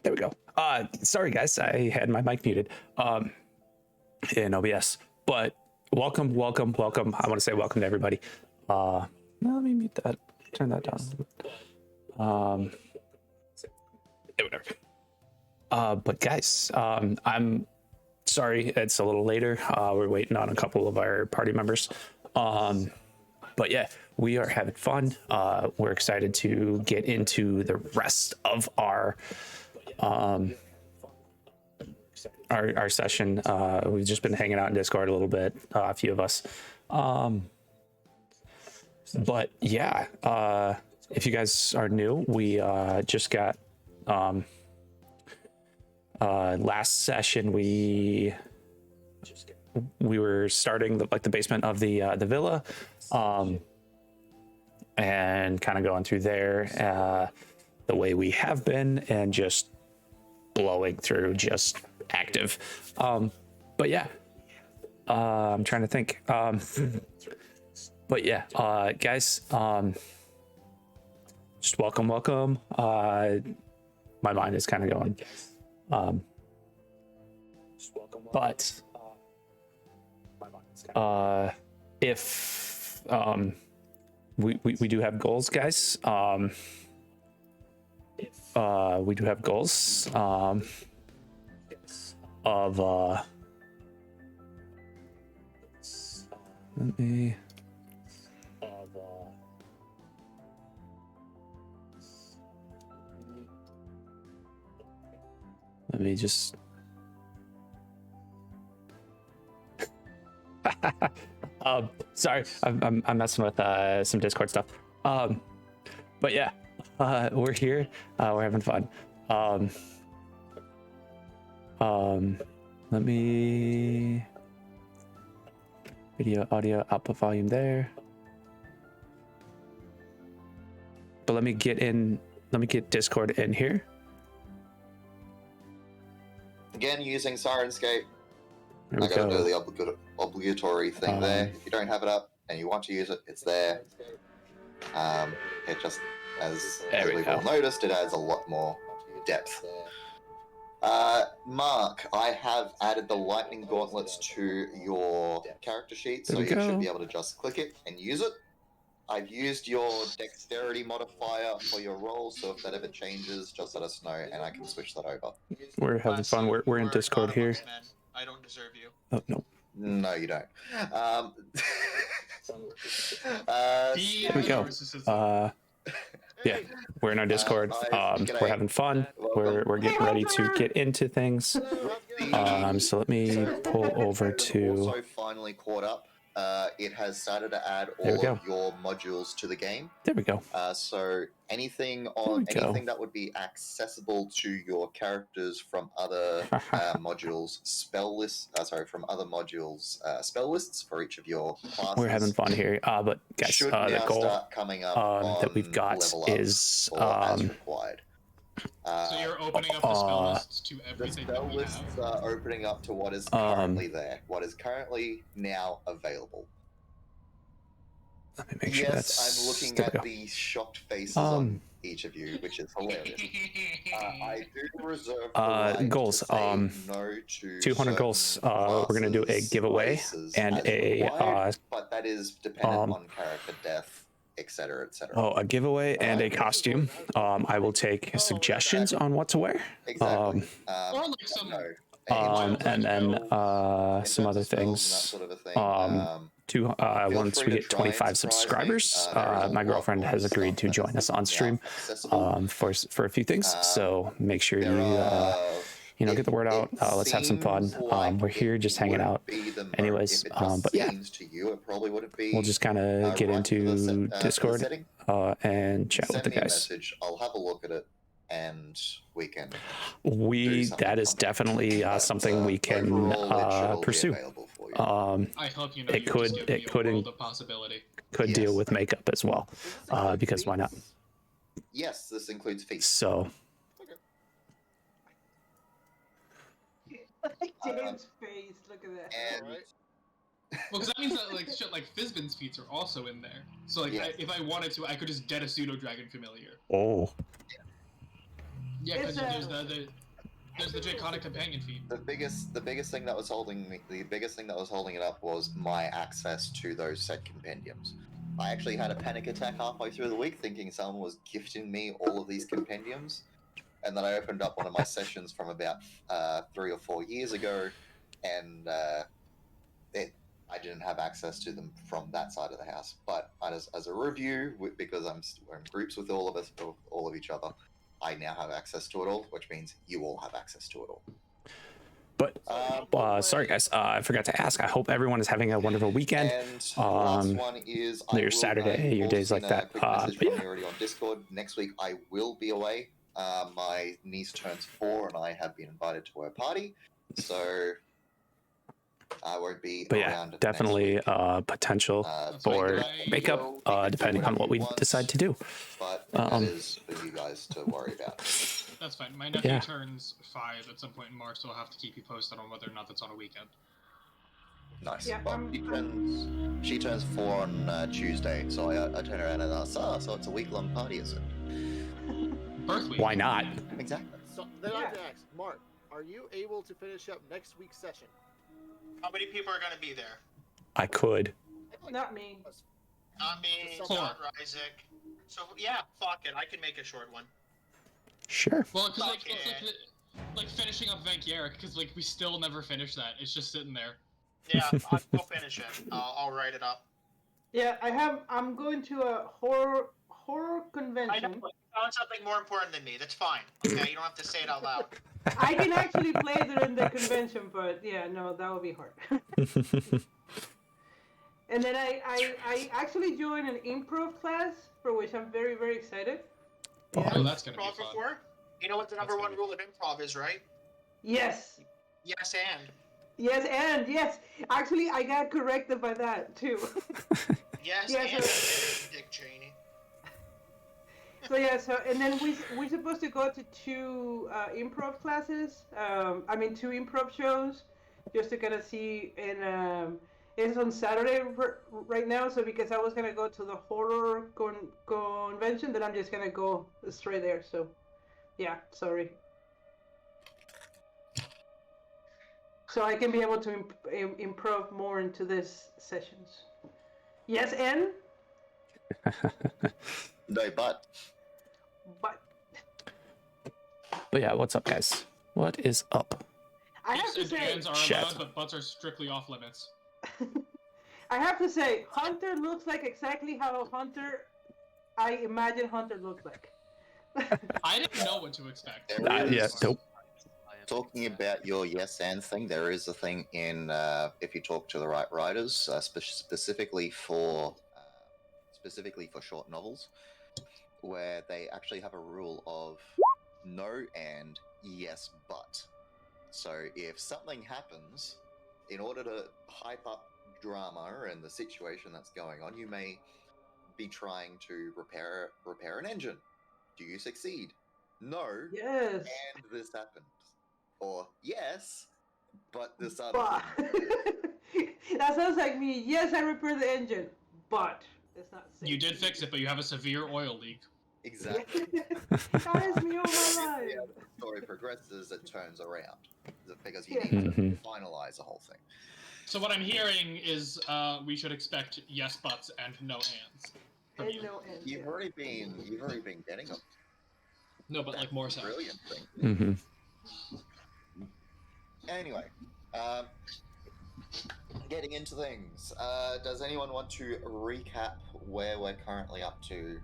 There we go. Sorry guys, I had my mic muted in OBS. But welcome. I want to say welcome to everybody. Let me mute that. Turn that down. Whatever. But guys, I'm sorry it's a little later. We're waiting on a couple of our party members. But yeah, we are having fun. We're excited to get into the rest of our our session. We've just been hanging out in Discord a little bit, a few of us. But yeah, if you guys are new, we just got last session we were starting the basement of the villa, and kind of going through there the way we have been, and just blowing through, just active. But yeah, I'm trying to think. But yeah, guys, just welcome. My mind is kind of going. But if we do have goals, guys. We do have goals of let me just sorry, I'm messing with some Discord stuff. But yeah, we're here, we're having fun. Let me video audio output volume there, but let me get Discord in here again using Sirenscape. There we I gotta go. do the obligatory thing there. If you don't have it up and you want to use it, it's there. It just, as we've all noticed, it adds a lot more depth. Mark, I have added the lightning gauntlets to your character sheet, so you should be able to just click it and use it. I've used your dexterity modifier for your roll, so if that ever changes, just let us know and I can switch that over. We're having fun. We're in Discord here. I don't deserve you. Oh no. No, you don't. Here we go. Yeah, we're in our Discord. We're having fun. We're getting ready to get into things. So let me pull over to. Also finally caught up. It has started to add all of your modules to the game. There we go. So anything that would be accessible to your characters from other modules, spell lists. From other modules, spell lists for each of your classes. We're having fun here. But guys, the goal coming up that we've got is as required. So you're opening up the spell lists to everything. The spell lists are opening up to what is currently there, what is currently now available. Let me make sure that's. I'm looking at the shocked faces on each of you, which is hilarious. I do reserve the right goals. to say no to 200 goals. We're gonna do a giveaway and but that is dependent on character death, etc., etc. Oh, a giveaway and a costume. I will take suggestions on what to wear. Exactly. Or like some. And then some other things. Sort of a thing. Once we get 25 subscribers, my girlfriend has agreed to join us on stream for a few things. So make sure you get the word out. Let's have some fun. We're here just hanging out. Anyways, but yeah, we'll just kind of get into Discord and chat with the guys. I'll have a look at it. And we can. That is definitely something we can pursue. I hope you know. It could deal with makeup as well, because why not? Yes, this includes feet. So. Like Dan's face. Look at that. And, well, because that means that like shit like Fizbin's feats are also in there. So like, if I wanted to, I could just get a pseudo dragon familiar. Oh. Yeah, because there's the Draconic companion feat. The biggest thing that was holding it up was my access to those set compendiums. I actually had a panic attack halfway through the week, thinking someone was gifting me all of these compendiums, and then I opened up one of my sessions from about 3 or 4 years ago, and I didn't have access to them from that side of the house. But as a review, because we're in groups with all of each other, I now have access to it all, which means you all have access to it all. But sorry guys, I forgot to ask. I hope everyone is having a wonderful weekend. And last one is your Saturday, your days like that. Quick message from yeah. me already on Discord. Next week I will be away. My niece turns 4, and I have been invited to her party, so I won't be around. Yeah, definitely potential for makeup, depending on what we decide to do. But that is for you guys to worry about. That's fine. My nephew turns 5 at some point in March, so I'll have to keep you posted on whether or not that's on a weekend. Nice. Yeah, Well, she turns 4 on Tuesday, so I turn around and ask, so it's a week-long party, is it? Birth week. Why not? Exactly. So then I have to ask, Mark, are you able to finish up next week's session? How many people are going to be there? I could. Not me. Not me, Four. not Isaac. So yeah, fuck it. I can make a short one. Sure. Well, because Fuck it's like finishing up Vankyric, because like we still never finished that. It's just sitting there. Yeah, I'll finish it. I'll write it up. Yeah, I'm going to a horror I know. convention. You found something more important than me. That's fine. Okay, you don't have to say it out loud. I can actually play during the convention, but yeah, no, that would be hard. And then I actually joined an improv class, for which I'm very, very excited. Yeah. Oh, that's gonna be Improv fun. before? You know what the number one rule of improv is, right? Yes. Yes, and. Yes, and yes. Actually, I got corrected by that too. Yes, Yes, and. Dick Cheney. So yeah, and then we're supposed to go to 2 improv classes. 2 improv shows, just to kind of see. And it's on Saturday right now. So because I was gonna go to the horror convention, then I'm just gonna go straight there. So yeah, sorry. So I can be able to improv more into this sessions. Yes, and. No, but. But yeah, what's up, guys? What is up? I have to Ifs and say, ands are Shit. allowed, but butts are strictly off limits. I have to say, Hunter looks like exactly how I imagine Hunter looks like. I didn't know what to expect. Nope. Talking about your yes and thing, there is a thing in if you talk to the right writers, specifically for short novels, where they actually have a rule of no and yes but. So if something happens, in order to hype up drama and the situation that's going on, you may be trying to repair an engine. Do you succeed? No. Yes. And this happened. Or yes, but this other. But that sounds like me. Yes, I repaired the engine, but it's not safe. You did fix it, but you have a severe oil leak. Exactly. That is me all my life. Yeah, the story progresses, it turns around because you Yeah. need to finalize the whole thing. So what I'm hearing is we should expect yes buts and no ands. From And you. no end. You've already been getting them. No, but like more so. Brilliant thing. Mm-hmm. Anyway, getting into things. Does anyone want to recap where we're currently up to?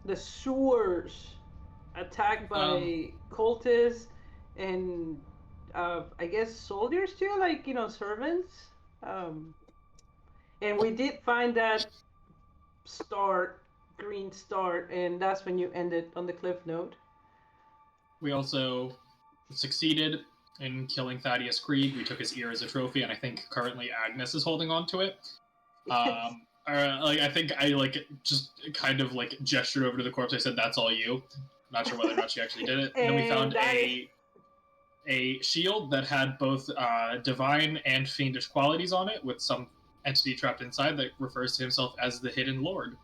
The sewers attacked by cultists and I guess soldiers too, like servants. And we did find that green start, and that's when you ended on the cliff note. We also succeeded in killing Thaddeus Krieg. We took his ear as a trophy, and I think currently Agnes is holding on to it. I think I just kind of gestured over to the corpse. I said, "That's all you." Not sure whether or not she actually did it. And then we found a shield that had both divine and fiendish qualities on it, with some entity trapped inside that refers to himself as the Hidden Lord.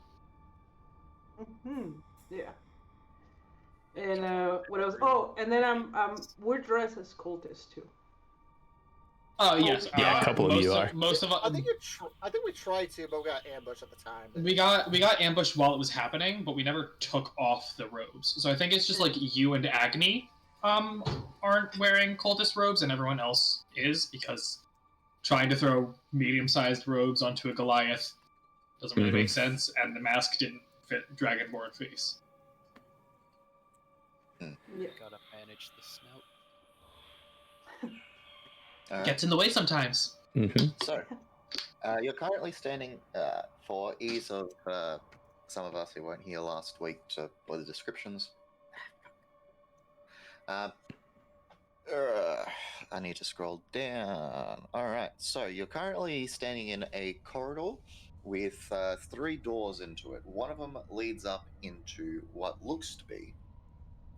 Mm-hmm. Yeah. And what else? Oh, and then we're dressed as cultists too. Oh yes, Yeah, a couple of you are. Most of us. I think we tried to, but we got ambushed at the time. We got ambushed while it was happening, but we never took off the robes. So I think it's just you and Agni aren't wearing cultist robes, and everyone else is, because trying to throw medium-sized robes onto a Goliath doesn't really make sense, and the mask didn't fit Dragonborn face. Yeah. Gotta manage the snout. Gets in the way sometimes. So, you're currently standing, for ease of some of us who weren't here last week for the descriptions. I need to scroll down. Alright, so you're currently standing in a corridor with 3 doors into it. One of them leads up into what looks to be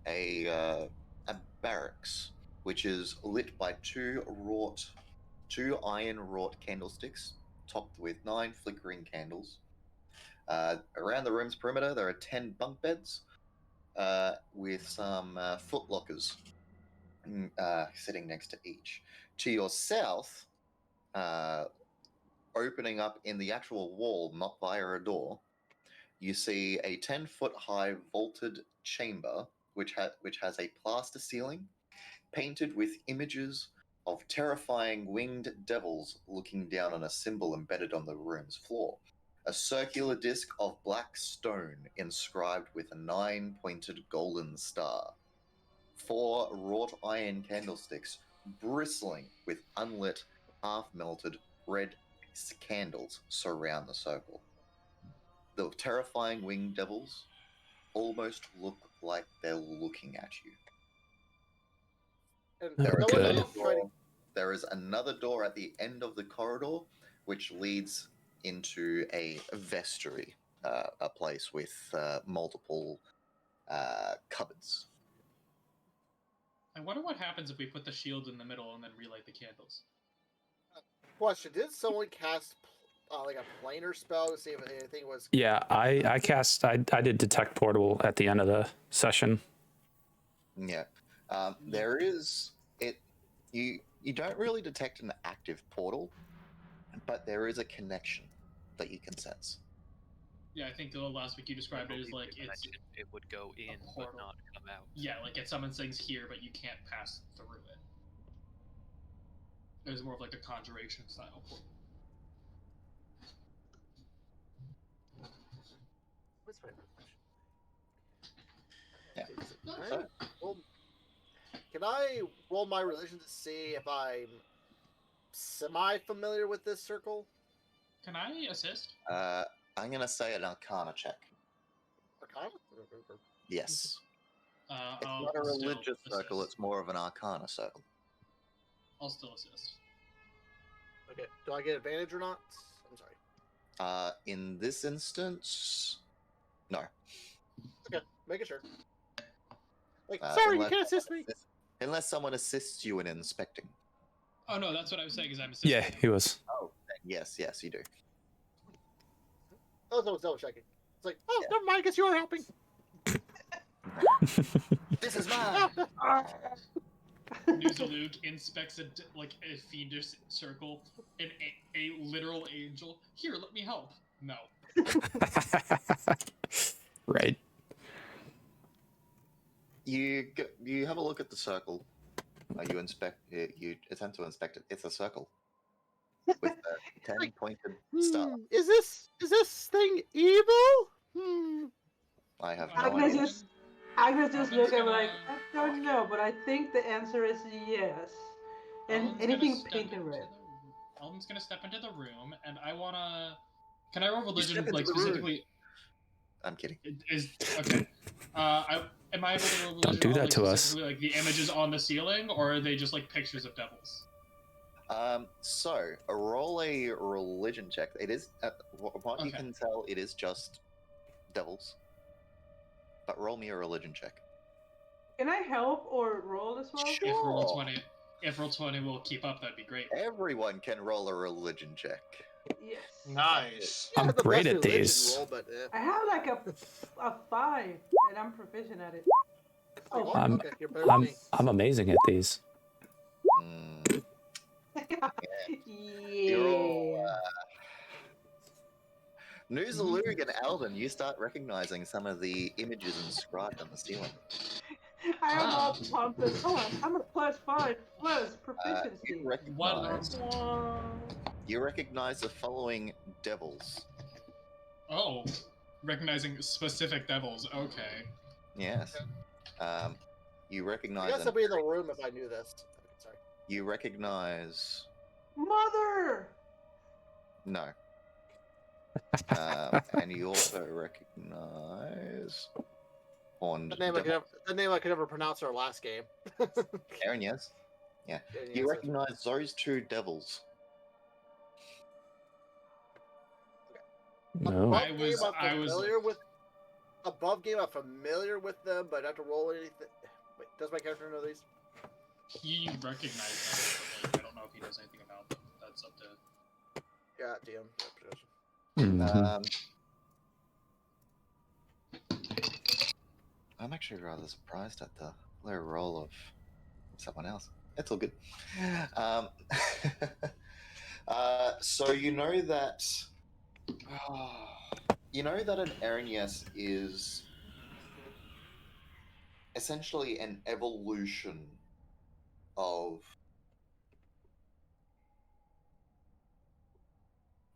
a barracks, which is lit by 2 iron wrought candlesticks, topped with 9 flickering candles. Around the room's perimeter, there are 10 bunk beds with some footlockers sitting next to each. To your south, opening up in the actual wall, not via a door, you see a 10-foot high vaulted chamber which has a plaster ceiling painted with images of terrifying winged devils looking down on a symbol embedded on the room's floor. A circular disc of black stone inscribed with a 9-pointed golden star. 4 wrought iron candlesticks bristling with unlit, half-melted red candles surround the circle. The terrifying winged devils almost look like they're looking at you. And Never no good. one else tried to- There is another door at the end of the corridor, which leads into a vestry, a place with multiple cupboards. I wonder what happens if we put the shield in the middle and then relight the candles. Question: did someone cast like a planar spell to see if anything was? Yeah, I did detect portal at the end of the session. Yeah, there is it. You don't really detect an active portal, but there is a connection that you can sense. Yeah, I think the last week you described it as like You it's mentioned it would go in but portal. not come out. yeah, like it summons things here, but you can't pass through it. It was more of like a conjuration style portal. What's my Yeah. Can I roll my religion to see if I'm semi-familiar with this circle? Can I assist? I'm gonna say an Arcana check. Arcana? Yes. It's I'll not a still religious circle; assist. it's more of an Arcana circle. I'll still assist. Okay. Do I get advantage or not? I'm sorry. In this instance, no. Okay, making sure. Like, Uh, sorry, you unless can't assist me. Unless someone assists you in inspecting. Oh no, that's what I was saying. Is I'm assisting. Yeah, he was. Oh, yes, you do. Oh, that was double checking. It's like, oh, never mind. I guess you are helping. This is mine. Nuzaluk inspects a fiendish circle, and a literal angel. Here, let me help. No. Right. You have a look at the circle. You attempt to inspect it. It's a circle with a 10-pointed star. Is this thing evil? I have no Agnes idea. just look at me like, I don't know, but I think the answer is yes. And Ellen's anything gonna step pink and into red. Ellen's gonna step into the room, and I wanna. Can I roll religion step into like the room. specifically? I'm kidding. Is okay. Am I able to roll religion Don't do on, that like, to us. specifically, like the images on the ceiling, or are they just like pictures of devils? So roll a religion check. It is, what you Okay. can tell, it is just devils. But roll me a religion check. Can I help or roll as well? If roll 20 will keep up, that'd be great. Everyone can roll a religion check. Yes. Nice. I'm Yeah, the great best at religion these. roll, but, I have like a 5, and I'm proficient at it. Oh, Oh, okay, you're better than me. I'm amazing at these. Mm, yeah. you're all, Nuzalug and Alvin, you start recognizing some of the images inscribed on the ceiling. I am all pumped. I'm a +5 plus proficiency. You recognize the following devils. Oh, recognizing specific devils. Okay. Yes. You I recognize guess them. I'd be in the room if I knew this. Sorry. You recognize Mother! no. And you also recognize Horned The name I could never pronounce our last game. Aaron, yes. Yeah. Yeah, You so- recognize those two devils. No. I was- Above game, I'm familiar with them, but I have to roll anything. Wait, does my character know these? He recognized them, but like, I don't know if he knows anything about them. That's up to. Yeah, DM. Mhm. I'm actually rather surprised at the low roll of someone else. It's all good. So you know that an Aranyes is essentially an evolution of.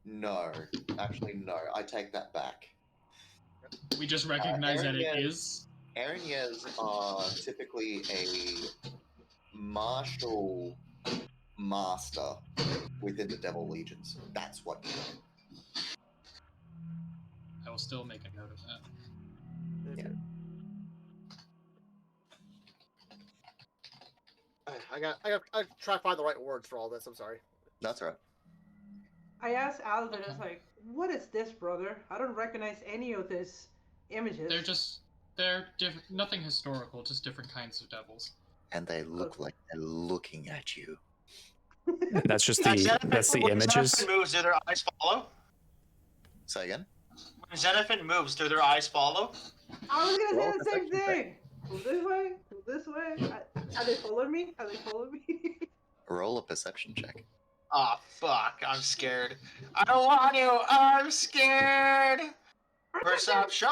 No, actually, no. I take that back. We just recognize that it is. Aranyes are typically a martial master within the Devil Legions. That's what you know. I will still make a note of that. Yeah. I try to find the right words for all this. I'm sorry. That's right. I asked Alvin, I was Okay. like, what is this, brother? I don't recognize any of these images. They're different. Nothing historical, just different kinds of devils. And they look like they're looking at you. That's just When the images. Xenophon moves, do their eyes follow? Say again? When Xenophon moves, do their eyes follow? I was gonna Roll say the same perception check. thing. Move this way, move this way. Are they following me? Are they following me? Roll a perception check. Oh, fuck. I'm scared. I don't want to. I'm scared. Perception.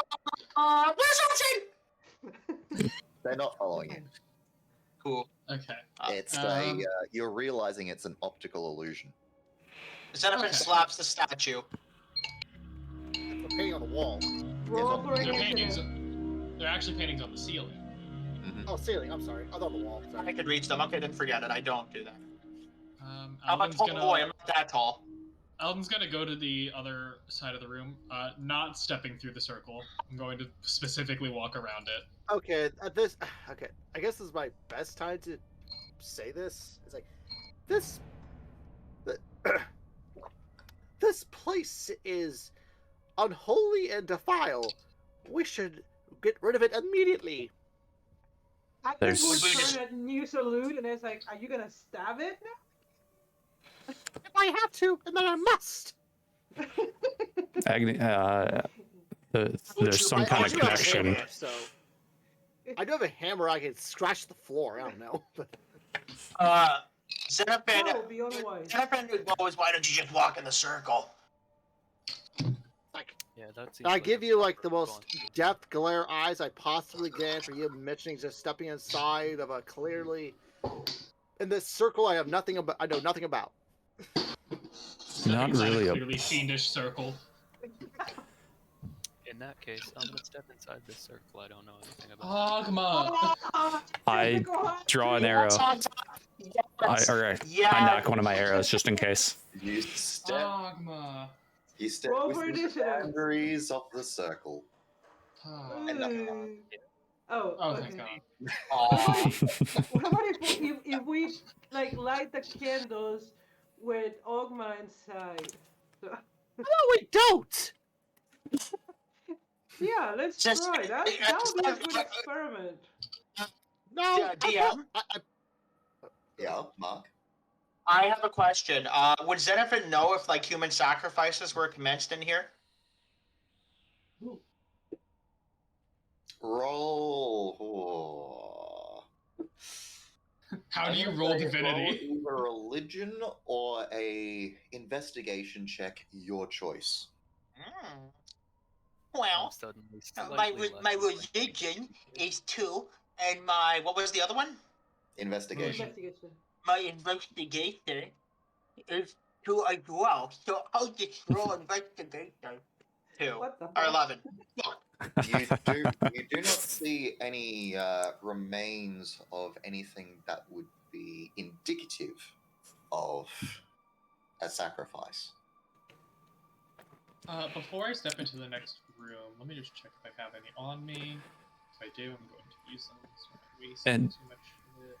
Perception! They're not following you. Cool. Okay. It's Um, you're realizing it's an optical illusion. Xenophon Okay. slaps the statue. The painting on the wall. Roll for they're paintings. initiative. They're actually paintings on the ceiling. Mhm. Oh, ceiling. I'm sorry. I thought the wall. I Sorry. could reach them. Okay, then forget it. I don't do that. I'm a Alden's tall boy. I'm not that tall. Alden's gonna go to the other side of the room, not stepping through the circle. I'm going to specifically walk around it. Okay, okay, I guess this is my best time to say this. It's like this this place is unholy and defiled. We should get rid of it immediately. I There's- just would turn a new salute and it's like, are you gonna stab it If I have to, and then I must. Agni, there's some I kind of do have a connection. hammer, so I do have a hammer. I can scratch the floor. I don't know. Xenophon. No, be otherwise. Xenophon goes, why don't you just walk in the circle? Like, Yeah, that's. I give you like the most depth glare eyes I possibly can for you mentioning just stepping inside of a clearly in this circle I have nothing about. I know nothing about. Not Inside really a a- clearly fiendish circle. In that case, I'm gonna step inside this circle. I don't know anything about. Ogma. I draw an arrow. I knock one of my arrows just in case. You step. Ogma. You step Roll within for the initiative. boundaries of the circle. Oh, Oh, okay. thank God. Aw. What about if we like light the candles with Ogma inside? So, No, we don't. yeah, let's Just- try that. That would be a good experiment. No. Yeah, DM. Yeah, Mark. I have a question. Would Xenophon know if like human sacrifices were commenced in here? Roll. Oh. How do you I'm roll gonna say divinity? Roll either religion or a investigation check, your choice. I'm Well, suddenly my slightly my less religion is 2, and my what was the other one? Investigation. Investigation. My investigation is 2 as well. So I'll just roll investigation 2 What the or fuck? 11. Fuck. You do not see any remains of anything that would be indicative of a sacrifice. Before I step into the next room, let me just check if I have any on me. If I do, I'm going to use them so I'm not wasting And- too much shit.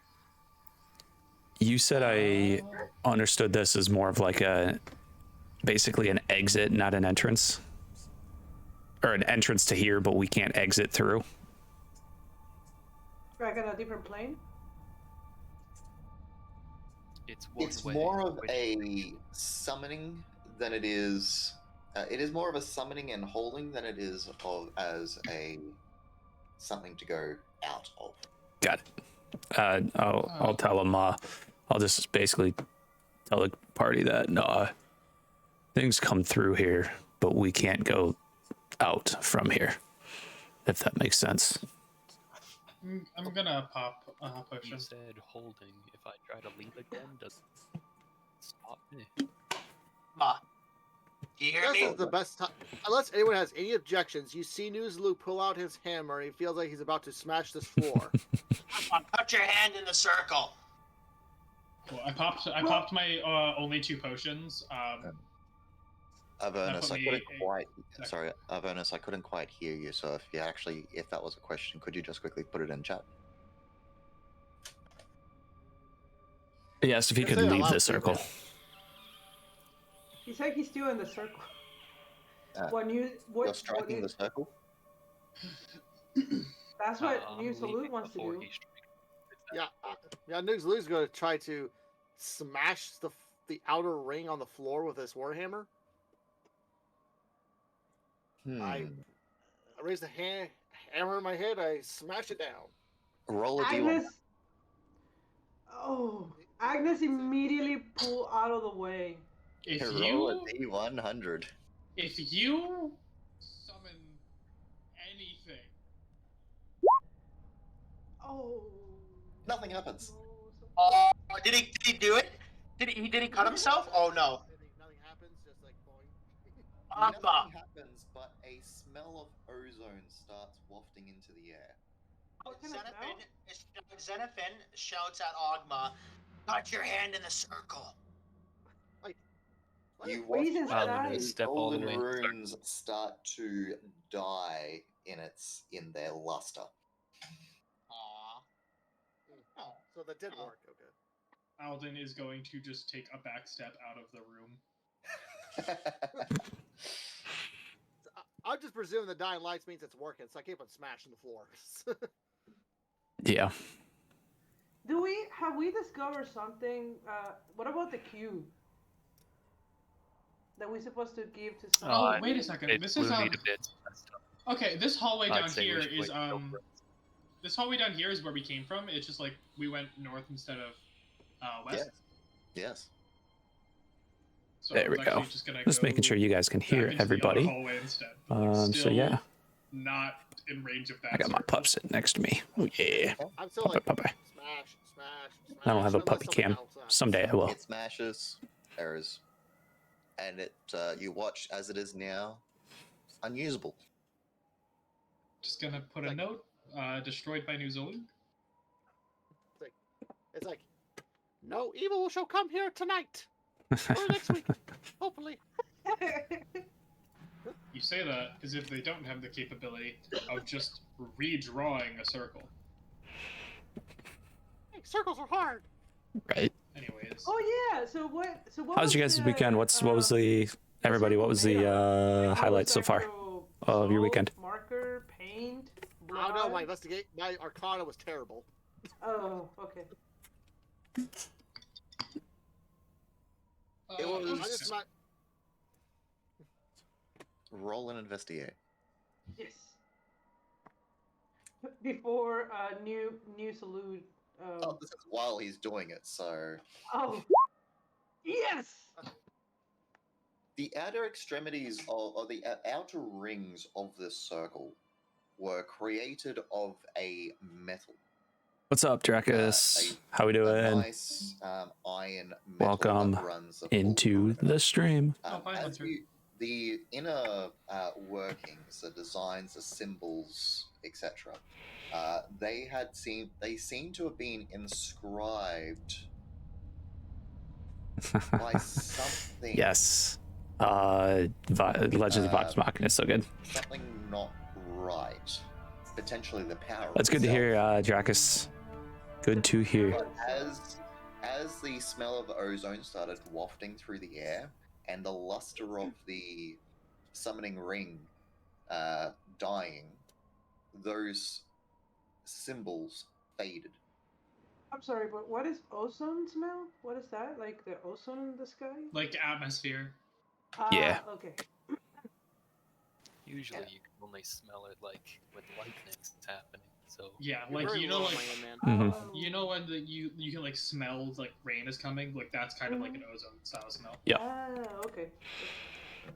You said I understood this as more of like basically an exit, not an entrance, or an entrance to here, but we can't exit through. Like on a different plane? It's one It's way. more of which- a summoning than it is. It is more of a summoning and holding than it is of as a something to go out of. Got it. I'll tell them. I'll just basically tell the party that things come through here, but we can't go out from here. If that makes sense. I'm gonna pop a You potion. said holding. If I try to leave again, does it stop me? Ma, do you hear This me? is the best time. Unless anyone has any objections, you see Newslu pull out his hammer and he feels like he's about to smash this floor. Put your hand in the circle. Cool. I popped my only 2 potions. Avernus, put I me couldn't a quite. second. Sorry, Avernus, I couldn't quite hear you. So if that was a question, could you just quickly put it in chat? Yes, if you Just could say it out leave loud, the please, circle. man. He's like he's still in the circle. You're striking the circle. That's what I'm New Salute leaving wants to before do. he strikes. Yeah, Newslu's going to try to smash the outer ring on the floor with his warhammer. I raise the hammer in my head, I smash it down. Roll a d1. Agnes. Oh, Agnes immediately pull out of the way. If Roll a you d100. summon anything, Oh. Nothing happens. No, so- Oh, did he do it? Did he cut himself? Oh no. Nothing happens, just like boing. Agma. Nothing happens, but a smell of ozone starts wafting into the air. What kind of Xenophon shouts at Ogma, "Got your hand in the circle." You Freeze watch and as die. the Step all the golden way. runes start to die in their luster. Aww. Oh. So that did work, okay. Alden is going to just take a back step out of the room. I'm just presuming the dying lights means it's working, so I keep on smashing the floor. Yeah. Have we discovered something? What about the cube that we're supposed to give to Oh, someone? wait a second. It This blew is me to bits. okay. This hallway I'd down say we here should is wait till this hallway down here is where we came from. It's just like we went north instead of west. Yes. So There I we was go. actually just gonna Just go making sure you guys can back hear into the other everybody. hallway instead. So Still yeah, not in range of that. I got my circle. pup sitting next to me. Oh yeah, I'm still puppy, like, puppy. smash. I don't have a unless puppy something cam. else happens. Someday I will. It smashes, errors, and it you watch as it is now unusable. Just gonna put a Like- note. Destroyed by New Zealand. It's like, no evil shall come here tonight. Or next week, hopefully. You say that as if they don't have the capability of just redrawing a circle. Hey, circles are hard. Right. Anyways. Oh yeah. So what? How's was you guys' the, weekend? What was the everybody? What was the What highlights so was far actual of your salt, weekend? Marker, paint, I don't know. My blood? my Arcana was terrible. Oh, okay. It was- I just not. Roll and investigate. Yes. Before new salute. Oh, this is while he's doing it, so Oh. Yes. the outer extremities or the outer rings of this circle were created of a metal. What's up, Dracus? How we A doing? nice iron metal Welcome that runs the full Into perimeter. the stream. Oh, hi, As Hunter. the inner workings, the designs, the symbols, etc., they seem to have been inscribed by something. Yes. Legends of Vox Machina is so good. Something not right. Potentially the power. That's good to itself. hear, Dracus. Good to hear. But as the smell of ozone started wafting through the air, and the luster of the summoning ring dying, those symbols faded. I'm sorry, but what is ozone smell? What is that? Like the ozone in the sky? Like atmosphere. Yeah. Okay. Usually you can only smell it like when lightning's happening. So Yeah, You're like very you know, low, like man. Mhm. you know when you can like smell like rain is coming. Like that's kind of like an ozone style smell. Yeah. Okay.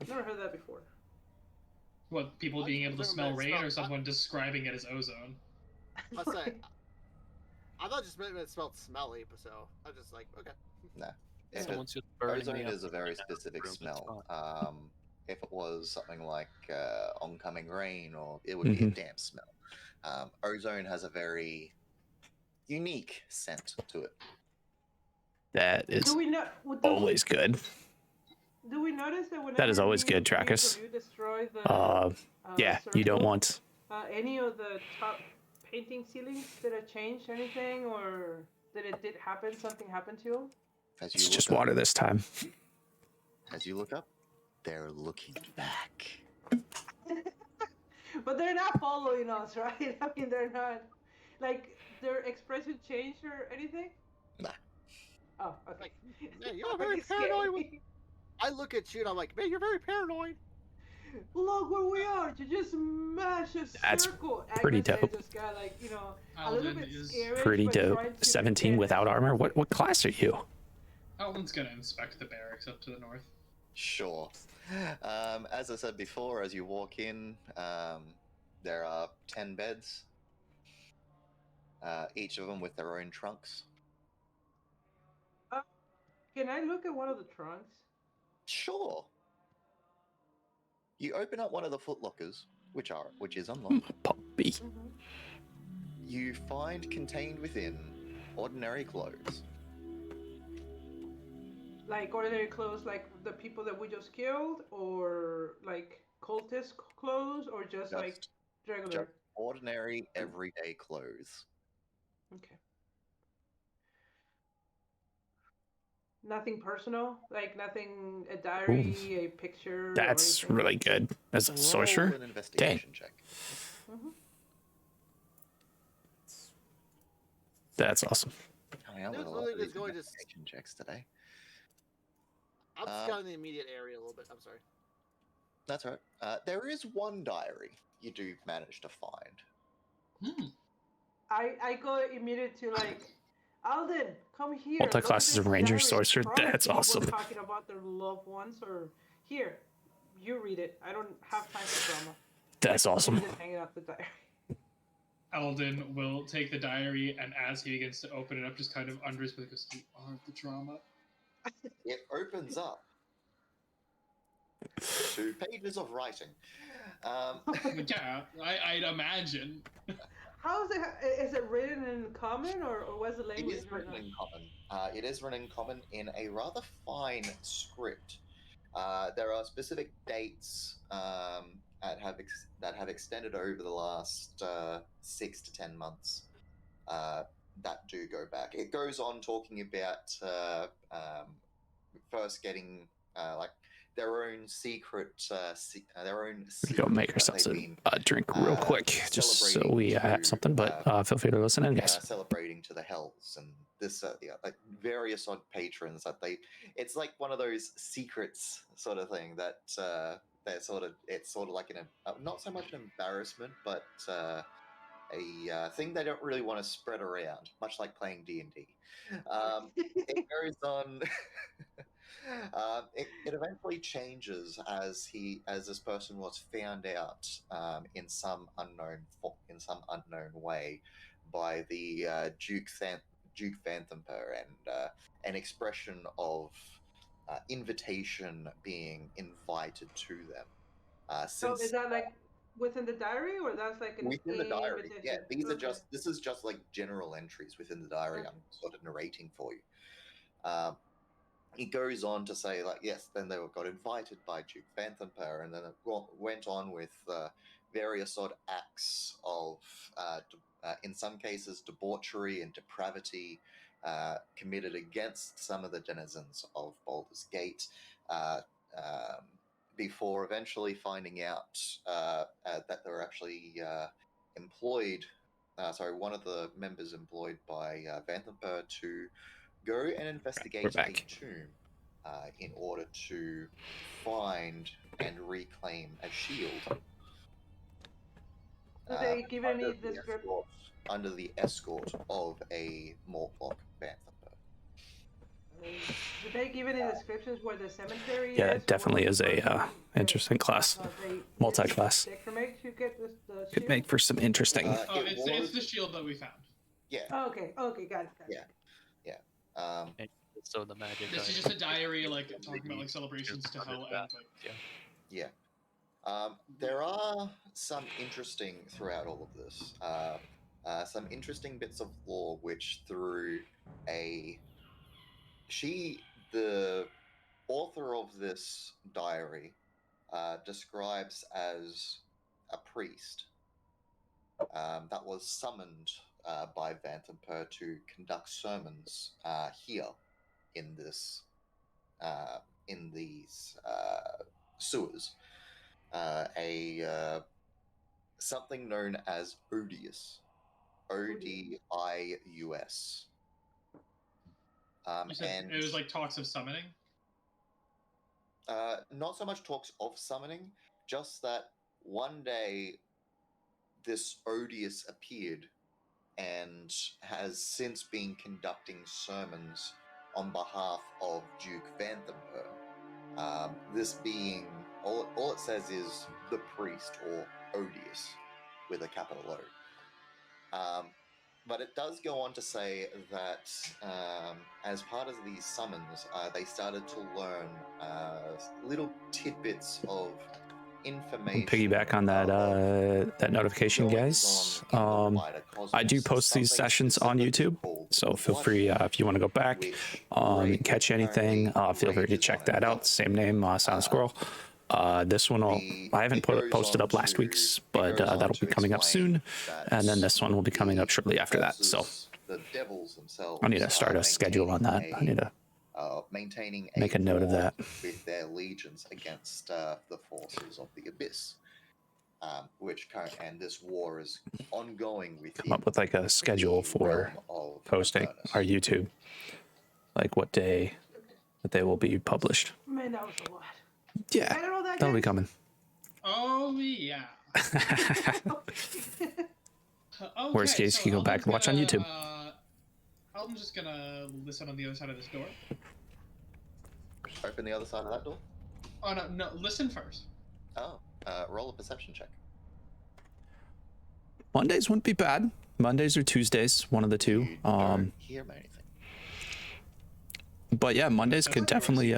Never heard that before. What people I being just able to never smell met rain, smell- or someone describing it as ozone? Let's say, I thought just meant it smelled smelly, so I was just like, okay. If someone's just burning ozone me up is a very right now in the specific room, it's smell. fine. If it was something like oncoming rain, or it would be a damp smell. Ozone has a very unique scent to it. That is Do we know? always good. Do we notice that whenever That is always me good, and Trackus. you destroy the Yeah, you don't circle, want. any of the top painting ceilings, did it change anything, or did something happen to them? As you It's look just up, water this time. As you look up, they're looking back. But they're not following us, right? I mean, they're not, like, their expression changed or anything? Nah. Oh, okay. Like, man, you're very It's scary. paranoid. I look at you and I'm like, man, you're very paranoid. Look where we are! You just smash a That's circle. pretty Agnes dope. Just got, like, a little Alden bit is scary. Pretty dope. 17 without armor. What class are you? Alden's gonna inspect the barracks up to the north. Sure. As I said before, as you walk in, there are 10 beds, each of them with their own trunks. Can I look at one of the trunks? Sure. You open up one of the footlockers, which is unlocked. Puppy. You find contained within ordinary clothes. Like ordinary clothes, like the people that we just killed, or like cultist clothes, or just like regular? Just ordinary, everyday clothes. Okay. Nothing personal, like nothing, a diary, a picture. That's or anything? really good. As a Roll sorcerer. an investigation check. That's awesome. I mean, I'm There's gonna love literally these just going to- investigation checks today. I'm just got in the immediate area a little bit. I'm sorry. That's all right. There is one diary you do manage to find. I go immediately to like, Alden, come here. Multi-classes look of at this ranger diary. sorcerer. Probably That's people awesome. Talking about their loved ones, or here, you read it. I don't have time for drama. That's awesome. Just hanging out the diary. Alden will take the diary, and as he begins to open it up, just kind of under his breath goes, "You are the drama." It opens up to pages of writing. Yeah, I'd imagine. How is it? Is it written in common, or what's the It language? is written in common. It is written in common in a rather fine script. There are specific dates that have extended over the last 6 to 10 months that do go back. It goes on talking about first getting like their own secret. We go make ourselves that they've a drink real quick, just so we have something. But feel free to listen in, guys. Celebrating to the hells and this, like various odd patrons that it's like one of those secrets sort of thing that it's sort of like not so much an embarrassment, but a thing they don't really want to spread around, much like playing D&D. It goes on. It eventually changes as this person was found out in some unknown way by the Duke Phantomper, and an expression of invitation being invited to them. So is that like within the diary, or that's like an within the diary? invitation? Yeah, this is just like general entries within the diary. Okay. I'm sort of narrating for you. he goes on to say, like, yes, then they got invited by Duke Vanthampur, and then it went on with various odd acts of, in some cases, debauchery and depravity committed against some of the denizens of Baldur's Gate, before eventually finding out that they were actually employed. One of the members employed by Vanthampur to go and investigate a back. tomb in order to find and reclaim a shield. Do they give any Under the description? under the escort of a Mortlock Vanthampur. Do they give any descriptions where the cemetery Yeah, is? it definitely where is the a person, interesting class, they multi-class. decremate to get the Could shield? make for some interesting. It's the shield that we found. Yeah. Oh, okay, got it. Yeah. And so the magic. This is just a diary, like talking about like celebrations to hell and like. Yeah. There are some interesting throughout all of this. Some interesting bits of lore, which through the author of this diary, describes as a priest that was summoned by Vanthampur to conduct sermons here in this in these sewers. Something known as Odious, Odius. You said And it was like talks of summoning. not so much talks of summoning, just that one day this Odious appeared and has since been conducting sermons on behalf of Duke Vanthampur. This being, all it says is the priest, or Odious, with a capital O. But it does go on to say that as part of these summons, they started to learn little tidbits of information. Piggyback on that that notification, guys. I do post these sessions on YouTube, so feel free if you want to go back and catch anything. Feel free to check that out. Same name, Sound Squirrel. This one I haven't posted up last week's, but that'll be coming up soon, and then this one will be coming up shortly after that. So the devils themselves, I need to start a schedule on that. I need to maintaining make a note of war that with their legions against the forces of the abyss, and this war is ongoing within. come up with like a schedule for posting our YouTube, like what day that they will be published. Man, that was a lot. Yeah, I don't know that. that'll be coming. Oh yeah. Okay, Worst case, so you go back and watch on YouTube. Alden's just gonna listen on the other side of this door. Open the other side of that door. Oh no! Listen first. Oh, roll a perception check. Mondays wouldn't be bad. Mondays or Tuesdays, one of the two. You don't hear anything. But yeah, Mondays could definitely.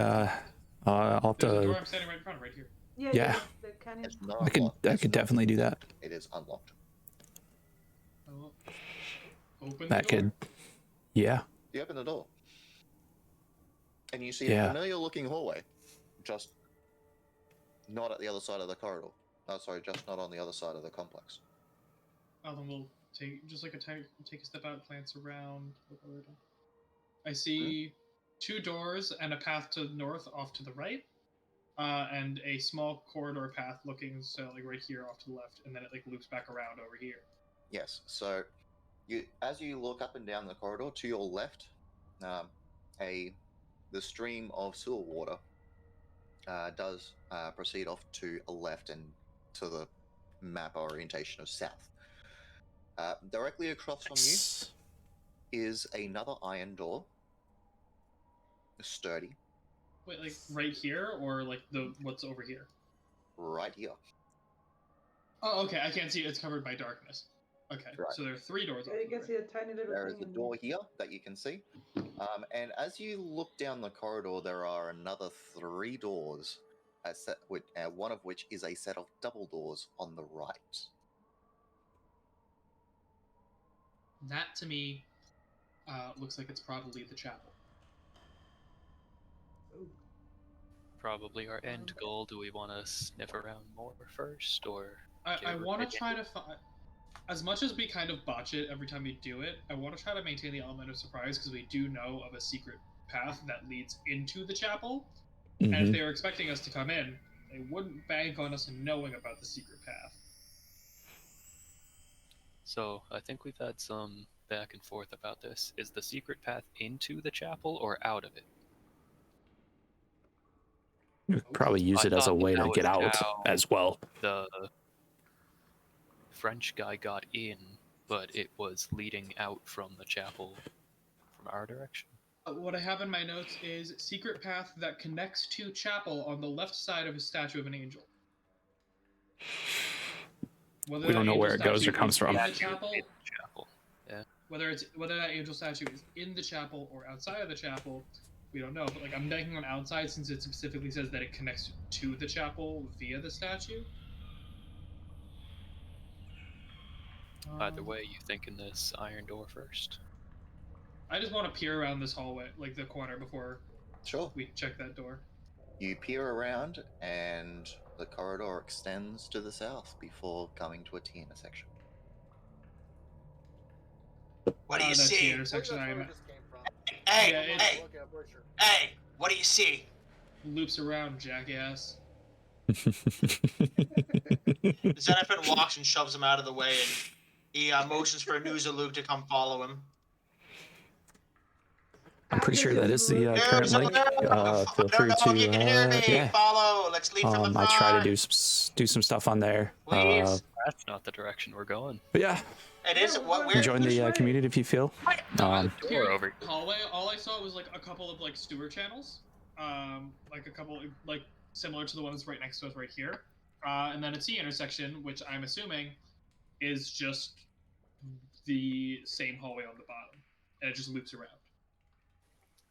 I'll have There's a door to. I'm standing right in front of right here. Yeah. The canyon. It's not I could. unlocked. I It's could not definitely do that. It is unlocked. Oh, open That the door. could. Yeah. You open the door, and you see Yeah. a familiar-looking hallway, just not at the other side of the corridor. Oh, sorry, just not on the other side of the complex. Alden will take a step out, glance around. I see two doors and a path to the north off to the right, and a small corridor path looking like right here off to the left, and then it like loops back around over here. Yes. So, as you look up and down the corridor to your left, the stream of sewer water does proceed off to a left and to the map orientation of south. Directly across from you is another iron door, sturdy. Wait, like right here, or like what's over here? Right here. Oh, okay. I can't see it. It's covered by darkness. Okay, Right. so there are three doors. Yeah, you can see a tiny little There is thing a in door here that you can see. And as you look down the corridor, there are another 3 doors, one of which is a set of double doors on the right. That to me looks like it's probably the chapel. Probably our end goal. Do we want to sniff around more first, or I get want right to try into to find. As much as we kind of botch it every time we do it, I want to try to maintain the element of surprise because we do know of a secret path that leads into the chapel. And if Mhm. they were expecting us to come in, they wouldn't bank on us knowing about the secret path. So I think we've had some back and forth about this. Is the secret path into the chapel or out of it? Probably use I it as a thought way that to was get out how as well. the French guy got in, but it was leading out from the chapel from our direction. What I have in my notes is secret path that connects to chapel on the left side of a statue of an angel. Whether We don't that know where angel it goes or statue comes is from. in the Statue chapel, in the chapel. Yeah. whether that angel statue is in the chapel or outside of the chapel, we don't know. But like I'm banking on outside since it specifically says that it connects to the chapel via the statue. Either way, you thinking this iron door first? I just want to peer around this hallway, like the corner, before Sure. we check that door. You peer around, and the corridor extends to the south before coming to a T intersection. What do you That's the see? intersection That's I'm where at. it just came from. Hey, Yeah, it's- hey, Look at Butcher. hey! What do you see? Loops around, jackass. Xenophon walks and shoves him out of the way, and he motions for Nuzaluk to come follow him. I'm pretty sure that is the current link. Feel I don't free know to, if you can hear me. yeah. Follow. Let's lead from the I front. try to do some stuff on there. Please. That's not the direction we're going. But yeah, It is what we're join Which the way? community if you feel. Here, Door over. hallway. All I saw was like a couple of like sewer channels, like a couple like similar to the ones right next to us right here, and then a T intersection, which I'm assuming is just the same hallway on the bottom, and it just loops around.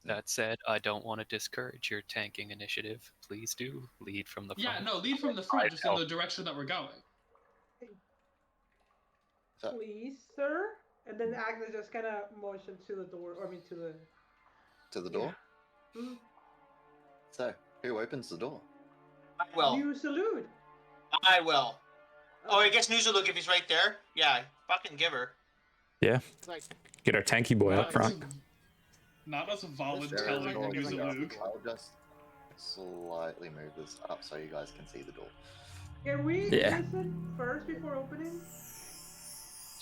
That said, I don't want to discourage your tanking initiative. Please do lead from the front. Yeah, no, lead from the front, just in the direction that we're going. So, Please, sir. And then Agnes just kind of motioned to the door, or I mean to the. to the door. Mm. So, who opens the door? I will. You salute. I will. Oh, I guess Nuzaluk if he's right there. Yeah, fucking give her. Yeah, It's like, get our tanky boy up front. Not us There is volunteering a door to use a going up. Luke. I'll just slightly move this up so you guys can see the door. Can we Yeah. listen first before opening?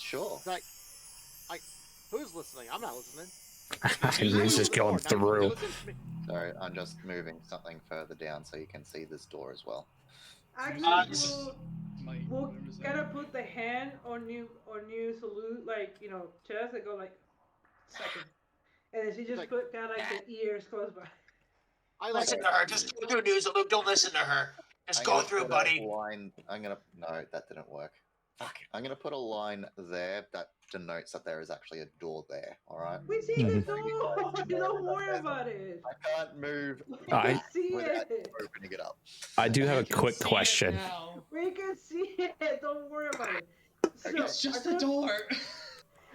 Sure. it's like, who's listening? I'm not listening. He's just going through. Sorry, I'm just moving something further down so you can see this door as well. Agnes Might- will where was that? kind of put the hand on you salute, like, you know, chest and go like second. And then she just Like- put kind of like the ears close by. I like Listen to her. Just go through Nuzaluk. Don't listen to her. Just I'm go gonna through, put a buddy. Line. No, that didn't work. Fuck. I'm gonna put a line there that denotes that there is actually a door there. All right. We see the door. Don't worry about it. I can't move We I- can see without it. opening it up. I do have a I can quick see it question. now. We can see it. Don't worry about it. So, It's just I a put- door.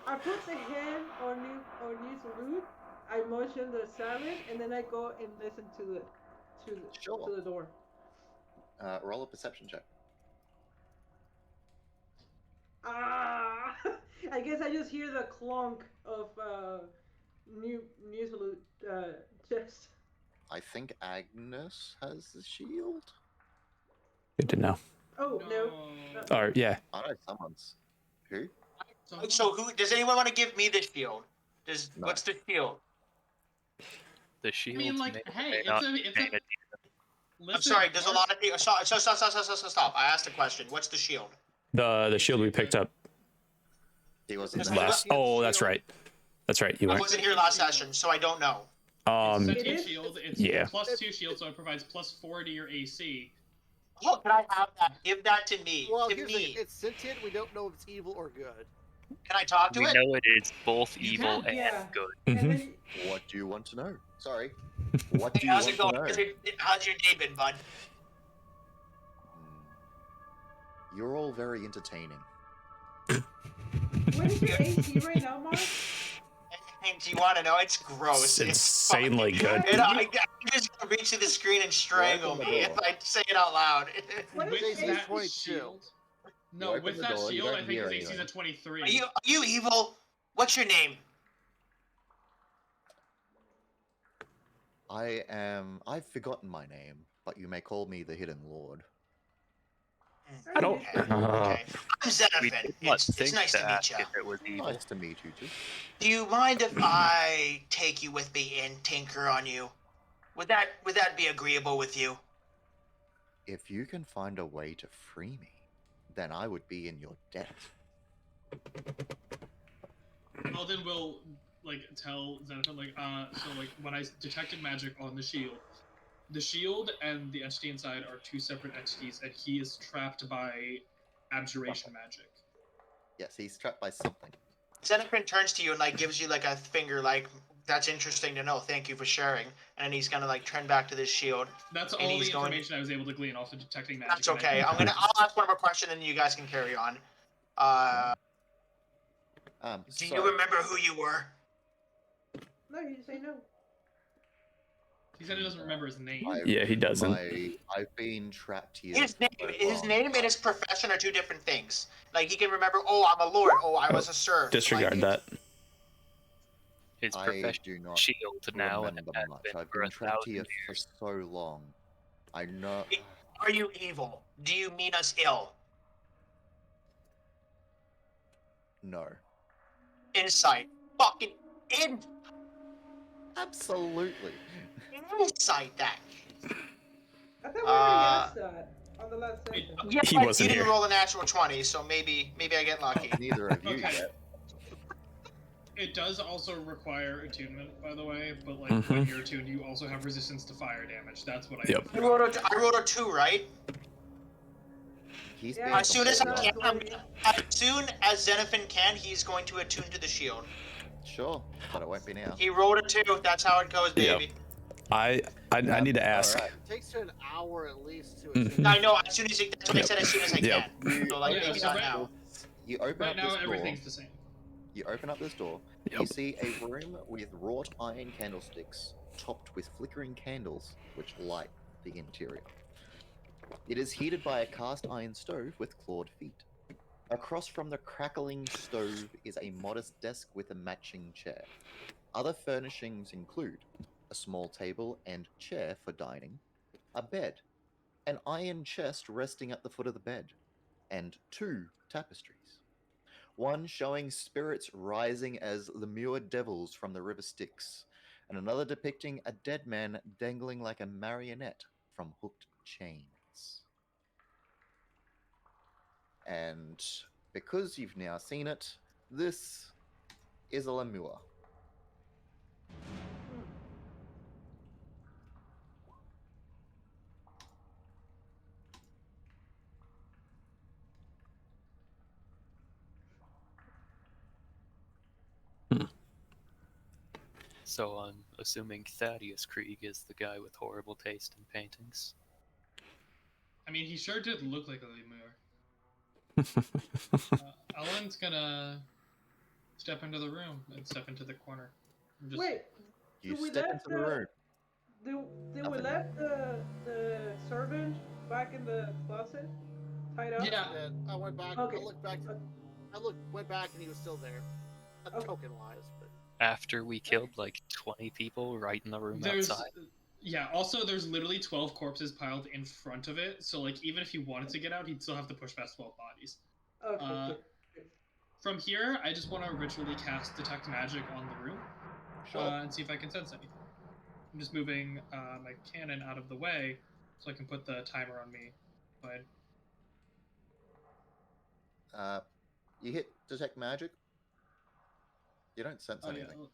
I put the hand on you salute. I motion the silent, and then I go and listen to Sure. the door. Roll a perception check. Ah! I guess I just hear the clunk of new salute chest. I think Agnes has the shield. Good to know. Oh no. Or yeah, I know someone's. Who? So who does anyone want to give me the shield? No. What's the shield? The I shield. mean, like, may hey, may it's not a. contain a I'm sorry. There's a lot of people. Stop. I asked a question. What's the shield? the shield we picked up He wasn't That's there. last. Oh, that's right. That's right. You I weren't. wasn't here last session, so I don't know. It's It sentient is- shield. It's Yeah. +2 shield, so it provides +4 to your AC. Oh, can I have that? Give that to me. Well, to here's the me. thing. It's sentient. We don't know if it's evil or good. Can I talk to We it? know it is both You evil can, and yeah. good. And Mhm. then What do you want to know? Sorry. What do Hey, you how's want it going? to know? How's your day been, bud? You're all very entertaining. what is your AC right now, Mark? Do you want to know? It's gross. It's insanely good. And I just gonna reach to the screen and strangle open the me door. if I say it out loud. What is With Jason, that 22. shield. You No, open with the that door, you shield, don't I think hear his AC is a anything. 23. Are you evil? What's your name? I've forgotten my name, but you may call me the Hidden Lord. I don't. Okay. Okay. I'm We Xenophon. did not It's think nice to to meet ask you. if it was evil. Nice to meet you too. Do you mind if I take you with me and tinker on you? Would that be agreeable with you? If you can find a way to free me, then I would be in your debt. Alden will like tell Xenophon so like when I detected magic on the shield and the entity inside are two separate entities, and he is trapped by abjuration magic. Yes, he's trapped by something. Xenophon turns to you and like gives you like a finger, like that's interesting to know. Thank you for sharing. And he's gonna like turn back to this shield. That's And all the he's going- information I was able to glean off of detecting magic. That's okay. I'll ask one more question and you guys can carry on. Do you remember who you were? No, you just say no. He said he doesn't remember his name. Yeah, he doesn't. I've been trapped here. His name, for his long. name and his profession are two different things. Like he can remember, oh, I'm a lord. Oh, I was a serf. Disregard Like, that. His I profession do not shield now, and it remember has much. been I've for been trapped 1,000 here for years. so long. I know. Are you evil? Do you mean us ill? No. Insight. Fucking Absolutely. insight that. I thought we already asked that on the last session. Yeah, He but wasn't you didn't here. roll a natural 20, so maybe I get lucky. Neither of you Okay. yet. It does also require attunement, by the way, but like Mhm. when you're attuned, you also have resistance to fire damage. That's what I Yep. I rolled a 2, right? He's Yeah, being As soon as I not can, twenty. as soon as Xenophon can, he's going to attune to the shield. Sure, but it won't be now. He rolled a 2. That's how it goes, Yep. baby. I need to ask. Alright. It takes you an hour at least to. Mhm. I know. As soon as that's what I Yep. said. As soon as I Yep. can. So like Yeah, maybe so not right- now. You open Right up now, this door. everything's the same. You open up this door. Yep. You see a room with wrought iron candlesticks topped with flickering candles which light the interior. It is heated by a cast iron stove with clawed feet. Across from the crackling stove is a modest desk with a matching chair. Other furnishings include a small table and chair for dining, a bed, an iron chest resting at the foot of the bed, and 2 tapestries. One showing spirits rising as lemured devils from the river Styx, and another depicting a dead man dangling like a marionette from hooked chains. And because you've now seen it, this is a lemur. So I'm assuming Thaddeus Krieg is the guy with horrible taste in paintings. I mean, he sure did look like a lemur. Alan's gonna step into the room and step into the corner. I'm just- Wait, You do we step let into the room. did we let the servant back in the closet tied up? Yeah. And I went back. Okay. I looked back. Went back, and he was still there. Okay. Token wise, but After we killed like 20 people right in the room There's outside. yeah. Also, there's literally 12 corpses piled in front of it. So like, even if he wanted to get out, he'd still have to push past 12 bodies. Okay. Uh, From here, I just want to ritually cast detect magic on the room Sure. and see if I can sense anything. I'm just moving my cannon out of the way so I can put the timer on me. But You hit detect magic. You don't sense oh yeah, anything.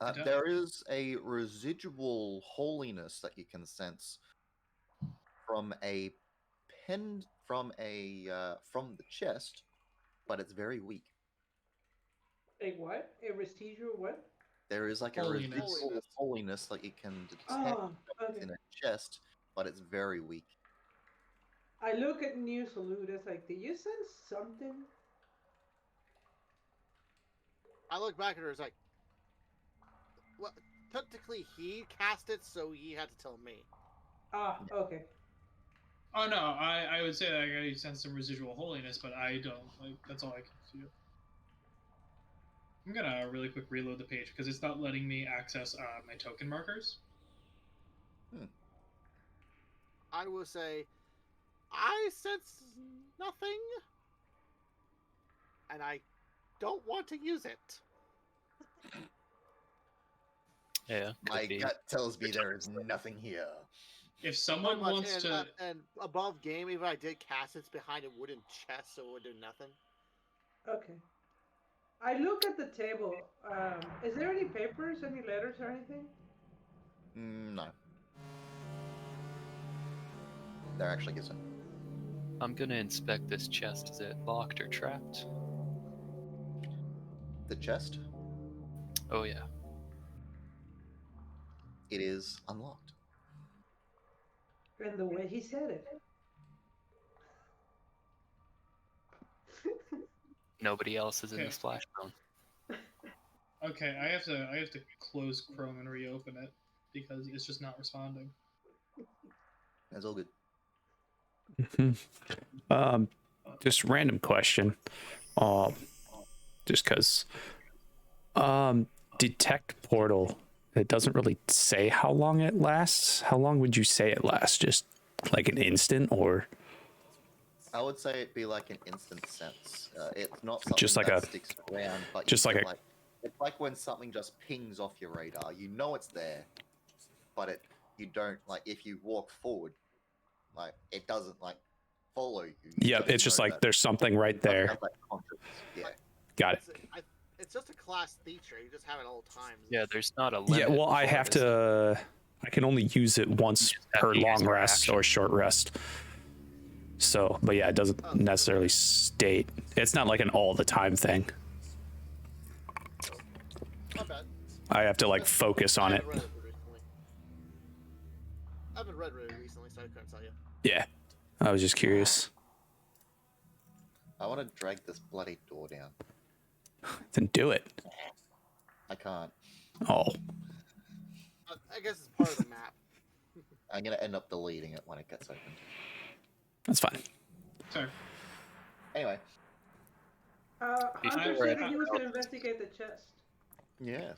I don't. There is a residual holiness that you can sense from a from the chest, but it's very weak. A what? A residual what? There is like a Holiness. residual holiness that you can detect Oh, okay. in a chest, but it's very weak. I look at New Salute. It's like, did you sense something? I look back at her. It's like, Well, technically he cast it, so he had to tell me. Ah, okay. Oh no, I would say that I sense some residual holiness, but I don't. Like that's all I can do. I'm gonna really quick reload the page because it's not letting me access my token markers. I will say, I sense nothing, and I don't want to use it. Yeah, My could be. gut tells me there is nothing here. If someone Pretty much, wants and, to, and above game, even if I did cast it's behind a wooden chest, so it would do nothing. Okay. I look at the table. Is there any papers, any letters, or anything? No. There actually isn't. I'm gonna inspect this chest. Is it locked or trapped? The chest, Oh yeah. it is unlocked. And the way he said it. Nobody else is in the Okay. splash zone. okay, I have to close Chrome and reopen it because it's just not responding. That's all good. um, just random question. Just because. Detect portal. It doesn't really say how long it lasts. How long would you say it lasts? Just like an instant, or I would say it'd be like an instant sense. It's not something Just like that a- sticks around, but just you like feel it's like when something just pings off your radar. You know it's there, but you don't like if you walk forward, like it doesn't like follow you. yeah, it's just know like that there's something right it doesn't there. have that conscience. Yeah. Got it. It's just a class feature. You just have it all times. Yeah, there's not a limit. Yeah, well, I for have it. to. I can only use it once just have per to use long your rest action. or short rest. So, but yeah, it doesn't necessarily state. It's not like an all the time thing. Not bad. I have to like focus on it. I haven't read it recently, so I couldn't tell you. Yeah, I was just curious. I want to drag this bloody door down. Then do it. I can't. Oh, I guess it's part of the map. I'm gonna end up deleting it when it gets opened. that's fine. Sorry. Anyway, Hunter Before said I- he was going to investigate the chest. yes.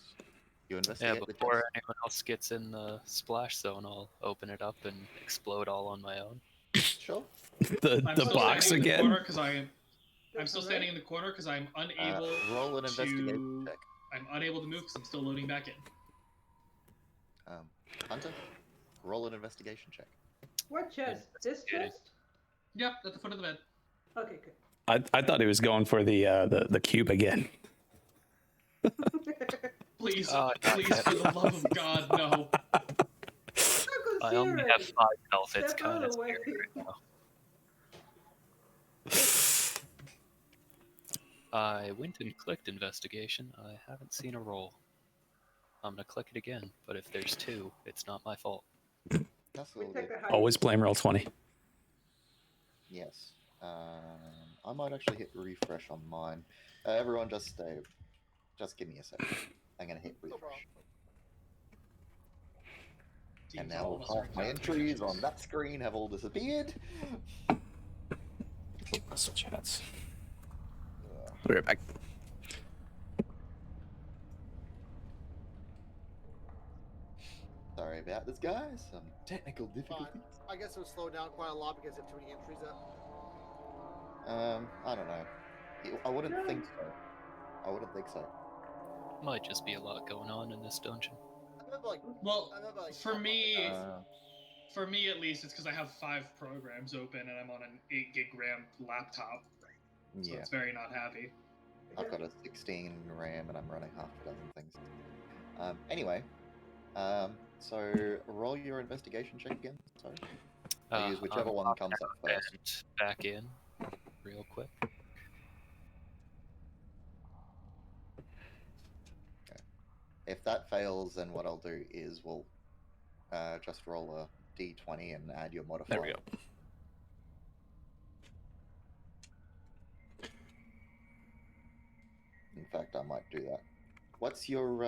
You Yeah, investigate the before chest. anyone else gets in the splash zone, I'll open it up and explode all on my own. Sure. The I'm the still box standing in the again. corner because I'm still standing in the corner because I'm unable Roll an investigation to. check. I'm unable to move because I'm still loading back in. Hunter, roll an investigation check. What chest? This Investigating. chest? Yep, at the foot of the bed. Okay, good. I thought he was going for the cube again. Please, not please, yet. for the love of God, no. I only have 5 health. It's Step out kind of of the way. scary right now. I went and clicked investigation. I haven't seen a roll. I'm gonna click it again, but if there's 2, it's not my fault. That's We all take good. the height. Always blame roll 20. Yes. I might actually hit refresh on mine. Everyone just stay. Just give me a second. I'm gonna hit No problem. refresh. Seems And now all of us are half my exactly entries just- on that screen have all disappeared. Switch hats. I'll be right back. Sorry about this, guys. Some technical difficulties. I guess it would slow down quite a lot because you have too many entries up. I don't know. I wouldn't think so. I wouldn't think so. Might just be a lot going on in this dungeon. I remember, like, Well, I remember, like, for me, Uh, for me at least, it's because I have 5 programs open and I'm on an 8 gig RAM laptop, so yeah. it's very not happy. I've got a 16 RAM and I'm running half a dozen things. Anyway, so roll your investigation check again. Sorry. I'll use whichever I'm one comes up first. and back in, real quick. If that fails, then what I'll do is we'll just roll a d20 and add your modifier. There we go. In fact, I might do that. What's your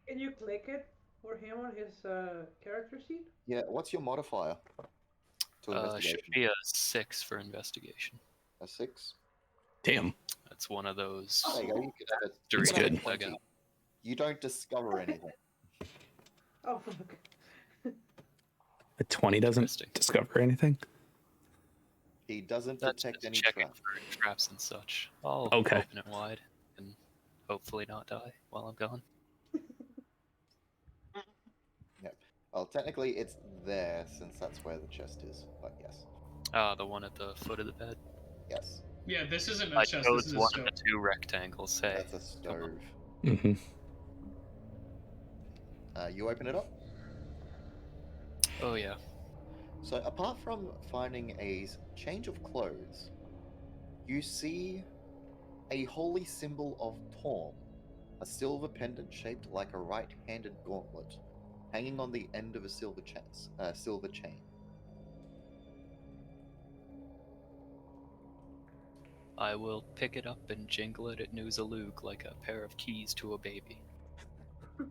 Can you click it for him on his character sheet? Yeah, what's your modifier to Should investigation? be a 6 for investigation. A 6? Damn. That's one of those. There you go. You could have a, That's you could have a good. 20. You don't discover anything. Oh fuck. A 20 doesn't Interesting. discover anything. He doesn't That's detect just any checking traps. for traps and such. I'll Okay. open it wide and hopefully not die while I'm gone. Well, technically it's there since that's where the chest is, but yes. The one at the foot of the bed. Yes. Yeah, this isn't a I chest. This chose is a one stove. of the 2 rectangles. Hey, That's a stove. Mm-hmm. You open it up. oh yeah. So apart from finding a change of clothes, you see a holy symbol of Torm, a silver pendant shaped like a right-handed gauntlet, hanging on the end of a silver chain. I will pick it up and jingle it at Noozaloog like a pair of keys to a baby. Do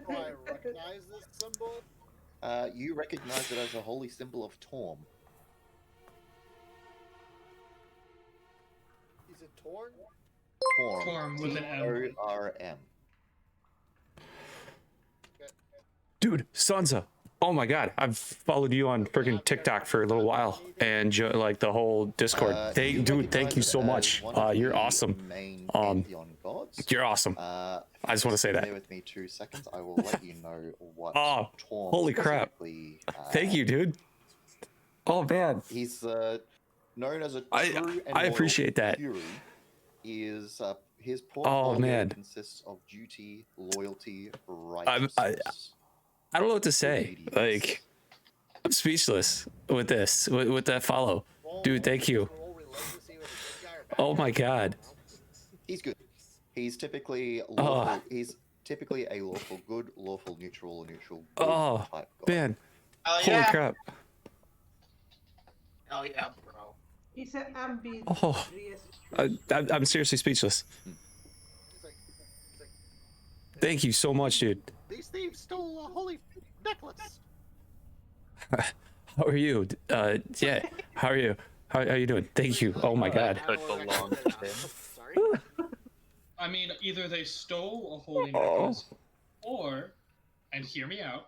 I recognize this symbol? You recognize it as a holy symbol of Torm. Is it torn? Torm. Torm with an M. Torm. Dude, Sansa. Oh my god, I've followed you on freaking TikTok for a little while, and like the whole Discord. Dude, thank you so much. You're awesome. Main Um, pantheon gods. You're awesome. I just wanna say that. Bear with me 2 seconds. I will let you know what Oh, Torm holy crap. specifically, Thank you, dude. Oh man, He's known as a true I and loyal appreciate that. Fury. Is his portfolio man. consists of duty, loyalty, righteousness. I don't know what to say. obedience. Like, I'm speechless with this, with that follow. Dude, thank you. Roll relentlessly with a good guy or bad Oh my guy. god. He's good. He's typically lawful. He's typically a lawful good, lawful neutral, or neutral good Oh, type god. Man, Oh holy yeah. crap. Oh yeah, bro. He said ambidextrous. Oh, I'm seriously speechless. He's like, Thank you so much, dude. these thieves stole a holy necklace. How are you? Yeah. How are you? How are you doing? Thank you. Oh my god. Could belong to him. Sorry. I mean, either they stole a holy necklace, or, and hear me out,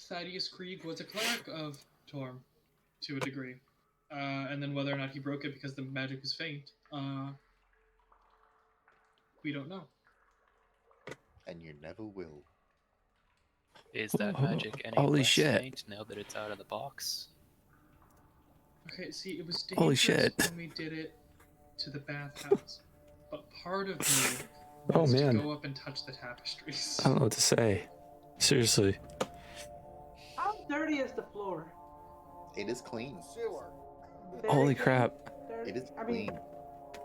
Thaddeus Krieg was a cleric of Torm, to a degree. And then whether or not he broke it because the magic was faint, we don't know. And you never will. Is that magic any Holy less shit. faint now that it's out of the box? Okay, see, it was dangerous Holy shit. when we did it to the bathhouse, but part of me Oh, wants man. to go up and touch the tapestries. I don't know what to say. Seriously. How dirty is the floor? It is clean. Sewer. Very Holy clean? crap. Dirty? It is I mean, clean.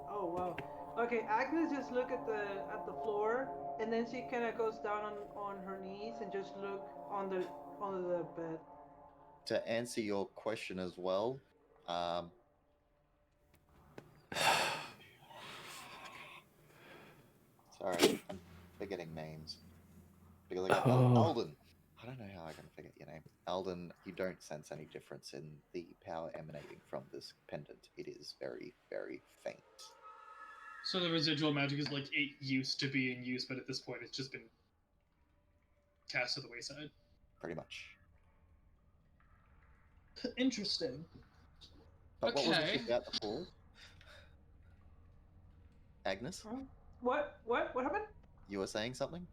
oh wow. Okay, Agnes just look at the floor, and then she kind of goes down on her knees and just look on the bed. To answer your question as well, sorry, I'm forgetting names. Because I got Oh. Alden. I don't know how I'm gonna forget your name. Alden, you don't sense any difference in the power emanating from this pendant. It is very, very faint. So the residual magic is like it used to be in use, but at this point it's just been cast to the wayside. Pretty much. Interesting. But what was Okay. it about the pool? Agnes, What happened? you were saying something?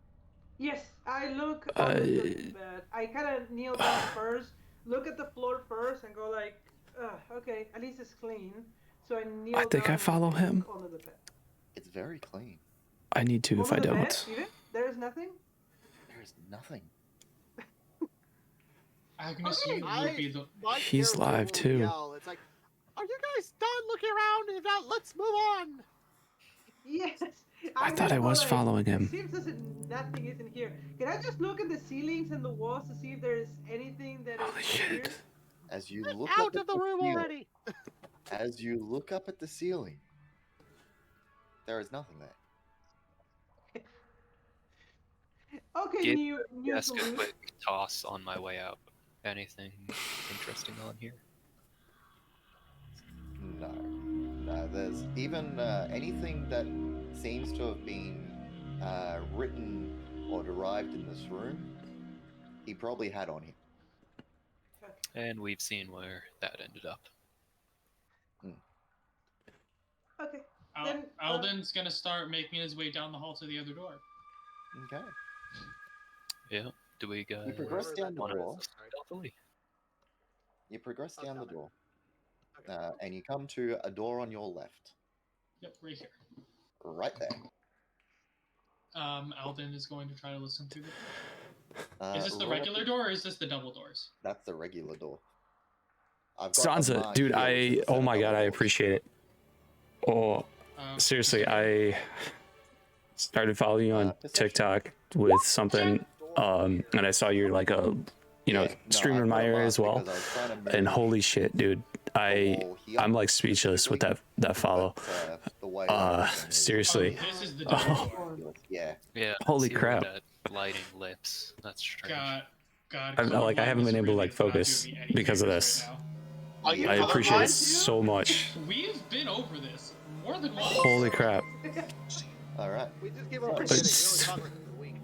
Yes, I look under the bed. I kind of kneel down first, look at the floor first, and go like, okay, at least it's clean. So I kneel I down. think I and follow look him. Under the bed. It's very clean. I need to if Over I the don't. bed, even? There's nothing? There is nothing. Agnes, Okay. you would be the. My He's character live, will too. Yell. It's like, are you guys done looking around? If not, let's move on. Yes. I I'm thought just I more was like, following him. It seems as if nothing is in here. Can I just look at the ceilings and the walls to see if there's anything that Holy is here? shit. As you Get look out up at of the room ceiling, already. as you look up at the ceiling, There is nothing there. Okay, Give new Ask a solution. quick toss on my way out. Anything interesting on here? No. No, there's even anything that seems to have been written or derived in this room, he probably had on him. And we've seen where that ended up. Okay. Then, Alden's gonna start making his way down the hall to the other door. Okay. Yeah. Do we guys You progress down the want to door. stealthily? You progress down the down there. door. Okay. And you come to a door on your left. Yep, right here. Right there. Alden is going to try to listen through the door. Is this the right regular up- door or is this the double doors? That's the regular door. I've got a Sansa, mark dude, here which is a set oh of my god, double I doors. appreciate it. Oh, seriously, I started following you on perception. TikTok with something, and I saw you're like a, streamer in my area as well. And holy shit, dude, I'm like speechless with that follow. Seriously. This is the double door. Yeah. Yeah. Holy see with crap. That lighting lips. That's strange. God, I haven't been able to like focus because of this. Are you I appreciate it colorblind? so much. We've been over this more than once. Holy crap. All right. We just gave up But forgetting. We only talked like a week.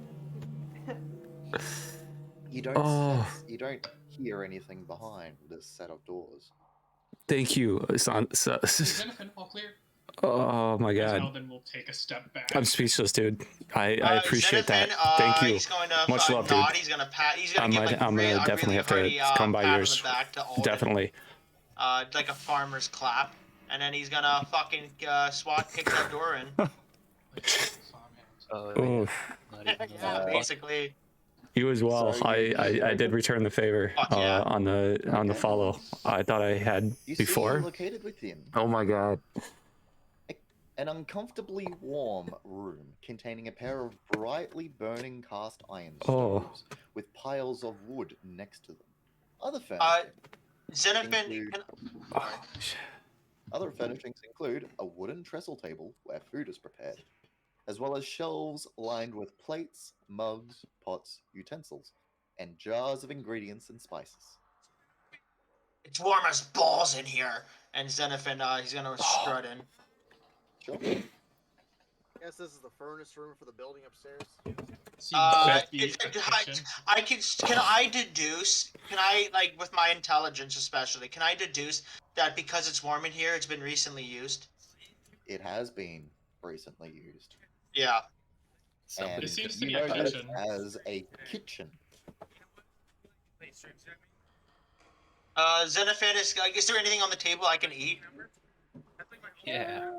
You don't Oh. sense, you don't hear anything behind this set of doors. Thank you, Xenophon, all clear. Oh my god. Alden will take a step back. I'm speechless, dude. I appreciate that. Xenophon, Thank you. He's going to Much love, dude. nod. He's going to pat. He's going to give like I'm a gonna definitely really have to hearty, come by pat on yours. the back to Alden. Definitely. Like a farmer's clap, and then he's gonna fucking kick that door in. Oh, Oh, not even Yeah, basically. you as well. So you- I did return the favor Fuck yeah. on the follow. I thought I had You see before. you're located within Oh my god. an uncomfortably warm room containing a pair of brightly burning cast iron Oh. stoves with piles of wood next to them. Other Uh, furnishings Xenophon, include, Oh, shit. other furnishings include a wooden trestle table where food is prepared, as well as shelves lined with plates, mugs, pots, utensils, and jars of ingredients and spices. it's warm as balls in here. And Xenophon, he's gonna strut in. Sure. I guess this is the furnace room for the building upstairs. Can I deduce? Can I, like, with my intelligence especially, can I deduce that because it's warm in here, it's been recently used? It has been recently used. Yeah. And Somebody seems just to be you a know this kitchen. as a kitchen. Xenophon, is there anything on the table I can eat? Yeah.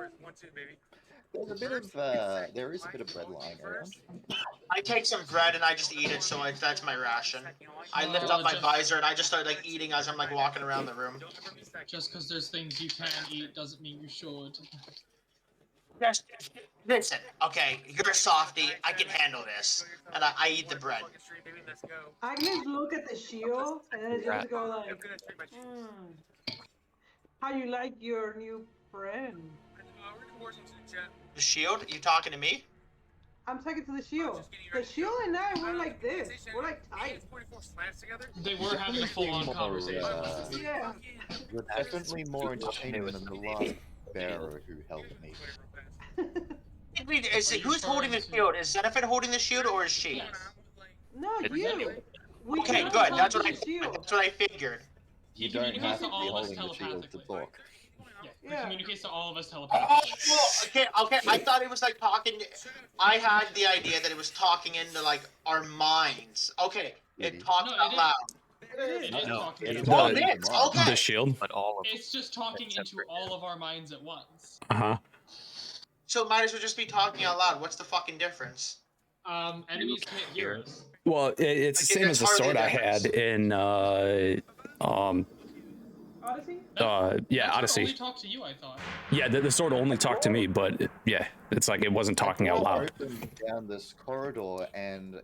There's a bit of there is a bit of bread lying around. I take some bread and I just eat it, so that's my ration. I lift up my visor and I just start like eating as I'm like walking around the room. Just because there's things you can eat doesn't mean you should. Just listen, okay, you're a softie. I can handle this, and I eat the bread. Agnes look at the shield and then just go like, how you like your new friend? The shield? You talking to me? I'm talking to the shield. The shield and I were like this. We're like tight. They were having a full-on More, conversation. Yeah. You're definitely more entertaining than the last bearer who held me. Who's holding the shield? Is Xenophon holding the shield or is she? No, It's you. We Okay, can't good. talk That's to what I. the shield. That's what I figured. You He don't communicates have to to be all of us holding the shield to telepathically. talk. Yeah, he Yeah. communicates to all of us Oh, telepathically. well, okay. I thought it was like talking. I had the idea that it was talking into like our minds. Okay, it talks No, it out is. loud. It is No, talking it to is Oh, not. it is. Okay. The shield. But all of It's just talking Except into for all of our minds at once. Uh-huh. So it might as well just be talking out loud. What's the fucking difference? Enemies can't hear us. Well, it's the Okay, same as the that's hardly sword a I had in Odyssey? yeah, That's Odyssey. only talk to you, I thought. Yeah, the sword only talked to me, but yeah, it's like it wasn't talking out loud. Open down this corridor and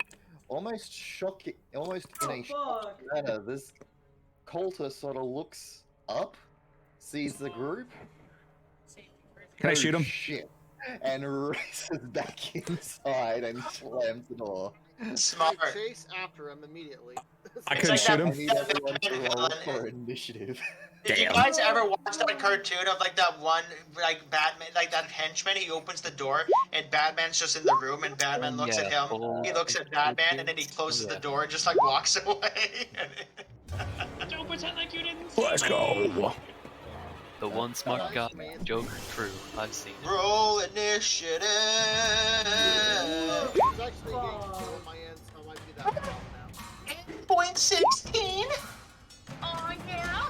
almost shocking, almost in a shocking manner, this cultist sort of looks up, sees the group. Can I Oh, shoot him? Shit. and races back inside and slams the door. Smart. I chase after him immediately. I It's couldn't like shoot that- him. I need everyone to Batman roll villain. for initiative. Did you Damn. guys ever watch that cartoon of like that one like Batman like that henchman? He opens the door and Batman's just in the room and Batman looks at him. He looks at Batman and then he closes the door and just like walks away. Don't pretend like you didn't see Let's me. go. The one smart Nice, guy, man. Joker crew. I've seen it. Roll initiative. He's actually getting killed in my end, so I might be that problem now. 8.16. Oh yeah.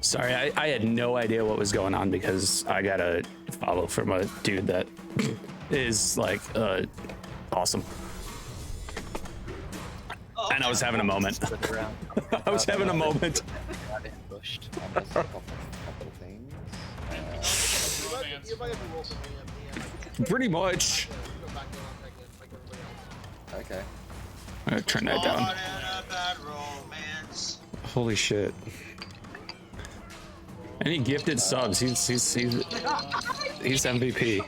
Sorry, I had no idea what was going on because I got a follow from a dude that is like awesome. And I was having a moment. Split around. I was having a moment. Got ambushed. I'm just a couple of things. You might have to roll for me at the end. Pretty much. Go back in on like everybody else. Okay. I'm gonna turn that down. Caught in a bad romance. Holy shit. Any gifted subs? He's MVP.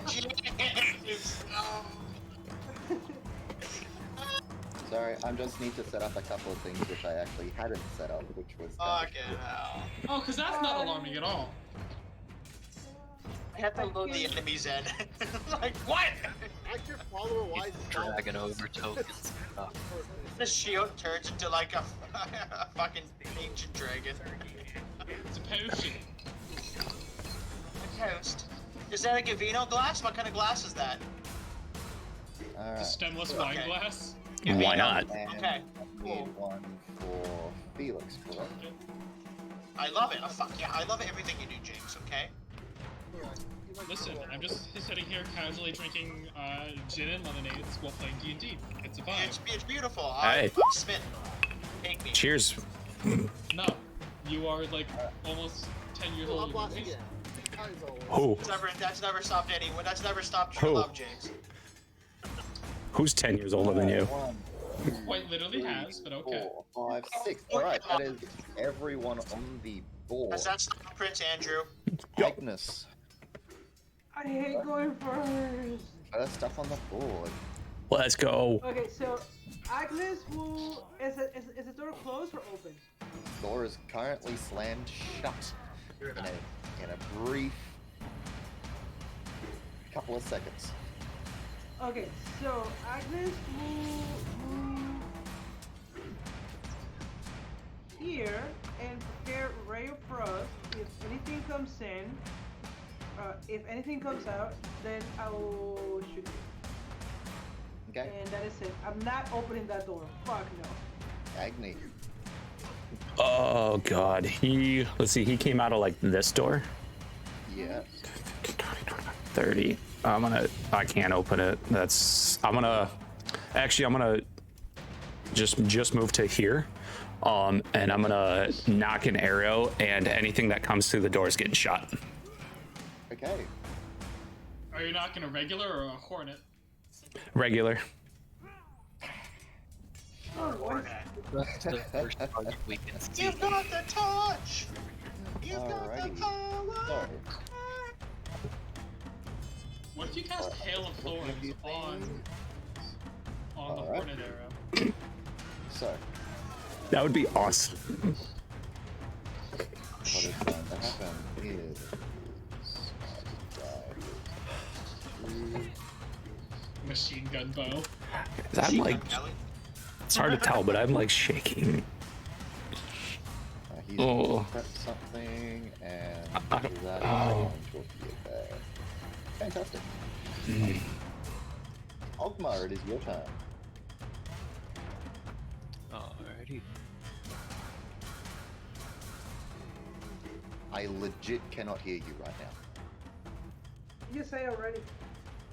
Sorry, I just need to set up a couple of things which I actually hadn't set up, which was. Fucking hell. Oh, because that's not alarming at all. I have to load the enemy's in. Like, what? Act your follower wise. Dragon over tokens. The shield turns into like a fucking ancient dragon. It's a potion. A toast. Is that a Gavino glass? What kind of glass is that? A Alright. stemless wine Okay. glass. Why not? And Okay, I cool. need one for Felix, correct? I love it. Oh, fuck yeah, I love everything you do, James, okay? Listen, I'm just sitting here casually drinking gin and lemonades while playing D&D. It's a vibe. It's beautiful. Hey. I'm smitten. Take me. Cheers. No, you are like almost 10 years I'm older than lost me. again. As always. Who? That's never stopped anyone. That's never stopped true Who? love, James. Who's 10 years older than you? 1, Quite literally has, but okay. 4, 5, 6. Alright, that is everyone on the board. Has that stopped Prince Andrew? Agnes, I hate going first. first up on the board. Let's go. Okay, so Agnes will. Is the door closed or open? Door is currently slammed shut in a brief couple of seconds. Okay, so Agnes will move here and prepare Ray of Frost. If anything comes in, if anything comes out, then I will shoot you. Okay, And that is it. I'm not opening that door. Fuck no. Agni. Oh god. Let's see, he came out of like this door. Yeah. 30. I can't open it. I'm gonna just move to here. And I'm gonna knock an arrow and anything that comes through the door is getting shot. Okay. Are you knocking a regular or a hornet? Regular. Oh, what? That's the first target we can see. You've got the touch! You've got the Alrighty. power! So, What if you cast Hail of Thorns on the Alright. hornet arrow? so That would be awesome. what is going to happen is Machine gun bow. I'm like, Kelly? it's hard to tell, but I'm like shaking. he's Oh. going to prep something and I don't- do that oh. and there. Fantastic. Ogmar, it is your turn. Alrighty. I legit cannot hear you right now. You say already.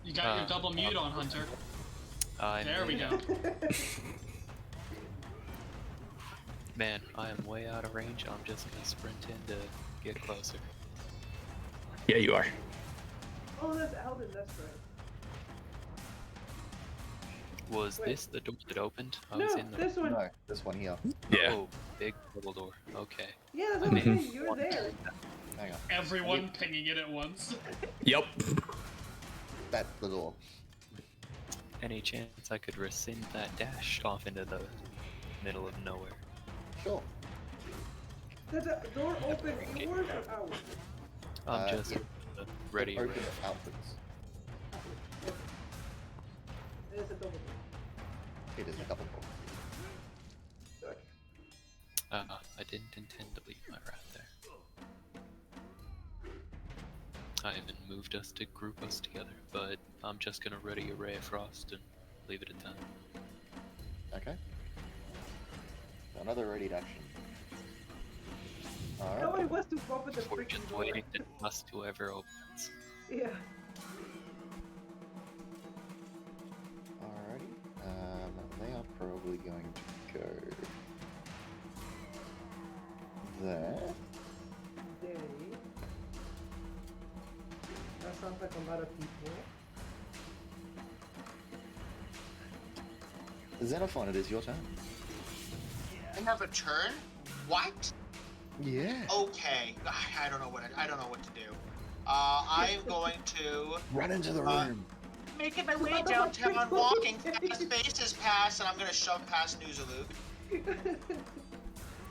You got your double mute on, Hunter. There we go. Man, I am way out of range. I'm just gonna sprint in to get closer. Yeah, you are. Oh, that's Alden. That's right. Was Wait. this the door that opened? I was No, in the. this one. No, this one here. Yeah. Oh, big double door. Okay. Yeah, that's what I'm saying. You're there. Hang on. Everyone pinging it at once. Yep. That's the door. Any chance I could rescind that dash off into the middle of nowhere? Sure. Does the door open inwards or outwards? I'm just yeah. ready. Open it outwards. It's a double door. It is a double door. Okay. I didn't intend to leave my rat there. I haven't moved us to group us together, but I'm just gonna ready a Ray of Frost and leave it at that. Okay. Another readied action. Alright. Nobody wants to open the We're freaking just door. waiting to trust whoever opens. Yeah. Alrighty. They are probably going to go there. Yay. That sounds like a lot of people. Xenophon, it is your turn. I have a turn? What? Yeah. Okay. I don't know what to do. I am going to Run into the room. making my way downtown, walking fast, faces past, and I'm gonna shove past Nuzaluk.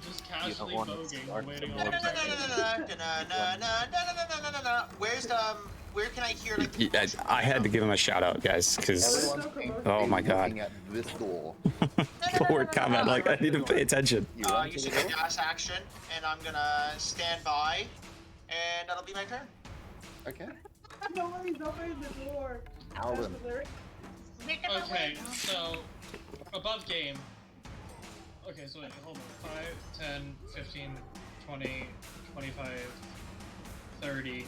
Just casually want to voguing, start waiting the on war. Where's where can I hear like Yeah, I had to give him a shout out, guys, because oh my god, Looking at this door. forward comment. Like I need to pay attention. You run to use the your door. gas action, and I'm gonna stand by, and that'll be my turn. Okay. Nobody's opening the door. Alden. That's hilarious. Making my Okay, way. so above game. Okay, so wait, hold on. 5, 10, 15, 20, 25, 30.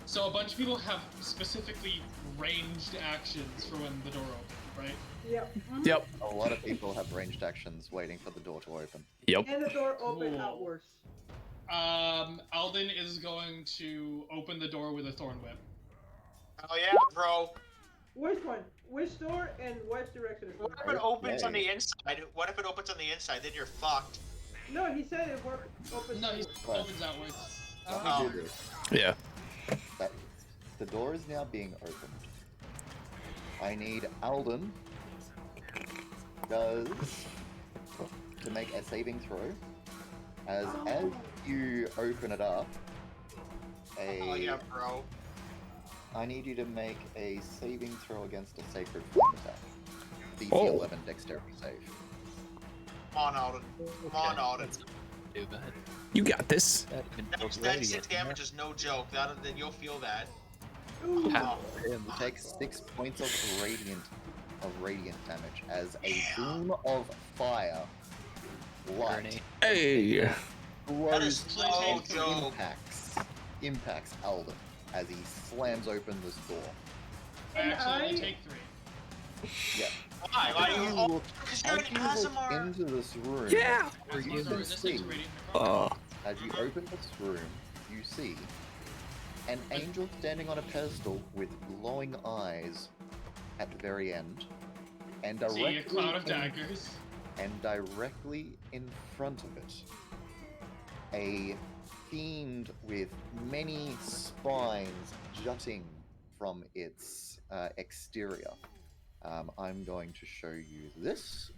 So a bunch of people have specifically ranged actions for when the door opens, right? Yep. Yep. A lot of people have ranged actions waiting for the door to open. Yep. And the door open Cool. outwards. Alden is going to open the door with a thorn whip. Oh yeah, bro. Which one? Which door and which direction is it? What if it opens on Okay. the inside? What if it opens on the inside? Then you're fucked. No, he said it worked open. No, he What? opens outwards. Let Oh. me do this. Yeah. That, the door is now being opened. I need Alden to make a saving throw. As you open it up, Oh yeah, bro. I need you to make a saving throw against a sacred flame attack. DC Oh. 11 dexterity save. Come on, Alden. Come on, Alden. Too bad. You got this. That even That feels 6 radiant. damage is no joke. That you'll feel that. Ooh. How? You take 6 points of radiant damage as a boom of fire, light, Grenade. Hey. That blows is no and joke. impacts Alden as he slams open this door. I And actually only I- take 3. Yeah. Why? Why As do you you? look, Because you're as an you look Azamar. into this room, Yeah. where you Azamars are can resistant see, to radiant necrotic. as you open this room, you see an angel standing on a pedestal with glowing eyes at the very end, and See a cloud of directly daggers. in front of it, a fiend with many spines jutting from its exterior. I'm going to show you this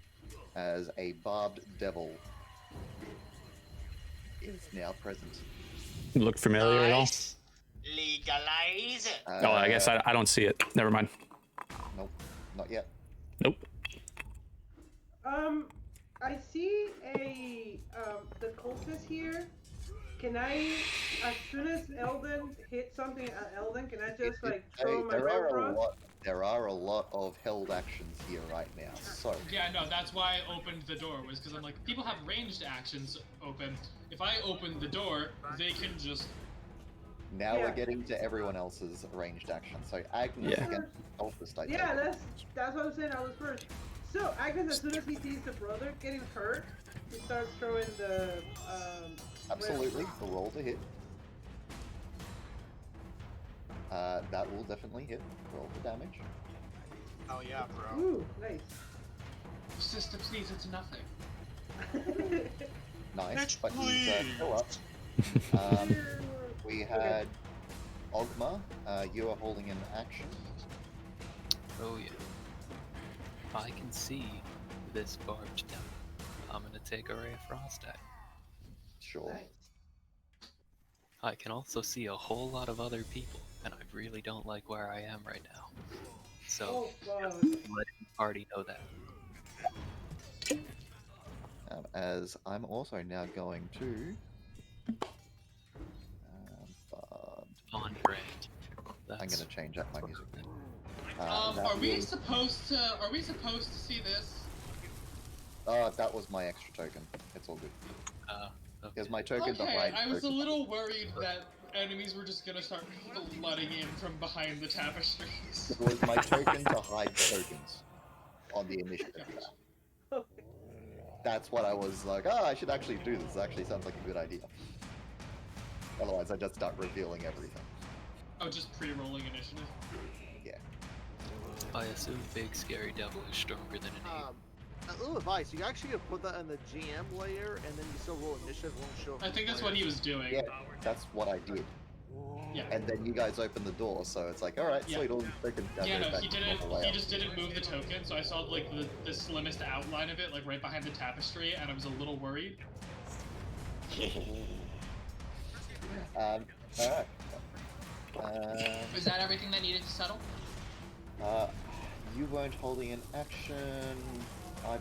as a barbed devil is now present. Look familiar at all? Nice. Legalize it. Oh, I guess I don't see it. Never mind. Nope, not yet. Nope. I see the cultist here. Can I, as soon as Elden hits something at Elden, can I just like throw my there are red rock? there are a lot of held actions here right now. So Yeah, no, that's why I opened the door, was because I'm like, people have ranged actions open. If I open the door, they can just. now Yeah. we're getting to everyone else's ranged action. So Agnes Yeah. against Cultist, I Yeah, take it. that's what I'm saying. I was first. So Agnes, as soon as he sees the brother getting hurt, he starts throwing the Absolutely, the roll to hit. That will definitely hit. Roll for damage. Oh yeah, bro. Ooh, nice. Sister, please, it's nothing. Nice, Bitch, but he's still up. We had Ogma. You are holding an action. Oh yeah. I can see this barge down. I'm gonna take a ray of frost at it. Sure. I can also see a whole lot of other people, and I really don't like where I am right now. So, let the party know that. As I'm also now going to On brand. I'm going to change up my music. Are we supposed to see this? That was my extra token. It's all good. Okay. Here's my token to Okay, hide. I was a little worried that enemies were just gonna start flooding in from behind the tapestries. It was my token to hide tokens on the initiative. That's what I was like, I should actually do this. It actually sounds like a good idea. Otherwise, I just start revealing everything. Oh, just pre-rolling initiative? Yeah. I assume Big Scary Devil is stronger than an 8. A little advice, you actually gotta put that in the GM layer, and then you still roll initiative, won't show up. I think that's what he was doing. Yeah, that's what I did. Yeah. And then you guys opened the door, so it's like, alright, Yeah. sweet, all freaking Yeah, no, he just didn't move the token, so I saw like the slimmest outline of it, like right behind the tapestry, and I was a little worried. Alright. Is that everything that needed to settle? You weren't holding an action.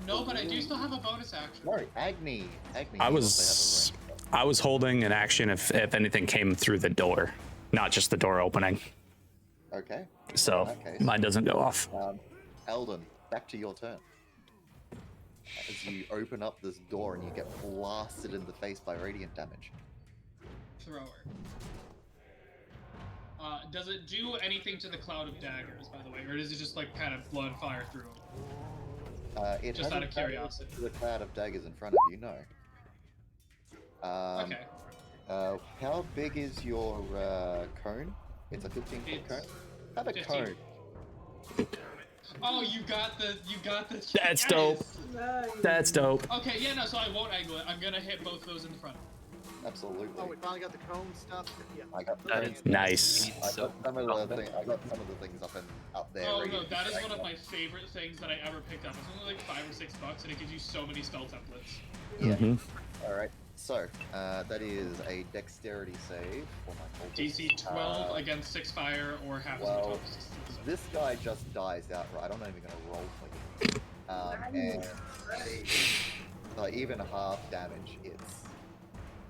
No, but I do still have a bonus action. No, Agni. I was holding an action if anything came through the door, not just the door opening. Okay. So mine doesn't go off. Eldon, back to your turn. As you open up this door and you get blasted in the face by radiant damage. Thrower. Does it do anything to the cloud of daggers, by the way, or does it just like kind of blood fire through them? It just out of hasn't curiosity. to the cloud of daggers in front of you, no. Okay. How big is your cone? It's a 15-foot cone. Have a 15. cone. Oh, you got the. That's dope. That's dope. Okay, yeah, no, so I won't angle it. I'm gonna hit both those in the front. Absolutely. Oh, we finally got the cone stuff. Yeah. I got That is nice. I got some of the things up there. Oh ready no, to that is take one of them. my favorite things that I ever picked up. It's only like $5 or $6, and it gives you so many spell templates. Yeah. All right. So that is a dexterity save for my whole DC 12 against 6 fire or half well, as much. this guy just dies outright. I'm not even gonna roll for him. And like even half damage,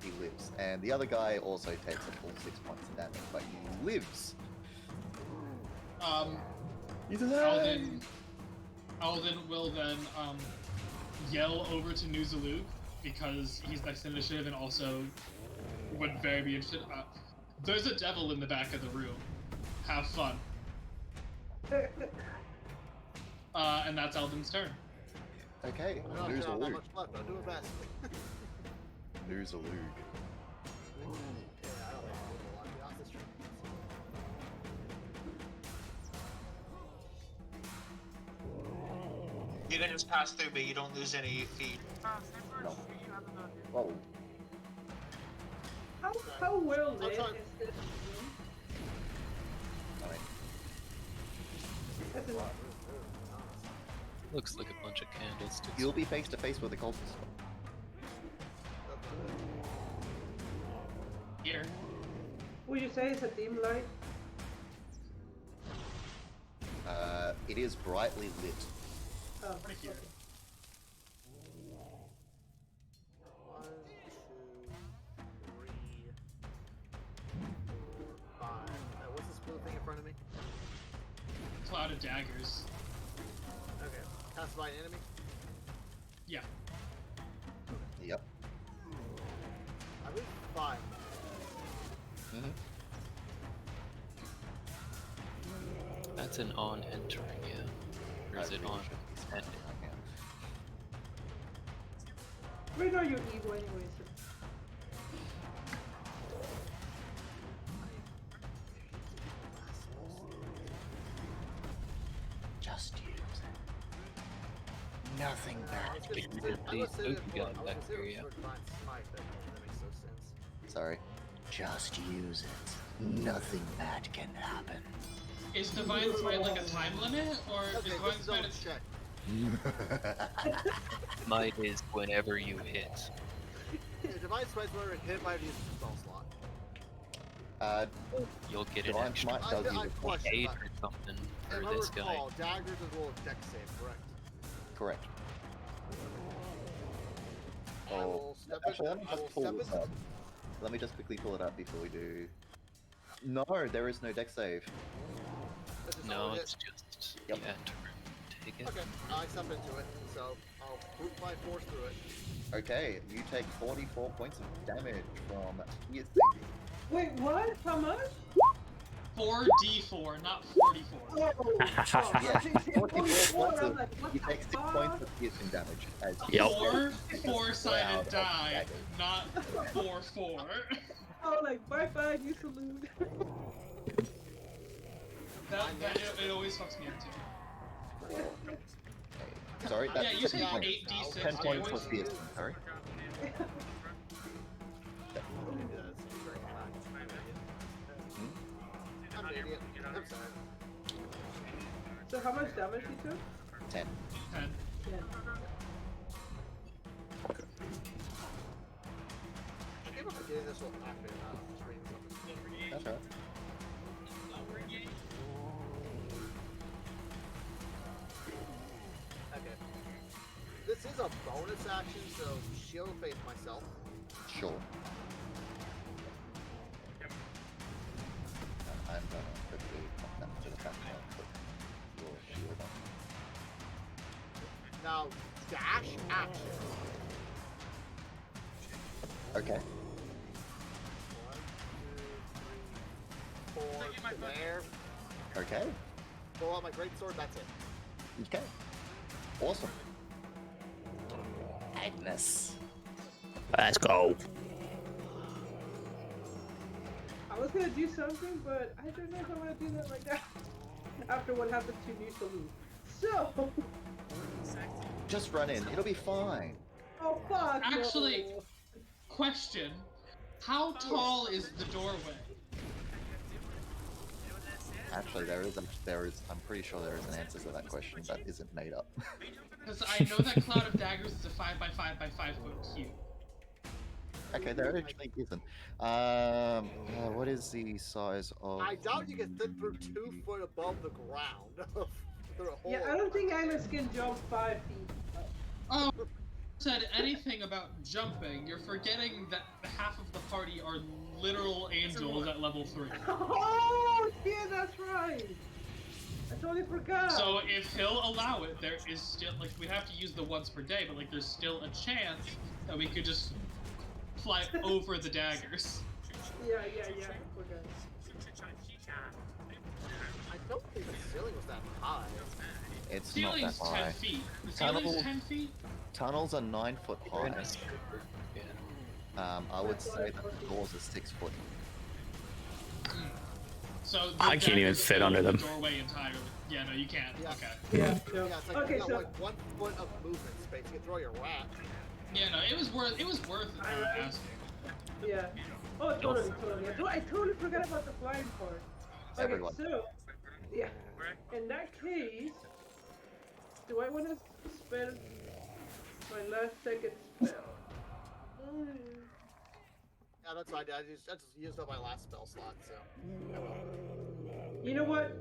he lives. And the other guy also takes a full 6 points of damage, but he lives. He's alive. Alden will then yell over to Nuzalug because he's next initiative and also would very be interested. There's a devil in the back of the room. Have fun. And that's Alden's turn. Okay, I don't have that Nuzalug. much left, but I'll do my best. Nuzalug. Yeah, I don't think I'll be off this trip. You can just pass through, but you don't lose any feet. No. Oh, How well lit try- is this? alright. That's a lot. Looks like a bunch of candlesticks. You'll be face to face with the cultist. Here. Would you say it's a dim light? It is brightly lit. Oh, Right here. okay. 1, 2, 3, 4, 5. What's this blue thing in front of me? Cloud of daggers. Okay. Cast by an enemy? Yeah. Yep. I believe 5. That's an on entering, yeah. Or is it on ending? We know you're evil anyways. Just use nothing bad. These oak guys back here, yeah. Smite, that makes no sense. Sorry. Just use it. Nothing bad can happen. Is Divine Smite like a time limit, or is Okay, Divine this is Smite check. Smite is whenever you hit. Yeah, Divine Smite's where it hit by the spell slot. You'll get an Divine extra Smite does I use it. question 8 that. or something If for I this guy. recall, daggers is roll a dex save, correct? Correct. I Oh, will step actually, in. let me I will just pull step this in. up. Let me just quickly pull it up before we do. No, there is no deck save. This is No, all it it's is. just Yep. you enter. Take it. Okay, I step into it, so I'll brute my force through it. Okay, you take 44 points of damage from piercing. Wait, what? How much? 4d4, not 44. Oh, Yeah, 44 points I'm of, like, what you the take 6 fuck? points of piercing damage. As Yep. Four-sided Wow, die, dagger. not 4-4. I was like, bye-bye, you salute. It always fucks me up too. Sorry, that's Yeah, you say 10 points. 8d6 10 points damage. of piercing, sorry. I'm an idiot. I'm sorry. So how much damage you took? 10. 10. Yeah. I gave up a day this will activate stream something. That's alright. Okay. This is a bonus action, so shield face myself. Sure. I'm gonna quickly pop that to the back and put your shield on. Now, dash action. Okay. 1, 2, 3, 4. There. Okay. Pull out my great sword. That's it. Okay. Awesome. Agnes. Let's go. I was gonna do something, but I don't know if I want to do that right now. After what happened to New Salute. So. Just run in. It'll be fine. Oh fuck. Actually, no. question. How tall is the doorway? Actually, there is. I'm pretty sure there is an answer to that question that isn't made up. Because I know that Cloud of Daggers is a 5x5x5 foot cube. Okay, there actually isn't. What is the size of? I doubt you can fit through 2 foot above the ground. Through a hole. Yeah, I don't think Agnes can jump 5 feet. Oh, said anything about jumping, you're forgetting that half of the party are literal angels at level 3. Oh, yeah, that's right. I totally forgot. So if he'll allow it, there is still, like, we have to use the once per day, but, like, there's still a chance that we could just fly over the daggers. Yeah, I forgot. I don't think the ceiling was that high. It's Ceiling's not that 10 high. feet. The ceiling's Tunnel- 10 feet? Tunnels are 9 foot You're in high. a server. Yeah. I would say that the doors are 6 foot. So the I can't even daggers fit fill under the them. Doorway entirely. Yeah, no, you can't. Yeah. Okay. Yeah, no. Yeah, it's like Okay, you got so like 1 foot of movement space. You can throw your rat. Yeah, no, it was worth asking. yeah. Oh, totally. I totally forgot about the flying part. Okay, Everyone. so yeah. In that case, do I want to spend my last second spell? Yeah, that's what I did. I just used up my last spell slot, so. You know what?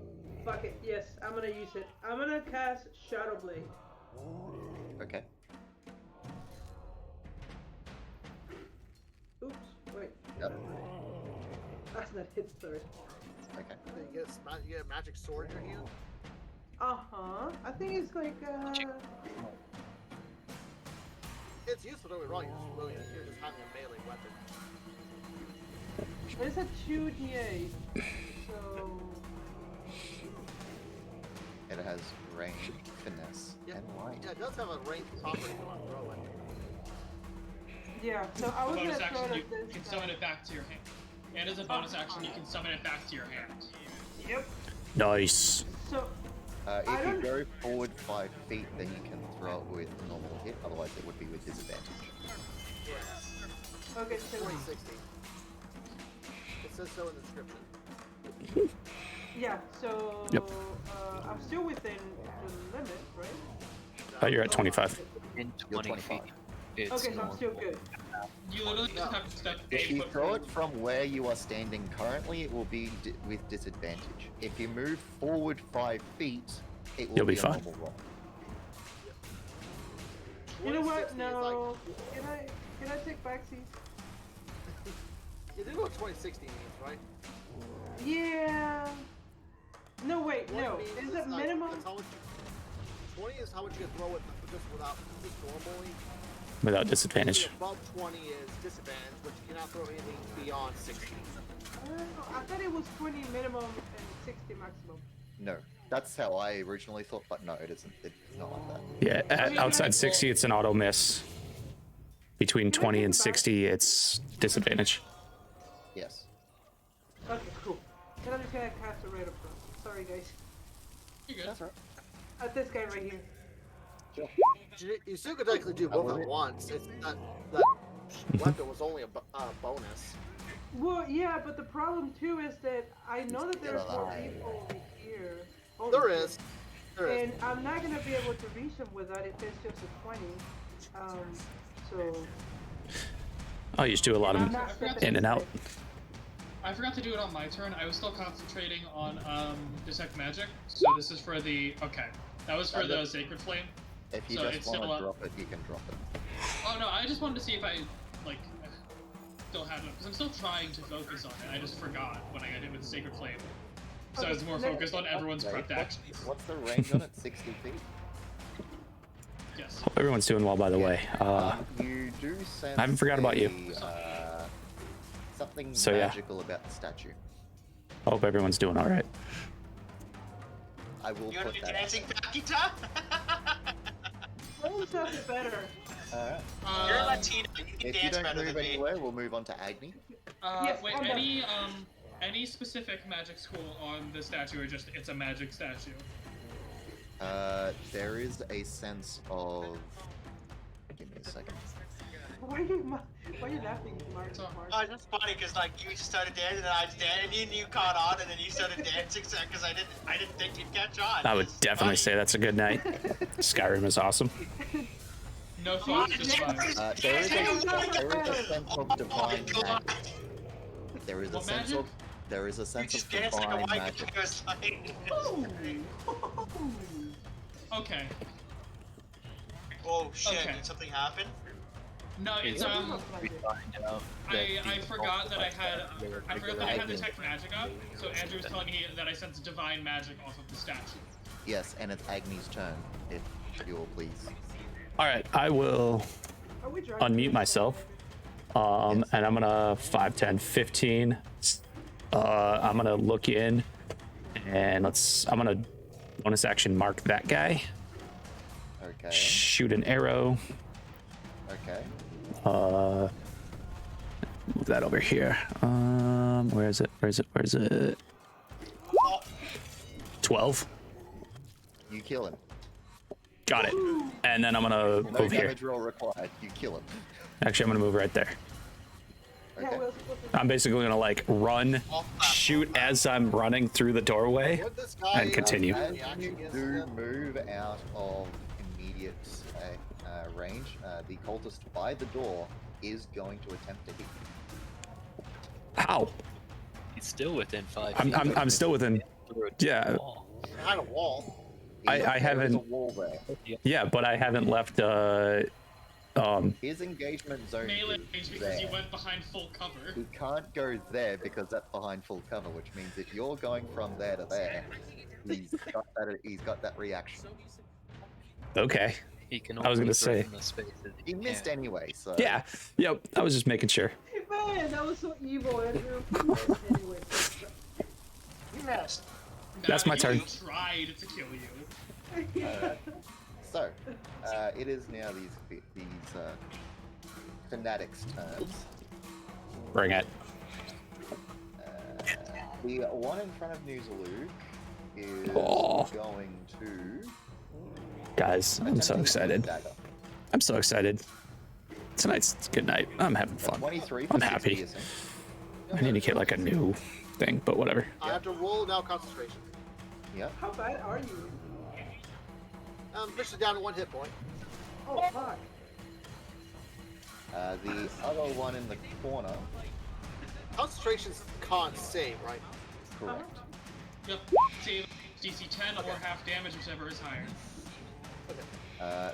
Fuck it. Yes, I'm gonna use it. I'm gonna cast Shadow Blade. Okay. Oops. Wait. Yep. That's not hit. Sorry. Okay. You get a magic sword in your hand? Uh-huh. I think it's like It's useful, don't get me wrong. You're just having a melee weapon. it's a 2d8. So It has range, finesse, and light. Yeah, it does have a ranged property on throw it. yeah. So I was gonna Bonus throw action, it you at this can guy. summon it back to your hand. And as a bonus action, you can summon it back to your hand. Yep. Nice. So If I you don't- go forward 5 feet, then you can throw it with normal hit. Otherwise, it would be with disadvantage. okay, so 2060. says so in the description. Yeah, so Yep. I'm still within the limit, right? Oh, you're at 25. In You're 20 25. feet. It's Okay, so I'm still normal. good. You literally just have to step If 8 you foot throw forward. it from where you are standing currently, it will be with disadvantage. If you move forward 5 feet, it will You'll be a fine. normal roll. You know what? 2060 is like- No. Can I take backseat? You do know what 2060 means, right? Yeah. No, wait, 20 no. means Is it's it like- minimum? that's how much 20 is how much you can throw it just normally. Without disadvantage. Anything above 20 is disadvantage, but you cannot throw anything beyond 60. I thought it was 20 minimum and 60 maximum. No, that's how I originally thought, but no, it isn't. It's not like that. Yeah, at outside 60, it's an auto miss. Between Can I 20 take and it back? 60, it's disadvantage. Yes. Okay, cool. Then I'm just gonna cast a right up front. Sorry, guys. You're good. That's right. At this guy right here. You still could technically do both love at it. once. It's that weapon was only a bonus. Well, yeah, but the problem too is that I know that there's more alive. people over here. Over There here. is. There is. And I'm not gonna be able to reach them with that if it's just a 20. So Oh, you just do a lot I'm of not stepping in and out. inside. I forgot to do it on my turn. I was still concentrating on detect magic. So this is for the That was for the sacred flame. If you So just it's want still to up. drop it, you can drop it. Oh no, I just wanted to see if I still have it because I'm still trying to focus on it. I just forgot when I got hit with the sacred flame. So I was more focused on everyone's Okay, prepped actions. What's the range on it? 60 feet? Yes. Hope everyone's doing well, by the way. You do sense I haven't forgot about you. Something So, yeah. magical about the statue. Hope everyone's doing all right. I will You want put to be that. dancing Paquita? That sounds better. Alright. You're Latina. You can If you dance don't better move than me. anywhere, we'll move on to Agni. Yes, Wait, I'm any specific magic school on the statue or just it's a magic statue? There is a sense of. Give me a second. Why are you laughing, Mark? So- Oh, that's funny because like you started dancing and I was dancing and you caught on and then you started dancing because I didn't think you'd catch on. I would It's definitely funny. say that's a good night. Skyrim is awesome. No thoughts, just vibes. There is a sense of divine God. magic. There is a What sense magic? of. There is a You sense just of danced like a divine white magic. guy was like. Okay. Oh shit! Okay. Did something happen? No, it's We find out that I the forgot that I had I forgot that I had Agni. detect magic up. So Andrew was telling me that I sense divine magic off of the statue. Yes, and it's Agni's turn, if you will please. All right, I will Are we driving? unmute myself. And I'm gonna 5, 10, 15. I'm gonna look in and I'm gonna bonus action mark that guy. Okay. Shoot an arrow. Okay. Move that over here. Where is it? 12. You kill him. Got it. And then I'm gonna No move here. damage roll required. You kill him. Actually, I'm gonna move right there. Yeah, Okay. we're supposed to. I'm basically gonna like run, shoot as I'm running through the doorway. What this guy And continue. As you reaction is do move out of immediate range, the cultist by the door is going to attempt to hit you. Ow! he's still within 5 I'm feet. I'm still within. Through a Yeah. wall. behind a wall. I There is haven't- a wall there. Yeah, but I haven't left. His engagement zone Melee is range because you there. went behind full cover. He can't go there because that's behind full cover, which means if you're going from there to there, he's got that reaction. Okay. He can I was only gonna say. threaten the spaces He missed can. anyway, so Yeah. Yep. I was just making sure. Man, that was so evil, Andrew. Anyway. You missed. That's my turn. He tried to kill you. So, it is now these fanatics' turns. Bring it. The one in front of Nuzaluk is Oh. going to. Guys, I'm so attempt to excited. dagger. I'm so excited. Tonight's a good night. I'm having fun. 23 I'm for happy. 6 piercing. I need to get like a new thing, but whatever. I have to roll now concentration. Yep. How bad are you? Fish is down to 1 hit point. Oh fuck. The other one in the corner. Concentration's con save, right? Correct. Yep. Save DC 10 or half damage, whichever is higher.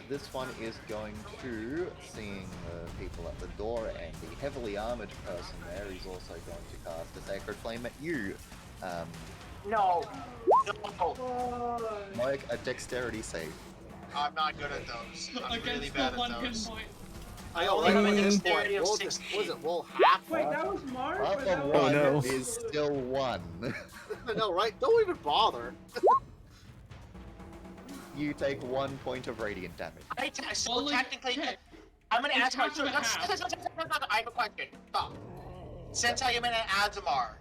This one is going to, seeing the people at the door and the heavily armored person there, he's also going to cast a Sacred Flame at you. No. Make a dexterity save. I'm not good at those. I'm really Against bad the at one those. pinpoint. I only have a hit dexterity of Roll 16. was it roll half? Wait, that was Mark? Half Or that of was- one no. is still 1. No, right? Don't even bother. You take 1 point of radiant damage. So Only technically, 10. I'm gonna It's ask my half and a half. I have a question. Stop. Since I am in an Azamar,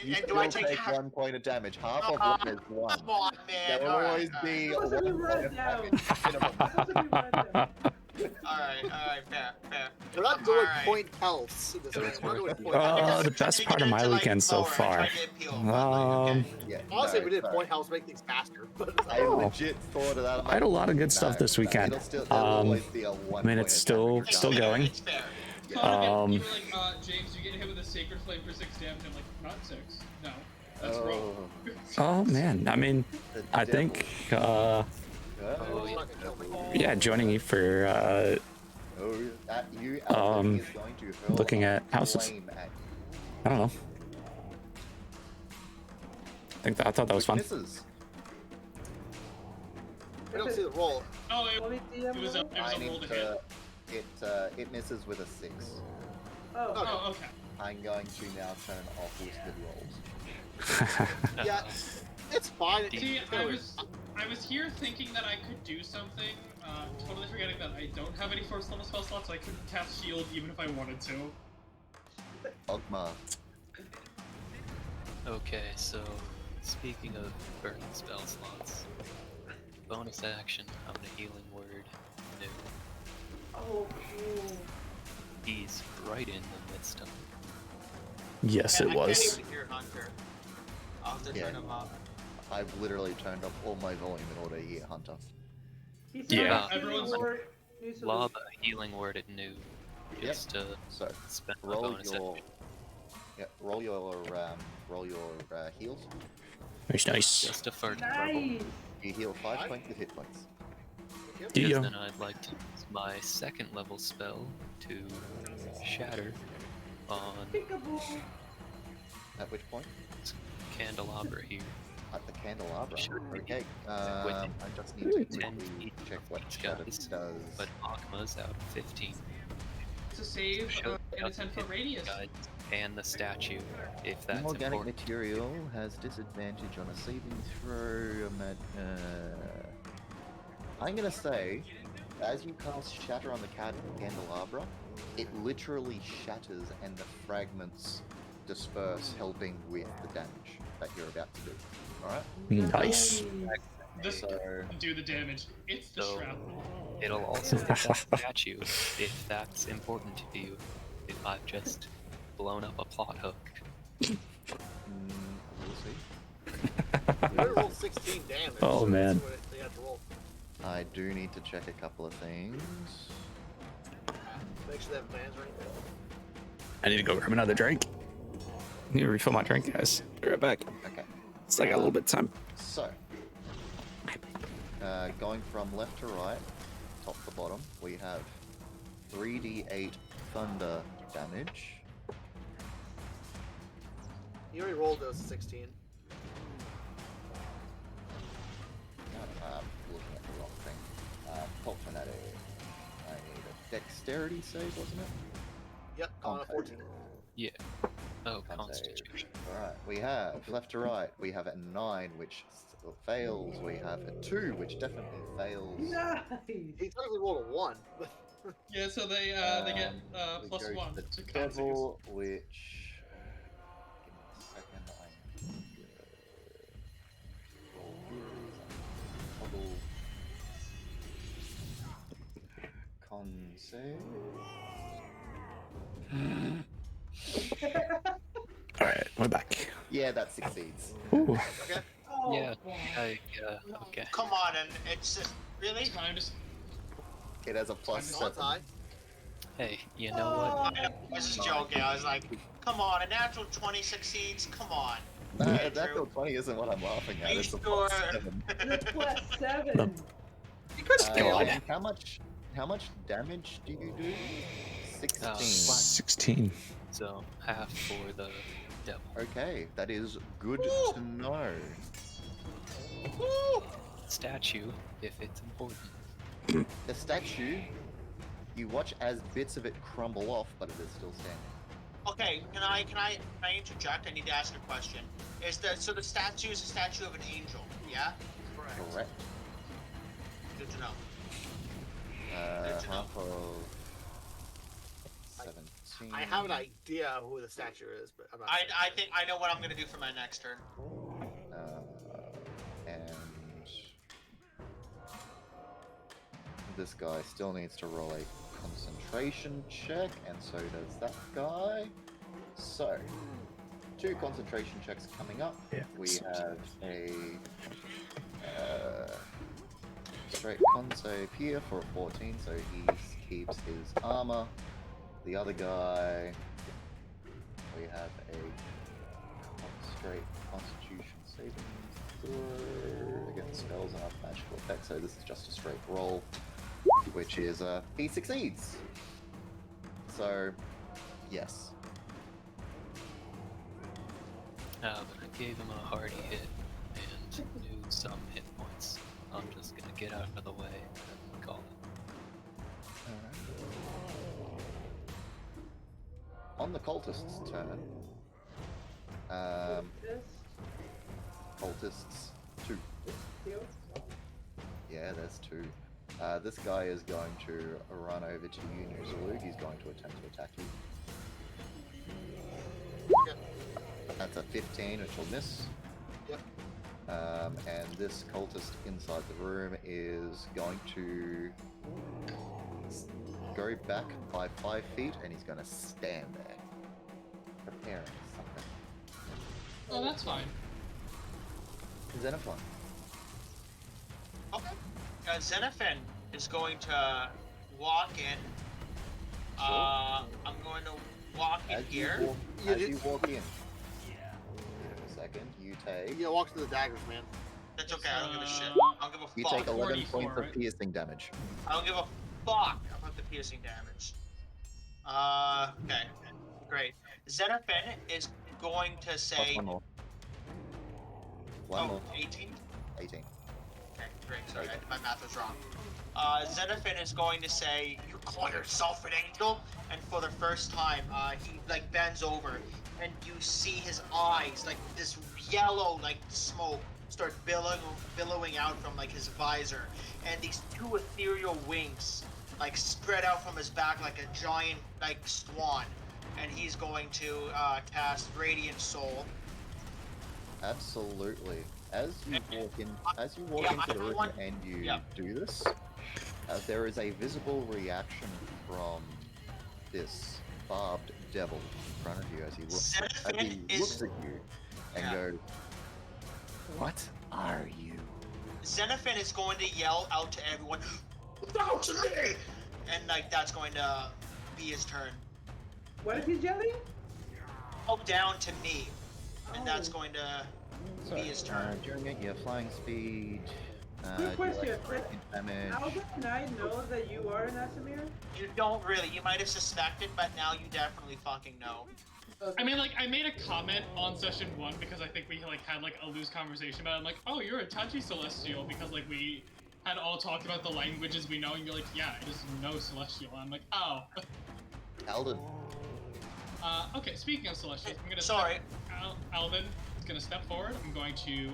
You do I still take take half? 1 point of damage. Half of Uh, one is 1. Come on, man. There will always be Supposed to be 1 right point of down. damage minimum. Supposed to be right there. Alright, fair. We're not doing Alright. point healths. So it's We're doing worth it. point The best part of my weekend so far. Yeah, Honestly, no, we did sorry. point health make things faster. I legit thought of that. I'm I had a lot of good no, stuff this no, weekend. it'll still, there'll always be a 1 I mean, point it's of still damage still reduction. going. It's fair. So Um, you were like, James, you get hit with a Sacred Flame for 6 damage. I'm like, not 6. No. That's wrong. Oh, Oh man, I mean, the I devil. think Oh, yeah, joining you for that you Um, is going to hurl looking a at houses. flame at I don't know. I thought that was fun. misses. I don't see the roll. Oh, Only DM it was a roll? I need roll to hit. to, it misses with a 6. Oh, Oh, okay. I'm going to now turn off listed rolls. Yeah, it's fine. See, It's I kinda was here thinking that I could do something, totally forgetting that I don't have any first level spell slots, so I couldn't cast shield even if I wanted to. Ogma. Okay, so speaking of burning spell slots, bonus action, I'm gonna healing word. No, oh, cool. he's right in the midst of. Yes, it I was. can't even hear Hunter. I'll have to Yeah. turn him up. I've literally turned up all my volume in order to hear Hunter. He said Yeah. healing Everyone's- word needs to Lob a healing word at new, Yep. just to So spend my roll bonus your action. roll your heals. Nice, nice. Just a fart. Nice. You heal 5 points of hit points. Do Because you? then I'd like to use my second level spell to shatter on Peekaboo. At which point? candelabra here. At the candelabra. Sure. Okay. With I just need to 10 quickly feet check what each Shatter guys, does. but Akma's out of 15. It's a save Show in a 10-foot radius. guys and the statue, if that's Inorganic important. material has disadvantage on a saving throw. I'm gonna say, as you cast Shatter on the candelabra, it literally shatters and the fragments disperse, helping with the damage that you're about to do. Alright? Nice. This So, can do the damage. It's the So- shrapnel. It'll also hit that statue, if that's important to you, if I've just blown up a plot hook. we'll see. We rolled 16 damage. Oh, so man. that's what they had to roll. I do need to check a couple of things. Make sure they have plans or anything. I need to go grab another drink. I need to refill my drink, guys. Be right back. Okay. Still got a little bit of time. So, going from left to right, top to bottom, we have 3d8 thunder damage. You already rolled those 16. Looking at the wrong thing. Top fanatic. I need a dexterity save, wasn't it? Yep, on a 14. Yeah. Oh, Con save. Constitution. Alright, we have left to right, we have a 9, which fails. We have a 2, which definitely fails. Nice. He technically rolled a 1. Yeah, so they get We plus go to 1 the to con saves. devil, which. Give me a second. Roll here. Toggle. Con save. All right, we're back. Yeah, that succeeds. Ooh. Okay. Oh, Yeah, boy. okay. Come on, and it's really. Time to It has a plus Not 7. high. Hey, you know what? I was just joking. I was like, come on, a natural 20 succeeds. Come on. Nah, Yeah, natural true. 20 isn't what I'm laughing Are at. you It's a sure? plus 7. It's plus 7. God. And how much damage do you do? 16. 16. So half for the devil. Okay, that is good to know. Statue, if it's important. The statue, you watch as bits of it crumble off, but it is still standing. Okay, can I interject? I need to ask a question. So the statue is a statue of an angel, yeah? Correct. Good to know. Half to know. of 17. I have an idea who the statue is, but I'm not. I think I know what I'm gonna do for my next turn. And this guy still needs to roll a concentration check, and so does that guy. So, 2 concentration checks coming up. Yeah. We have a straight con save here for a 14, so he keeps his armor. The other guy, we have a straight constitution saving throw against spells and other magical effects, so this is just a straight roll, which is, he succeeds. So, yes. But I gave him a hardy hit and knew some hit points. I'm just gonna get out of the way and call it. On the cultist's turn, cultists 2. Yeah, there's 2. This guy is going to run over to you, Nuzulu. He's going to attempt to attack you. Yep. That's a 15, which will miss. Yep. And this cultist inside the room is going to go back by 5 feet, and he's going to stand there, preparing something. Oh, that's fine. Xenophon. Okay. Xenophon is going to walk in. I'm going to walk in here. As you walk in. A second, you take. You walk to the daggers, man. That's okay. I don't give a shit. I don't give a You fuck. take 11 44, points right? of piercing damage. I don't give a fuck about the piercing damage. Okay. Great. Xenophon is going to Plus say. one more. One more. 18? 18. Okay, great. Sorry, my math was wrong. Xenophon is going to say, "You call yourself an angel?" And for the first time, he like bends over, and you see his eyes, like this yellow, like smoke, start billowing out from like his visor, and these 2 ethereal wings, like spread out from his back like a giant, like swan, and he's going to cast Radiant Soul. Absolutely. As you walk into the room and you do this, there is a visible reaction from this barbed devil in front of you as he looks at you and goes, "What are you?" Xenophon is going to yell out to everyone, "Down to me!" And like that's going to be his turn. What is he yelling? Oh, down to me. And that's going to be his turn. Jeremy, your flying speed. Good question. Damage. How do I know that you are an Asimir? You don't really. You might have suspected, but now you definitely fucking know. I mean, like, I made a comment on session 1 because I think we like had like a loose conversation about it. I'm like, oh, you're a touchy celestial because like we had all talked about the languages we know, and you're like, yeah, I just know celestial. And I'm like, oh. Alden. Okay. Speaking of celestials, I'm gonna. Sorry. Alden is gonna step forward. I'm going to.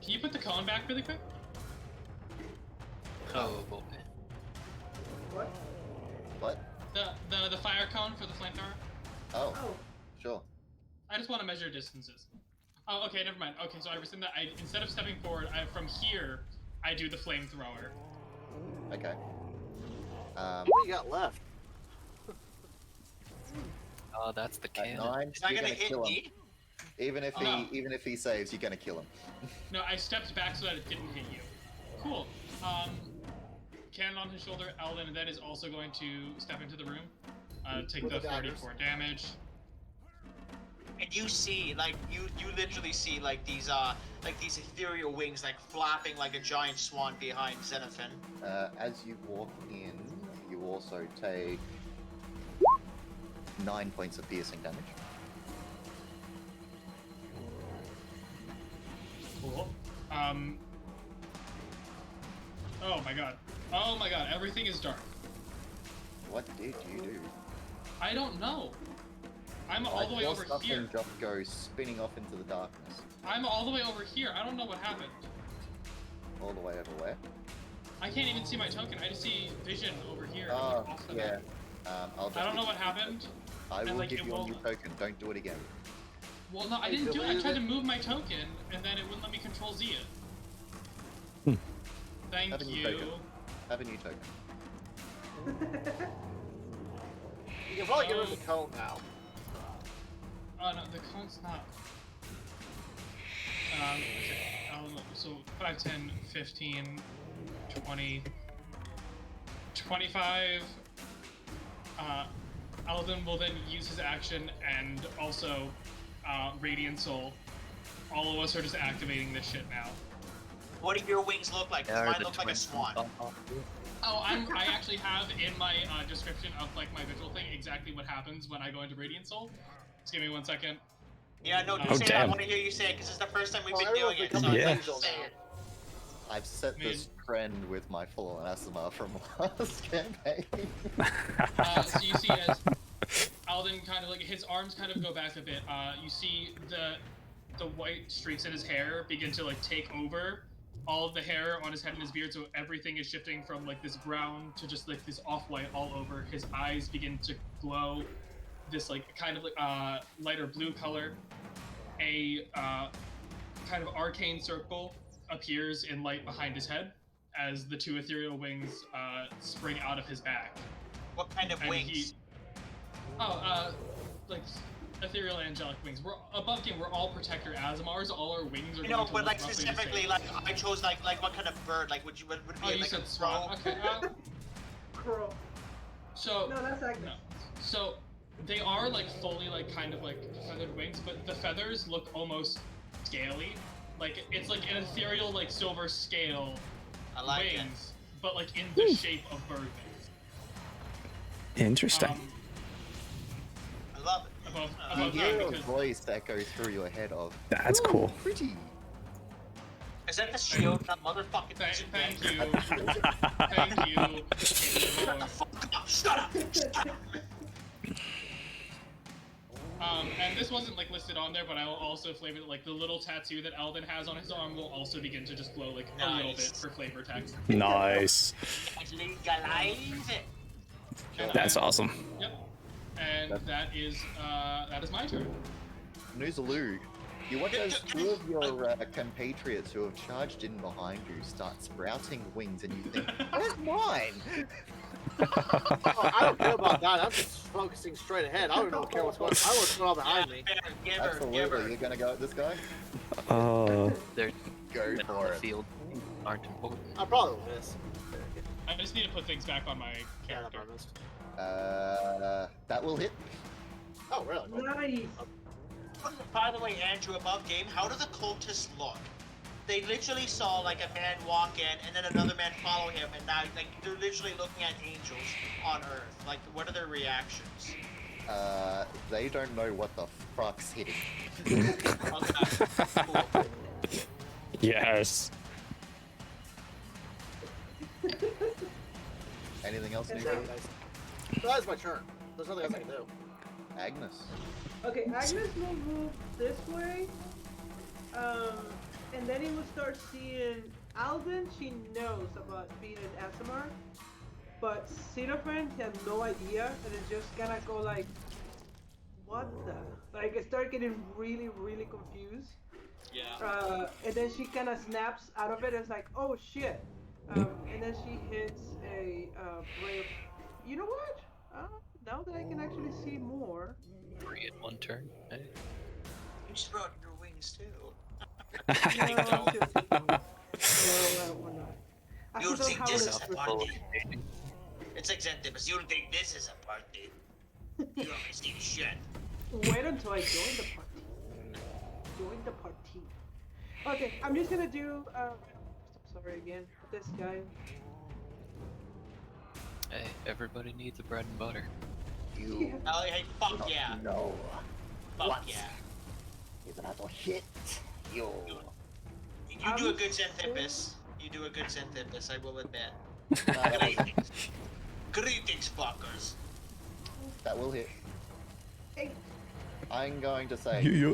Can you put the cone back really quick? Oh boy. What? What? The fire cone for the flamethrower. Oh, Oh. sure. I just want to measure distances. Oh, okay, never mind. Okay, so I rescind that. Instead of stepping forward, from here, I do the flamethrower. Okay. What do you got left? Oh, that's the At cannon. 9, Is that you're gonna gonna hit kill him. me? Even if No. he saves, you're gonna kill him. No, I stepped back so that it didn't hit you. Cool. Cannon on his shoulder, Alden then is also going to step into the room. Take With the the daggers. 44 damage. And you see, like, you literally see, like, these ethereal wings, like, flapping like a giant swan behind Xenophin. As you walk in, you also take 9 points of piercing damage. Cool. Oh my god. Oh my god, everything is dark. What did you do? I don't know. I'm all the way saw over something here. just go spinning off into the darkness. I'm all the way over here. I don't know what happened. All the way over where? I can't even see my token. I just see vision over here. Oh, off the yeah. map. I'll just I don't know give what you- happened. I and, will like, give it you a won't- new token. Don't do it again. Well, no, I Hey, didn't do it. I deleted tried to it? move my token, and then it wouldn't let me control Zia. Thank Have a new you. token. Have a new token. You can probably get rid of the cone now. Oh no, the cone's not. Okay. So 5, 10, 15, 20, 25. Alden will then use his action and also Radiant Soul. All of us are just activating this shit now. What do your wings look like? 'Cause Are mine the look like a twins swan. gonna bump off you? Oh, I actually have in my description of like my visual thing exactly what happens when I go into Radiant Soul. Just give me 1 second. Yeah, no, do Oh, say that. I damn. want to hear you say it because it's the first time we've Oh, been everyone's doing it. becoming So Yeah. I'd like angel to say now. it. I've set this trend with my full anathema from last campaign. So you see as Alden kind of like his arms kind of go back a bit. You see the white streaks in his hair begin to like take over all of the hair on his head and his beard, so everything is shifting from like this brown to just like this off-white all over. His eyes begin to glow this like kind of like lighter blue color. A kind of arcane circle appears in light behind his head as the 2 ethereal wings spring out of his back. What kind of And wings? Like ethereal angelic wings. We're above game. We're all Protector Azamars. All our wings are. You going know, to but look like roughly the specifically, same. like I chose like what kind of bird? Like would it be Oh, you like said a swan. crow? Okay. Crow. So No, that's Agnes. no. So they are like fully like kind of like feathered wings, but the feathers look almost scaly. Like it's like an ethereal like silver scale I like it. wings, but like in the shape of bird wings. Interesting. I love it. Above You game hear a because voice echo through your head of, That's "Ooh, cool. pretty." Is that the shield? That motherfucking thank you, Shut thank you. the fuck up! Shut up! And this wasn't like listed on there, but I will also flavor that like the little tattoo that Alden has on his arm will also begin to just glow like a little bit Nice. for flavor text. Nice. Legalize it. And That's then- awesome. Yep. And that is my turn. Noozaloo, you watch as 2 of your compatriots who have charged in behind you start sprouting wings, and you think, "Where's mine?" Oh, I don't care about that. I'm just focusing straight ahead. I don't even care what's going on. I know what's going on behind me. Give her, Absolutely, you're gonna go at this guy. They're Go in for the it. field aren't important. I probably will miss. I just need to put things back on my Yeah, I character. missed. That will hit. Oh, really? Nice. By the way, Andrew, above game, how do the cultists look? They literally saw like a man walk in, and then another man follow him, and now like they're literally looking at angels on Earth. Like, what are their reactions? They don't know what the fuck's hitting. Okay, cool. Yes. Anything else, And Nico? then- So that's my turn. There's nothing else I can do. Agnes. Okay, Agnes will move this way. And then he will start seeing Alden. She knows about being an Asimar. But Xenophin has no idea and is just gonna go like, what the? Like, start getting really, really confused. Yeah. And then she kind of snaps out of it and is like, oh shit. And then she hits a ray of... You know what? Now that I can actually see more, 3 in 1 turn. Hey. You just brought your wings too. No, we're not. I You'll still think have this it is a approved. party. It's like Xanthipus. You'll think this is a party. You don't see shit. Wait until I join the party. Join the party. Okay, I'm just gonna do. Sorry again. This guy. Hey, everybody needs a bread and butter. You Oh, hey, fuck yeah. know Fuck what? yeah. Is that a hit? You. You do a good Xanthipus. You do a good Xanthipus, I will admit. Greetings. Greetings, fuckers. That will hit. Hey. I'm going to say Yeah.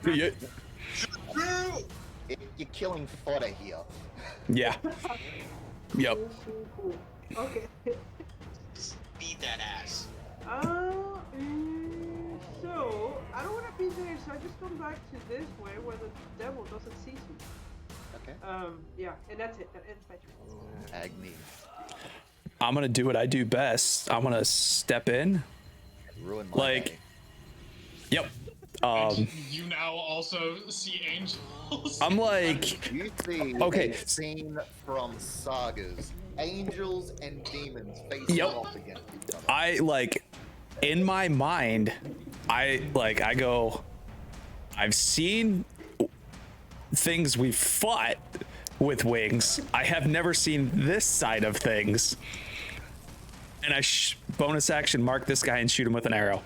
kill. Yeah. You're killing fodder here. Yeah. Yep. Cool. Okay. Just beat that ass. So I don't want to be there, so I just come back to this way where the devil doesn't see me. Okay. Yeah, and that's it. That ends my turn. Agni. I'm gonna do what I do best. I'm gonna step in. Ruin my Like- day. Yep. And you now also see angels. I'm like, You see Okay. a scene from sagas. Angels and demons facing Yep. off against each other. I like, in my mind, I go, I've seen things we've fought with wings. I have never seen this side of things. And I bonus action mark this guy and shoot him with an arrow.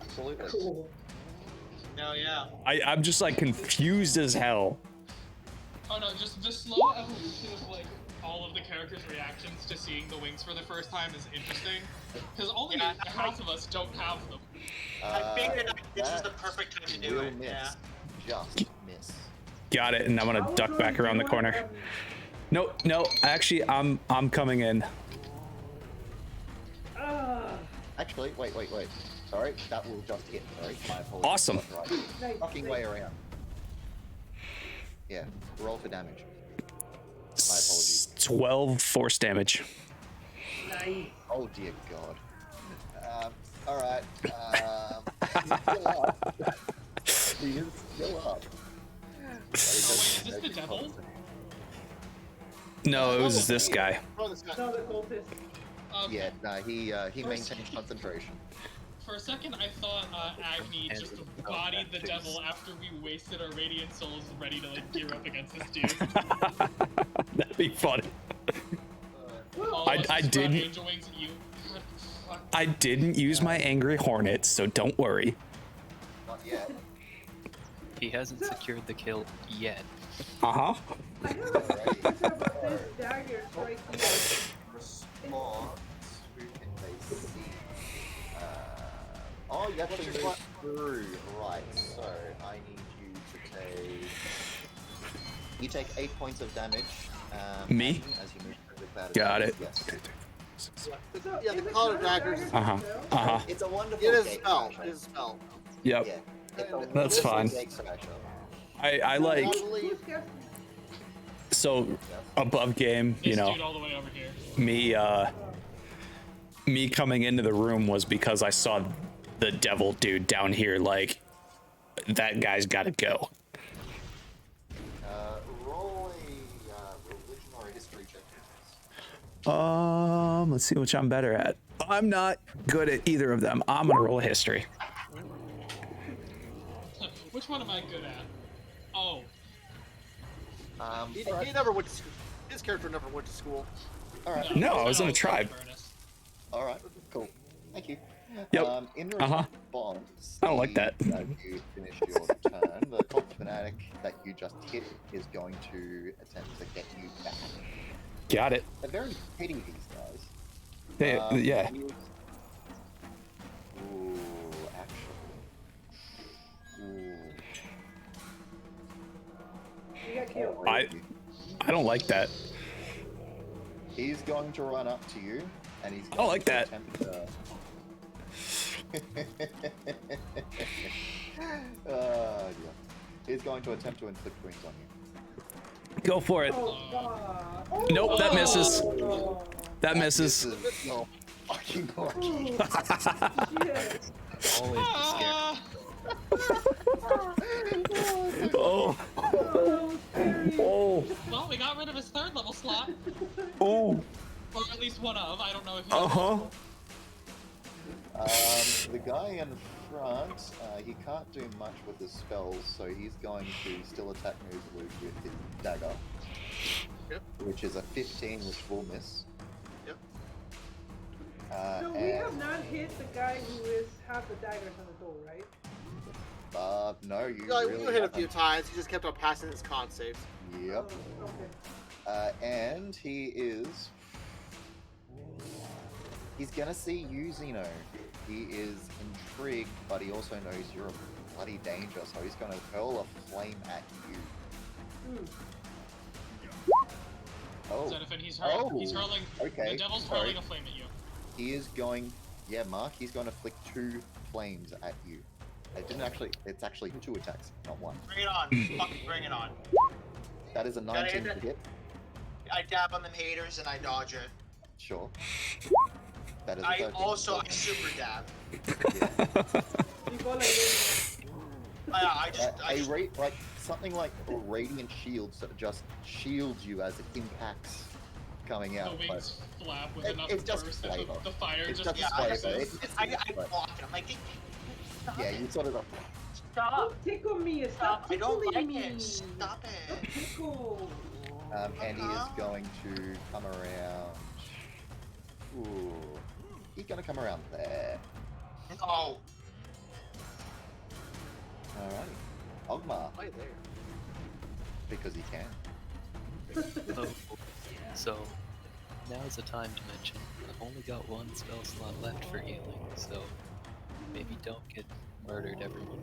Absolutely. Cool. No, yeah. I'm just like confused as hell. Oh no, just the slow evolution of like all of the characters' reactions to seeing the wings for the first time is interesting. Because only Yeah, half of us don't have them. I figured this was the that perfect time to do will it. miss. Yeah. Just miss. Got it, and I'm gonna duck back around the corner. No, actually, I'm coming in. Actually, wait. Sorry, that will just hit. Sorry, my apologies. Awesome. Right. Nice. Fucking way around. Yeah, roll for damage. My apologies. 12 force damage. Nice. Oh dear God. Alright. He's still up. He is still up. Is this the devil? No, it was this guy. Throw this guy. No, the cultist. Yeah, no, he maintains concentration. For a second, I thought Agni just bodied the devil after we wasted our radiant souls ready to like gear up against this dude. That'd be funny. All of us I just brought didn't- Angel wings at you. God, fuck. I didn't use my angry hornet, so don't worry. Not yet. He hasn't secured the kill yet. Uh-huh. I have a question about this dagger right here. Response. Who can they see? Oh, you have to move through. Right, so I need you to take... You take 8 points of damage. Me? As you move through the cloud of Got daggers, it. Yes. So, Yeah, is the it cloud of colored daggers. dagger Uh-huh. spell? Uh-huh. It's a wonderful It is gate spell. smasher. It is spell. Yep. Yeah. It's a That's wonderful fine. gate smasher. I like, Who's casting? so above game, you This know, dude all the way over here. me coming into the room was because I saw the devil dude down here, like, that guy's gotta go. Roll a religion or a history check. Let's see which I'm better at. I'm not good at either of them. I'm gonna roll a history. Which one am I good at? Oh, He never went to school. His character never went to school. Alright. No, I was in a it's tribe. Avernus. Alright, cool. Thank you. Yep. In Uh-huh. response, I don't like that. You finish your turn. The cult fanatic that you just hit is going to attempt to get you back. Got it. They're very pity, these guys. Yeah. Ooh, actually. Ooh. You got killed. I don't like that. He's going to run up to you, and he's I don't going like to that. attempt to... dear. He's going to attempt to inflict wounds on you. Go for it. Oh, God. Oh, Nope, that misses. oh, That misses. This is your fucking lucky. shit. Always be scared. Oh. Oh. Well, we got rid of his 3rd level slot. Oh. Or at least one of. I don't know if he The guy in front, he can't do much with his spells, so he's going to still attack Moose with his dagger. Yep. Which is a 15, which will miss. Yep. So we have not hit the guy who is half the daggers on the door, right? No, you Like, really you hit a haven't. few times. He just kept on passing his con saves. Yep. Oh, okay. And he is... He's gonna see you, Xeno. He is intrigued, but he also knows you're a bloody danger, so he's gonna hurl a flame at you. Oh. Xenophon, he's Oh, hurling. okay, The devil's sorry. hurling a flame at you. He is going... Yeah, Mark, he's going to flick 2 flames at you. It's actually 2 attacks, not 1. Bring it on. Fucking bring it on. That is a 19 to hit. I dab on them haters and I dodge it. Sure. That is a I 13. also super dab. You go like this. Something like a radiant shield that just shields you as it impacts coming out. The wings flap with enough it's just burst that flavor. the fire It's just just disperses. flavor. I block it. I'm like, Yeah, you sort of go, Stop. Don't tickle me. Stop I don't tickling like me. it. Stop Don't it. tickle. and he is going to come around. Ooh, he's going to come around there. Oh. Alrighty, Ogmar, Right there. because he can. So, now's the time to mention, I've only got 1 spell slot left for healing, so maybe don't get murdered, everyone.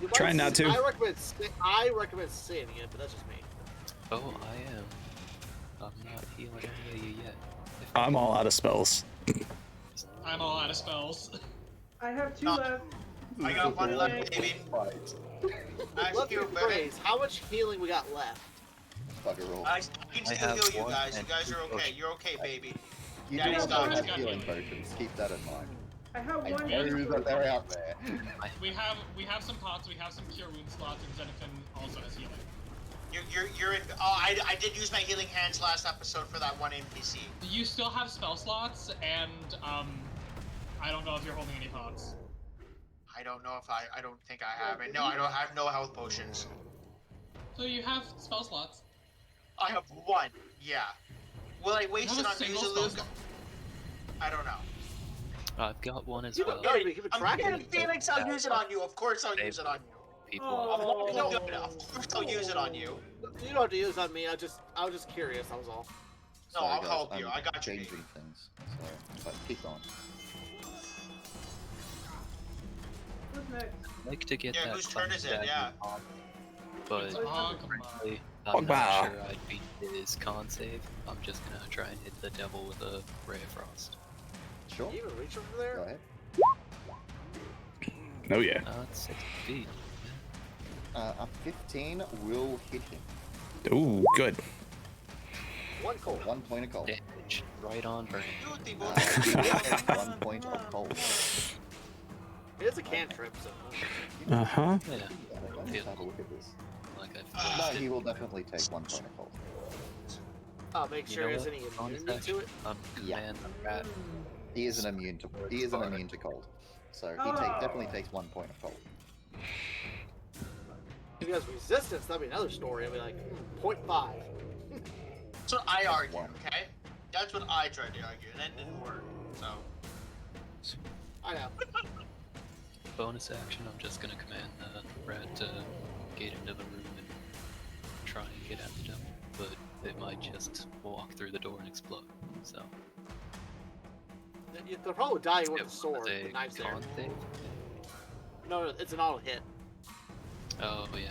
You Try might not to. I recommend saving it, but that's just me. Oh, I am. I'm not healing any of you yet. I'm all out of spells. I'm all out of spells. I have 2 No. left. I got 1 left, baby. Right. Let me rephrase. How much healing we got left? Bugger all. I can still have heal you 1 guys. You and guys 2 are okay. You're okay, baby. You Yeah, do he's also got have it. healing potions, keep that in mind. I have I 1 know hit that they're out there. We have some pots. We have some cure wound slots, and Xenophon also has healing. You're in. Oh, I did use my healing hands last episode for that one NPC. You still have spell slots, and I don't know if you're holding any pots. I don't know if I don't think I have it. No, I have no health potions. So you have spell slots. I have 1. Yeah. Will I waste You it have a on single Musaluk? spell I don't know. I've got 1 as You well. gotta be keeping I'm track of getting it. Felix. I'll use it on you. Of course, I'll use it on you. People Oh. No, of course, I'll use it on you. You don't have to use it on me. I was just curious. That was all. No, Sorry, I'll guys, help you. I'm I got you. changing things. So, but keep on. Who's next? I'd like to get Yeah, that whose turn is it? dagger Yeah. on, but It's Ogmar. frankly, I'm Ogmar. not sure I'd beat his con save. I'm just gonna try and hit the devil with a ray of frost. Sure. Can you even reach over Go there? ahead. Oh yeah. It's 6 feet. A 15 will hit him. Ooh, good. 1 cold. 1 point of cold. Damage. Right on brain. Dude, they He both. will take 1 point of cold. It is a cantrip, so. Uh huh. Yeah, Let's have a look at this. like I've No, wasted. he will definitely take 1 point of cold. I'll make You sure know there's what? any Bonus immunity to action. it. I'm command the rat. He isn't immune to cold. So he definitely takes 1 point of cold. If he has resistance, that'd be another story. I'd be like, 0.5. That's what I argue. 1. Okay. That's what I tried to argue, and that didn't work. So. I know. Bonus action, I'm just gonna command the rat to get into the room and try and get at the devil, but it might just walk through the door and explode. So, They'll probably die with it the sword. was The a knife's there. con save. No, it's an auto hit. Oh yeah,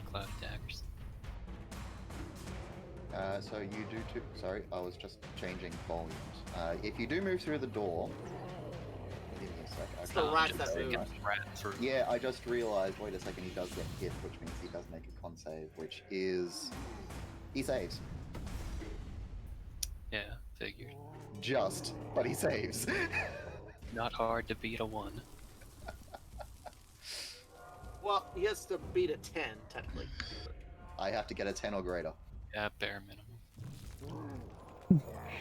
cloud of daggers. So you do too. Sorry, I was just changing volumes. If you do move through the door, give me a sec. It's Okay. the rats just that move. get the rat through. Yeah, I just realized. Wait a second. He does get hit, which means he does make a con save, which is he saves. Yeah, figured. But he saves. Not hard to beat a 1. Well, he has to beat a 10 technically. I have to get a 10 or greater. Yeah, bare minimum.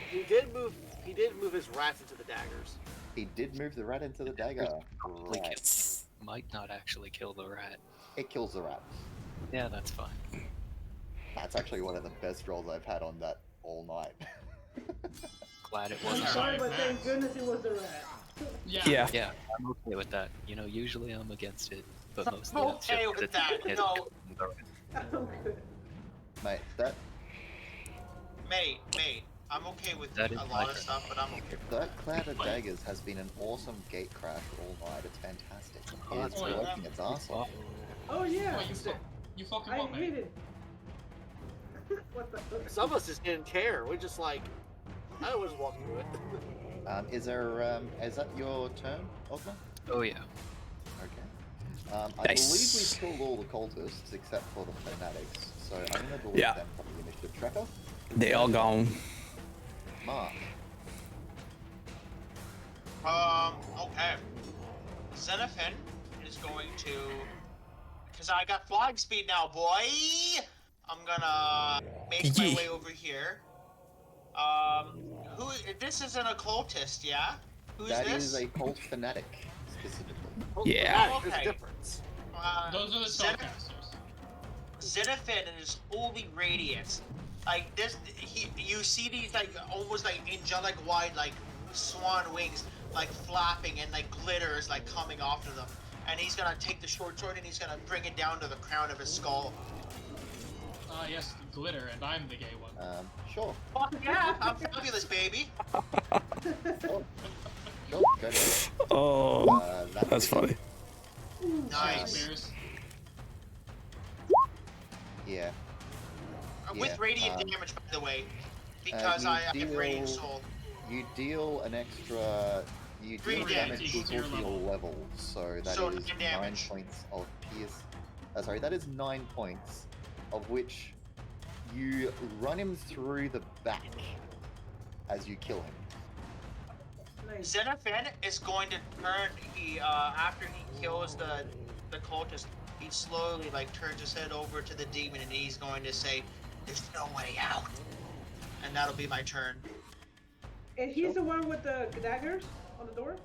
He did move his rats into the daggers. He did move the rat into the dagger. Probably Right. might not actually kill the rat. It kills the rat. Yeah, that's fine. That's actually one of the best rolls I've had on that all night. Glad it I'm wasn't. sorry, Alright, but thank Max. goodness it was the rat. Yeah. Yeah, I'm okay with that. You know, usually I'm against it, but I'm mostly that's okay just with that that. it's No. the rat. I'm good. Mate, that Mate, I'm okay with That is a my lot of turn. stuff, but I'm okay. that cloud of daggers has been an awesome gate crash all night. It's fantastic. Oh, It's that's right. working its ass off. Oh yeah. Oh, you fucking I what, hate mate? it. What the fuck? Some of us just didn't care. We just like, I was walking through it. Is that your turn, Ogma? Oh yeah. Okay. I Nice. believe we killed all the cultists except for the fanatics, so I'm gonna delete Yeah. them from the initiative tracker. They all gone. Mark. Okay. Xenophon is going to, because I got flying speed now, boy. I'm gonna make my Yeah. way over here. Who? This is an occultist, yeah? Who's That this? is a cult fanatic, specifically. Yeah. There's a Okay. difference. Those are the spellcasters. Xenophon and his holy radiance. Like this, you see these like almost like angelic white like swan wings like flapping and like glitters like coming off of them. And he's gonna take the short sword and he's gonna bring it down to the crown of his skull. Yes, glitter, and I'm the gay one. Sure. Fuck yeah, I'm fabulous, baby. Sure, go ahead. Oh, That that's funny. Nice. Cheers. Yeah. With Yeah, radiant damage, by the way, because you I have radiant deal- soul. You deal an extra. You Three deal damage damage equal to equal to your your level. level, so that So is 9 9 damage. points of pierce. Sorry, that is 9 points, of which you run him through the back as you kill him. Nice. Xenophon is going to turn. He after he kills the cultist, he slowly like turns his head over to the demon and he's going to say, "There's no way out," and that'll be my turn. And he's the one with the daggers on the door?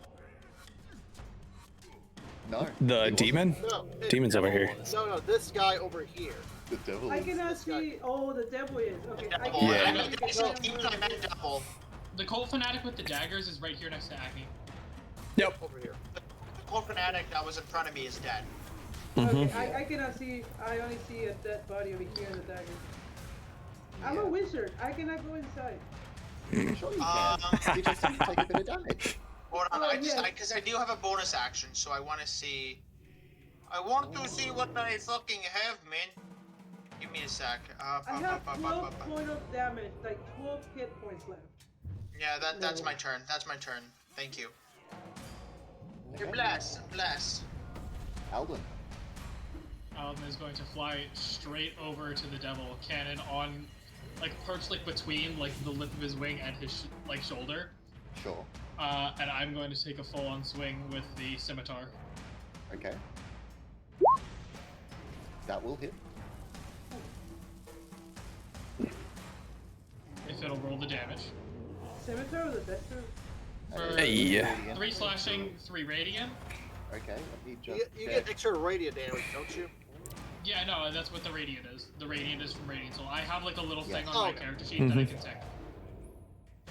No. The he wasn't. demon? No, Demon's over here. No, this guy over here. The devil. I is- cannot this guy. see. Oh, the devil is. Okay. I Double. can Yeah. I meant I I meant double. The cult fanatic with the daggers is right here next to Acne. Yep. Over here. The cold fanatic that was in front of me is dead. Okay, I cannot see. I only see a dead body over here in the dagger. I'm Yeah. a wizard. I cannot go inside. Sure you can. You just need to take a bit of damage. Hold on, Oh, because yes. I do have a bonus action, so I want to see. I want to see what I fucking have, man. Give me a sec. I have 12 points of damage, like 12 hit points left. Yeah, that's my turn. That's my turn. Thank you. You're blessed. Blessed. Alden. Alden is going to fly straight over to the devil, cannon on, like perched like between like the lip of his wing and his like shoulder. Sure. And I'm going to take a full-on swing with the scimitar. Okay. That will hit. If it'll roll the damage. Scimitar or the dexter? For Hey. 3 slashing, 3 radiant. Okay, let me You, just you check. get extra radiant damage, don't you? Yeah, no, that's what the radiant is. The radiant is from radiant soul. I have like a little thing Yeah. on Oh, my okay. character sheet that I Mhm. can take.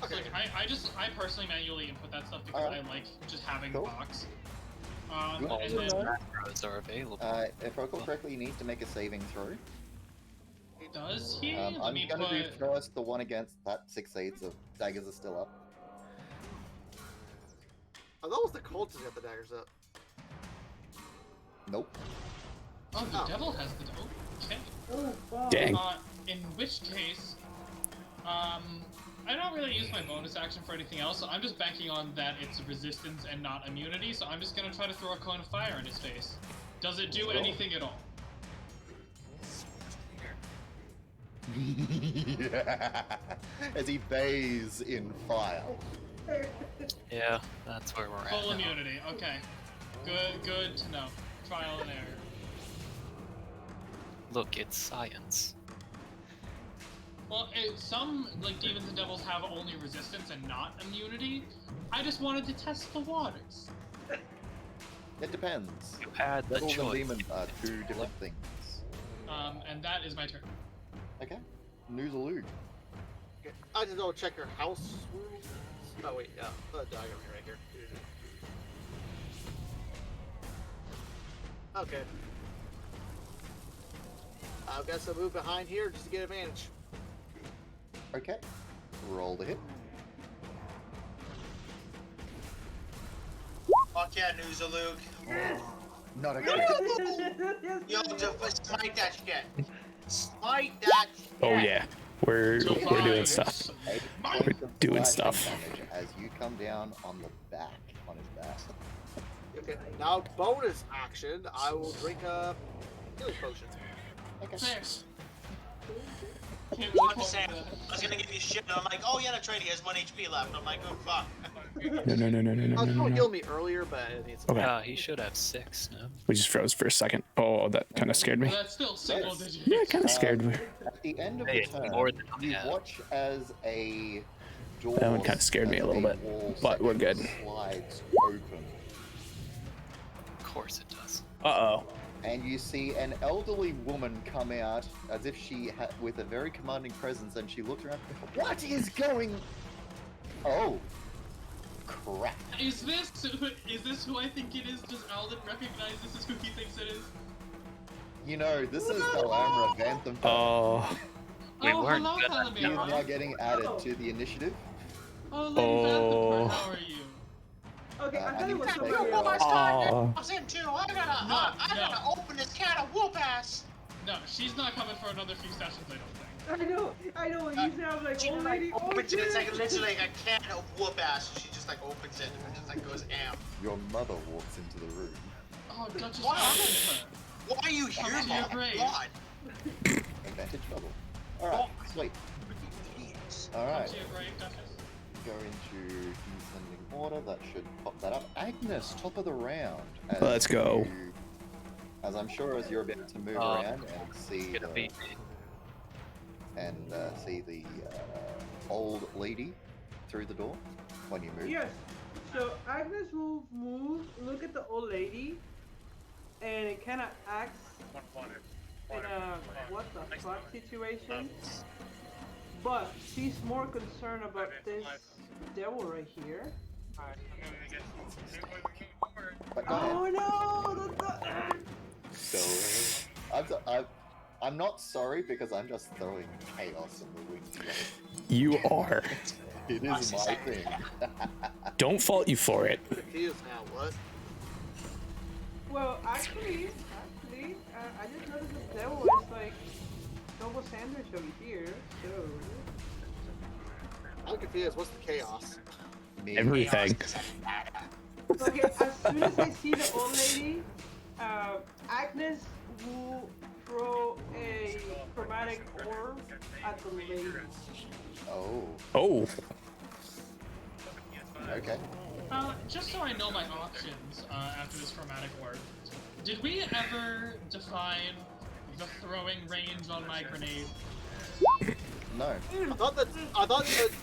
Okay. Like, I personally manually input that stuff because Alright. I like just having Cool. the box. Good. All And those then macros are available. If I recall correctly, he needs to make a saving throw. does he? I'm Let me gonna do put. first the one against that succeeds. The daggers are still up. Oh, that was the cultist that got the daggers up. Nope. Oh, the Oh. devil has the. Okay. Oh, fuck. Dang. In which case, I don't really use my bonus action for anything else, so I'm just banking on that it's resistance and not immunity, so I'm just gonna try to throw a cone of fire in his face. Does it do Sure. anything at all? Yeah. As he bathes in fire. Yeah, that's where we're at. Full now. immunity, okay. Good to know. Trial and error. Look, it's science. Well, some like demons and devils have only resistance and not immunity. I just wanted to test the waters. It depends. You had the Devils and choice. demons are two different things. And that is my turn. Okay. Noozaloo. Okay. I just go check your house rules. Oh wait, yeah, the diagram right here. Okay. I guess I'll move behind here just to get advantage. Okay. Roll the hit. Fuck yeah, Noozaloo. Not a crit. Yo, just smite that shit. Smite that shit. Oh yeah, we're doing stuff. 8 points of doing slashing stuff. damage as you come down on the back, on his back. Okay. Now bonus action, I will drink a healing potion. Okay. Fair. I was saying, I was gonna give you shit, and I'm like, oh yeah, that's right, he has 1 HP left. I'm like, oh fuck. No. I was going to heal me earlier, but it needs Okay. He should have 6 now. We just froze for a second. Oh, that kind of scared me. Well, that's still single digit. Yeah, it kind of scared me. At the end of Hey, the it's turn, more than I you have. watch as a door. That one kinda scared me a little bit, wall but we're section good. Slides open, Of course it does. Uh-oh. and you see an elderly woman come out as if she with a very commanding presence, and she looks around. What is going? Oh, crap! Is this who I think it is? Does Alden recognize this is who he thinks it is? You know, this is Alamra Vantham. Oh. We Oh, weren't hello, gonna You Calamari. are getting added to the initiative. Oh, Lady Oh. Vantham, how are you? Okay, I I thought need it was to somebody say- Oh my else. god, Oh. I was in too. I gotta open this can of whoop ass. No, she's not coming for another few sessions, I don't think. I know. You sound like She old like lady. Oh, opens it. It's like shit. literally like a can of whoop ass. She just like opens it and just like goes am. Your mother walks into the room. Oh, Duchess What? Alden. Why are you here, Come to your Mom? grave. God. Advantage bubble. Alright, sweet. Alright, Come to your grave, Duchess. go into descending order. That should pop that up. Agnes, top of the round. As Let's go. you- as I'm sure as you're about to move Oh, around and see It's gonna the, beat me. see the old lady through the door when you move. Yes. So Agnes will move, look at the old lady, and it kind of acts in a what the fuck situation. But she's more concerned about this devil right here. But go ahead. Oh no! So, I'm not sorry because I'm just throwing chaos in the wind. You are. It is my thing. Don't fault you for it. Confused now, what? Well, actually, I just noticed the devil is like double sandwich over here. So I'm confused. What's the chaos? Me. Everything. okay, as soon as I see the old lady, Agnes will throw a chromatic orb at the lady. Oh, Oh. okay. Just so I know my options after this chromatic orb, did we ever define the throwing range on my grenade? No. I thought that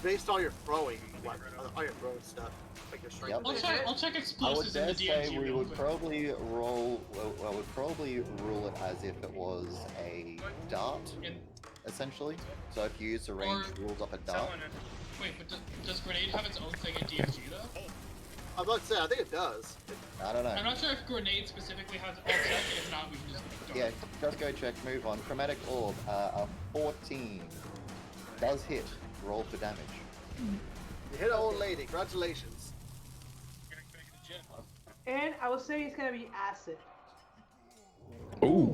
based on your throwing, like all your throwing stuff, like your strength. Yep. I'll check I would explosives in dare the say DMG we real would quick. probably roll. Well, I would probably rule it as if it was a dart, In- essentially. So if you use the range Or- rules up a dart. Wait, but does grenade have its own thing in DMG though? I'm about to say, I think it does. I don't I'm know. not sure if grenade specifically has. I'll check, and if not, we can just. Dart. Yeah, just go check. Move on. Chromatic orb. A 14 does hit. Roll for damage. You hit an old lady. Congratulations. And I would say it's gonna be acid. Ooh.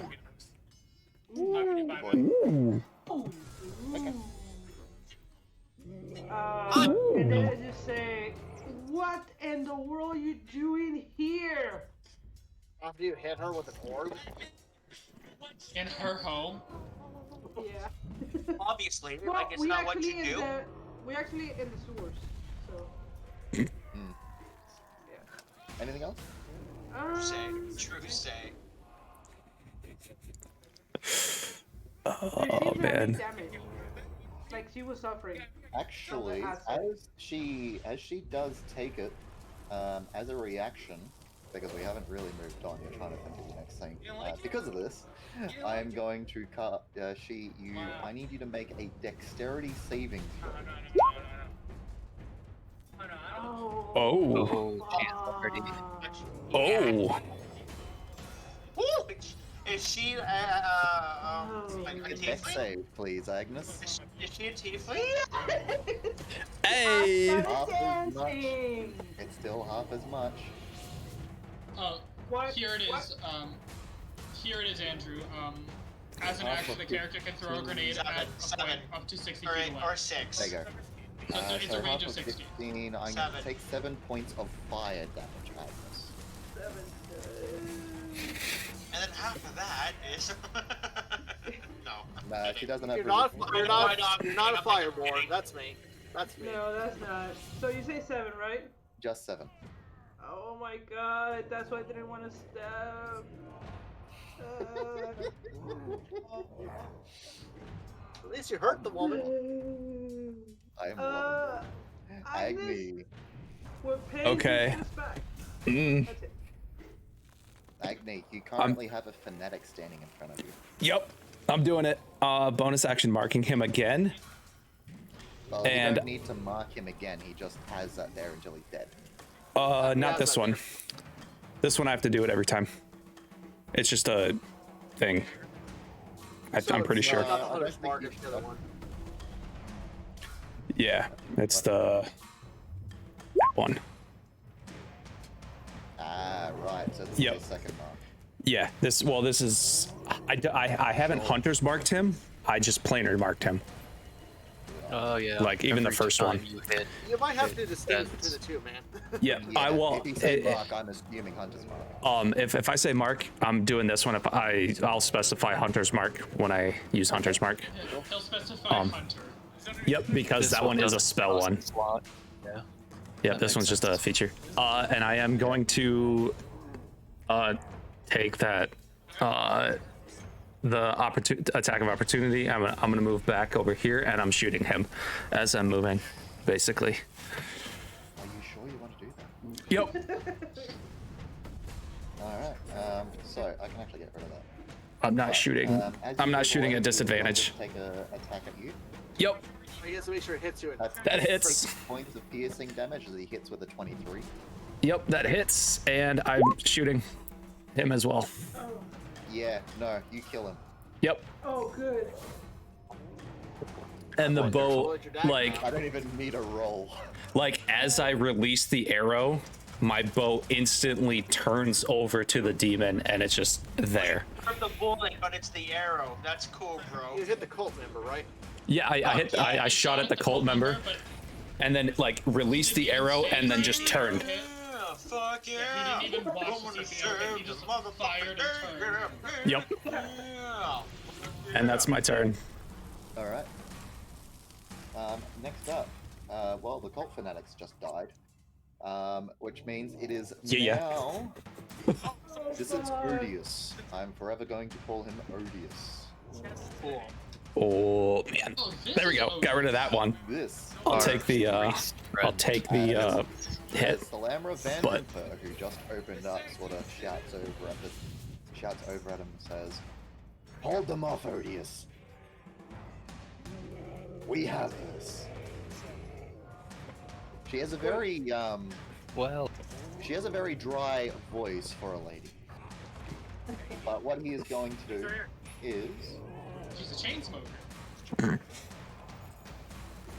Boy. Ooh. Okay. And then I just say, what in the world are you doing here? After you hit her with an orb. In her home. Yeah. Obviously, Well, like it's we not what actually you do. we actually in the sewers. So. Anything else? Say, Um, true say. Oh She man. damage. Like she was suffering. Actually, acid. as she does take it, as a reaction, because we haven't really moved on, you're trying to think of the next thing. Because of this, I am going to cut. I need you to make a dexterity saving throw. Oh. Oh. She's already. Oh. Woo! Is she like a Dex tiefling? save, please, Agnes. Is she a tiefling? Hey. Half as much. Dancing. It's still half as much. What? Here it What? is. Here it is, Andrew. As an action, the character can throw a grenade at a point up to 60 feet away. Or 6. There you go. So it's a range half of 60. 15, I'm going Seven. to take 7 points of fire damage, Agnes. 7. And then after that is no. Nah, she doesn't have. You're not not? a fireborn. That's me. That's me. No, that's not. So you say 7, right? Just 7. Oh my god, that's why I didn't want to stab. At least you hurt the woman. I am loving it. Agni. We're paying Okay. respect. Mm. That's it. Agni, you currently have a fanatic standing in front of you. Yep. I'm doing it. Bonus action marking him again. Well, you And- don't need to mark him again, he just has that there until he's dead. Not this one. This one I have to do it every time. It's just a thing. I'm pretty sure. Not the I hunter's don't mark, think it's you the other one. Yeah, it's the one. Ah, right, so this Yep. is the second mark. Yeah, this is I haven't hunters marked him. I just planar marked him. Oh yeah. Like, even the every first time one. You hit, You might have to distinguish That's- between the two, man. Yeah, Yeah, I will. if you say mark, I'm assuming hunter's mark. If I say mark, I'm doing this one. I'll specify hunter's mark when I use hunter's mark. He'll specify hunter. Yep, because this that one is a doesn't spell cost one. a slot. Yeah. Yep, That this makes one's just a sense. feature. And I am going to take that the attack of opportunity. I'm gonna move back over here and I'm shooting him as I'm moving, basically. Are you sure you want to do that? Yep. Alright, so I can actually get rid of that. I'm not shooting. As I'm you not move shooting away, at you disadvantage. want to Take a attack at you. Yep. I guess make sure it hits you. That hits. 6 points of piercing damage as he hits with a 23. Yep, that hits, and I'm shooting him as well. Yeah, no, you kill him. Yep. Oh, good. And the bow, Roll your dagger. like I don't even need a roll. as I release the arrow, my bow instantly turns over to the demon, and it's just there. From the bullet, but it's the arrow. That's cool, bro. You hit the cult member, right? Yeah, I shot at the cult member, but and then like released the arrow, and then just turned. Yeah, fuck yeah. he didn't even watch Woman the is CPO, served he just the motherfucking fired and turned. Yep. Yeah. And that's my turn. Alright. Next up, well, the cult fanatics just died. Which means it is Yeah. now. This is Odious. I'm forever going to call him Odious. Cool. Oh man. Oh, this There we is go. okay. Got rid of that one. This I'll take the Spread. hit. is Salamra Van but- Vimper, who just opened up, sort of shouts over at him and says, "Hold them off, Odious. We have this." She has a very Well, she has a very dry voice for a lady. But what he is going to do is She's a chain smoker.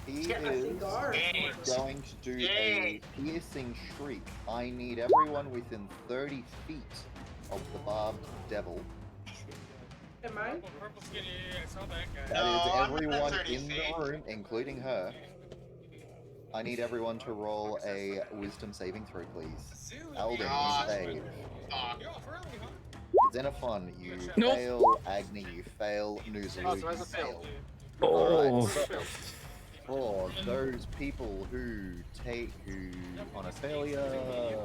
he Yeah, is going to do a piercing shriek. I need everyone within 30 feet of the barbed devil. Am I? That No, is I'm not everyone 30 in feet. the room, including her. I need everyone to roll a wisdom saving throw, please. Alden, God. save. Fuck. Xenophon, you Nope. fail. Agni, you fail. Nuzulu, Oh, so that's you a fail. fail. Oh. Alright, so for those people who on a failure,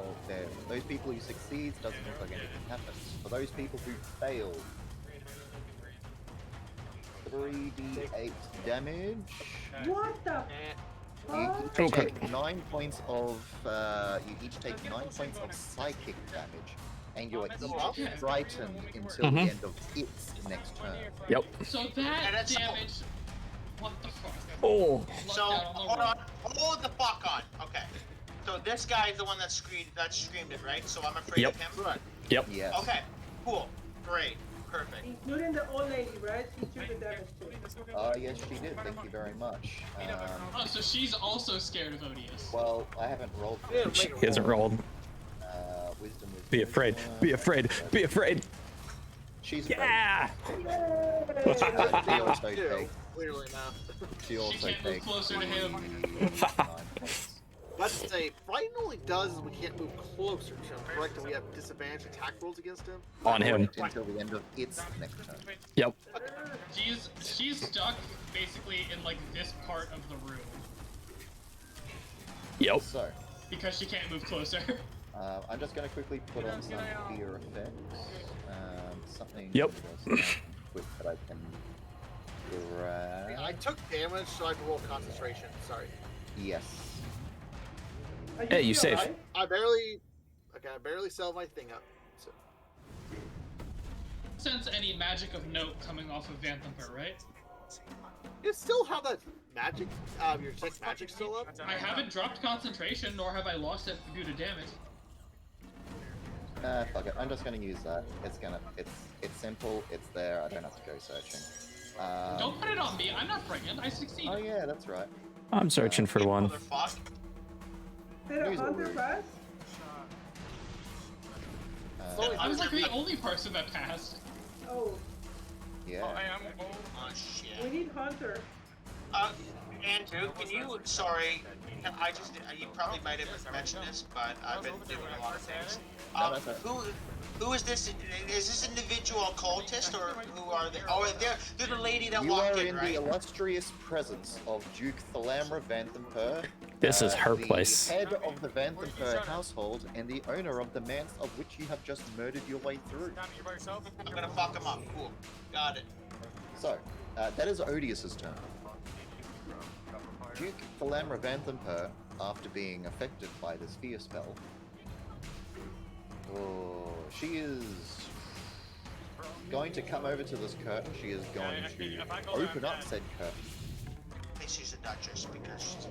those people who succeed doesn't look like anything happens. For those people who fail, 3d8 damage. What the? You fuck? each Okay. take 9 points of psychic damage, and you are each frightened until the end of its next turn. Yep. So And that it's- damage. What the fuck? Oh. So hold on, hold the fuck on. Okay. So this guy is the one that screamed it, right? So I'm afraid Yep. of him. Right. Yep. Yes. Okay. Cool. Great. Perfect. Including the old lady, right? She took the damage too. Yes, she did. Thank you very much. Oh, so she's also scared of Odious. Well, I haven't rolled. Yeah, make She it hasn't roll. rolled. Wisdom. Be afraid. Be afraid. Be afraid. She's Yeah. She also Two, takes. clearly not. She also can't move takes. closer to him. 9 points. Let's say frighten only does is we can't move closer to him, correct? And we have disadvantage attack rolls against him. On him. Until the end of its next turn. Yep. She's stuck basically in like this part of the room Yep. So, because she can't move closer. I'm just going to quickly put on some fear effects. Something Yep. quick that I can grab. I took damage, so I had to roll concentration. Sorry. Yes. Are Hey, you still safe. alive? I barely sell my thing up. So. Sense any magic of note coming off of Vanthamper, right? You still have that magic, your sick magic still up? I haven't dropped concentration, nor have I lost it due to damage. Fuck it. I'm just gonna use that. It's simple. It's there. I don't have to go searching. Don't put it on me. I'm not pregnant. I succeeded. Oh yeah, that's right. I'm searching for one. Motherfucker. Did a News hunter alert. pass? I was like the only person that passed. Oh, Yeah. Oh shit. we need hunter. Andrew, can you? Sorry, you probably might have mentioned this, but I've been doing a lot of things. No, that's right. Who is this? Is this individual a cultist, or who are they? Oh, they're the lady that You walked are in, in right? the illustrious presence of Duke Thalamra Vanthamper. This is her the place. head of the Vanthamper household and the owner of the manse of which you have just murdered your way through. I'm gonna fuck him up. Cool. Got it. So, that is Odious's turn. Duke Thalamra Vanthamper, after being affected by this fear spell, she is going to come over to this curtain. She is going to open up said curtain, I think she's a duchess because she's.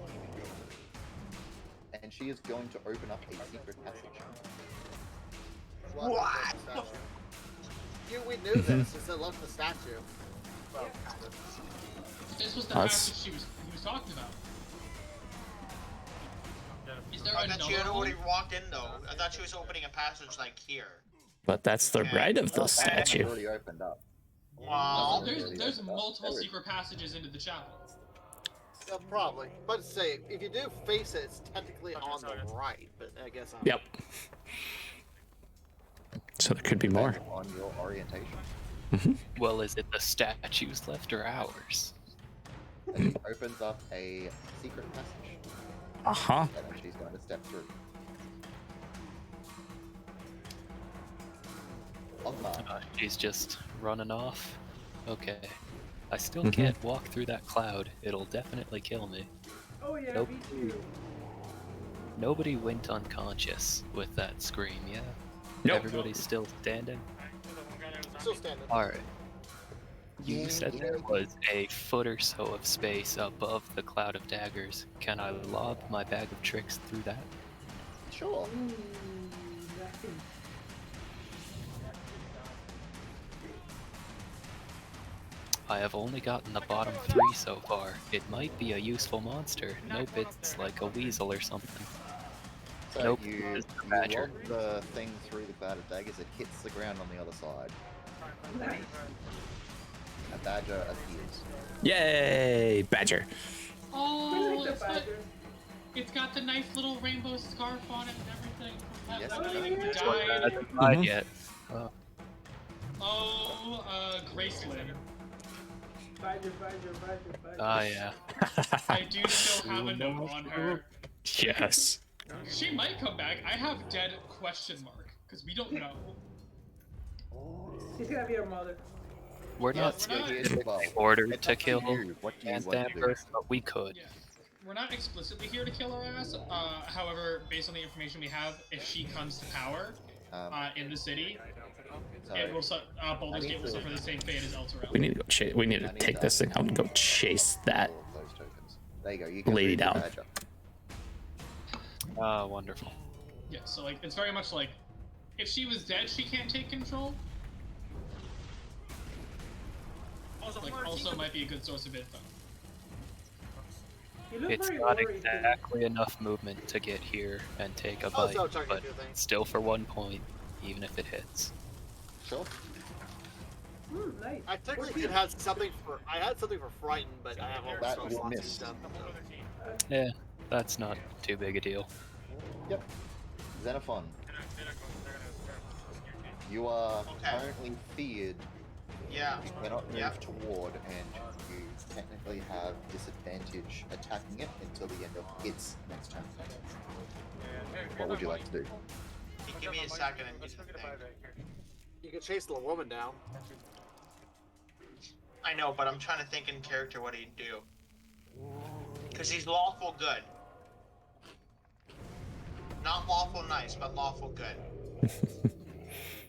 and she is going to open up a secret passage. What? We knew this. It's a love the statue. Well, This was the Us. passage he was talking about. Is there I thought she had another already one? walked in though. I thought she was opening a passage like here. But that's the right of the That statue. already opened up. Wow. There's multiple secret passages into the chapel. yeah, probably. But say, if you do face it, it's technically on the right. But I guess I'm. Yep. So there could be more. Depends on your orientation. Well, is it the statue's left or ours? And it opens up a secret passage, Uh-huh. and then she's going to step through. Ogma. She's just running off. Okay. I still Mhm. can't walk through that cloud. It'll definitely kill me. Oh yeah, Nope. me too. Nobody went unconscious with that scream, yeah? Nope. Everybody's still standing? Still standing. Alright. You said there was a foot or so of space above the cloud of daggers. Can I lob my bag of tricks through that? Sure. Nothing. I have only gotten the bottom 3 so far. It might be a useful monster. Nope, it's like a weasel or something. So Nope, you it's the badger. lob the thing through the cloud of daggers, it hits the ground on the other side. Nice. A badger appears. Yay, badger. We Oh, like the badger. it's got the nice little rainbow scarf on it and everything. From Yes, that it lady who does. died. Hasn't died Mhm. yet. Graceland. Badger. Ah, yeah. I do still have a note on her. Yes. She might come back. I have dead question mark because we don't know. She's gonna be our mother. We're Yeah, not we're not- ordered It's to up to kill you. What do you want to do? Amber, but we could. Yeah. We're not explicitly here to kill her ass. However, based on the information we have, if she comes to power in the city, it will Baldur's Gate will suffer the same fate as Elturel. We need to go chase. We need to take this thing out and go chase that All of those tokens. There you go. You can lady read your down. badge up. Ah, wonderful. Yeah, so like it's very much like if she was dead, she can't take control. Also might be a good source of info. You look It's very not worried. exactly enough movement to get here and take a Also, bite, check but a few things. still for 1 point, even if it hits. Sure. Nice. I technically did have something for. I had something for frightened, but I have all That the you slots missed. done. Yeah, that's not too big a deal. Yep. Xenophon. You are Okay. currently feared. Yeah. You cannot move Yep. toward, and you technically have disadvantage attacking it until the end of its next turn. What would you like to do? Give me a second and think. You can chase the woman down. I know, but I'm trying to think in character what he'd do. Because he's lawful good. Not lawful nice, but lawful good.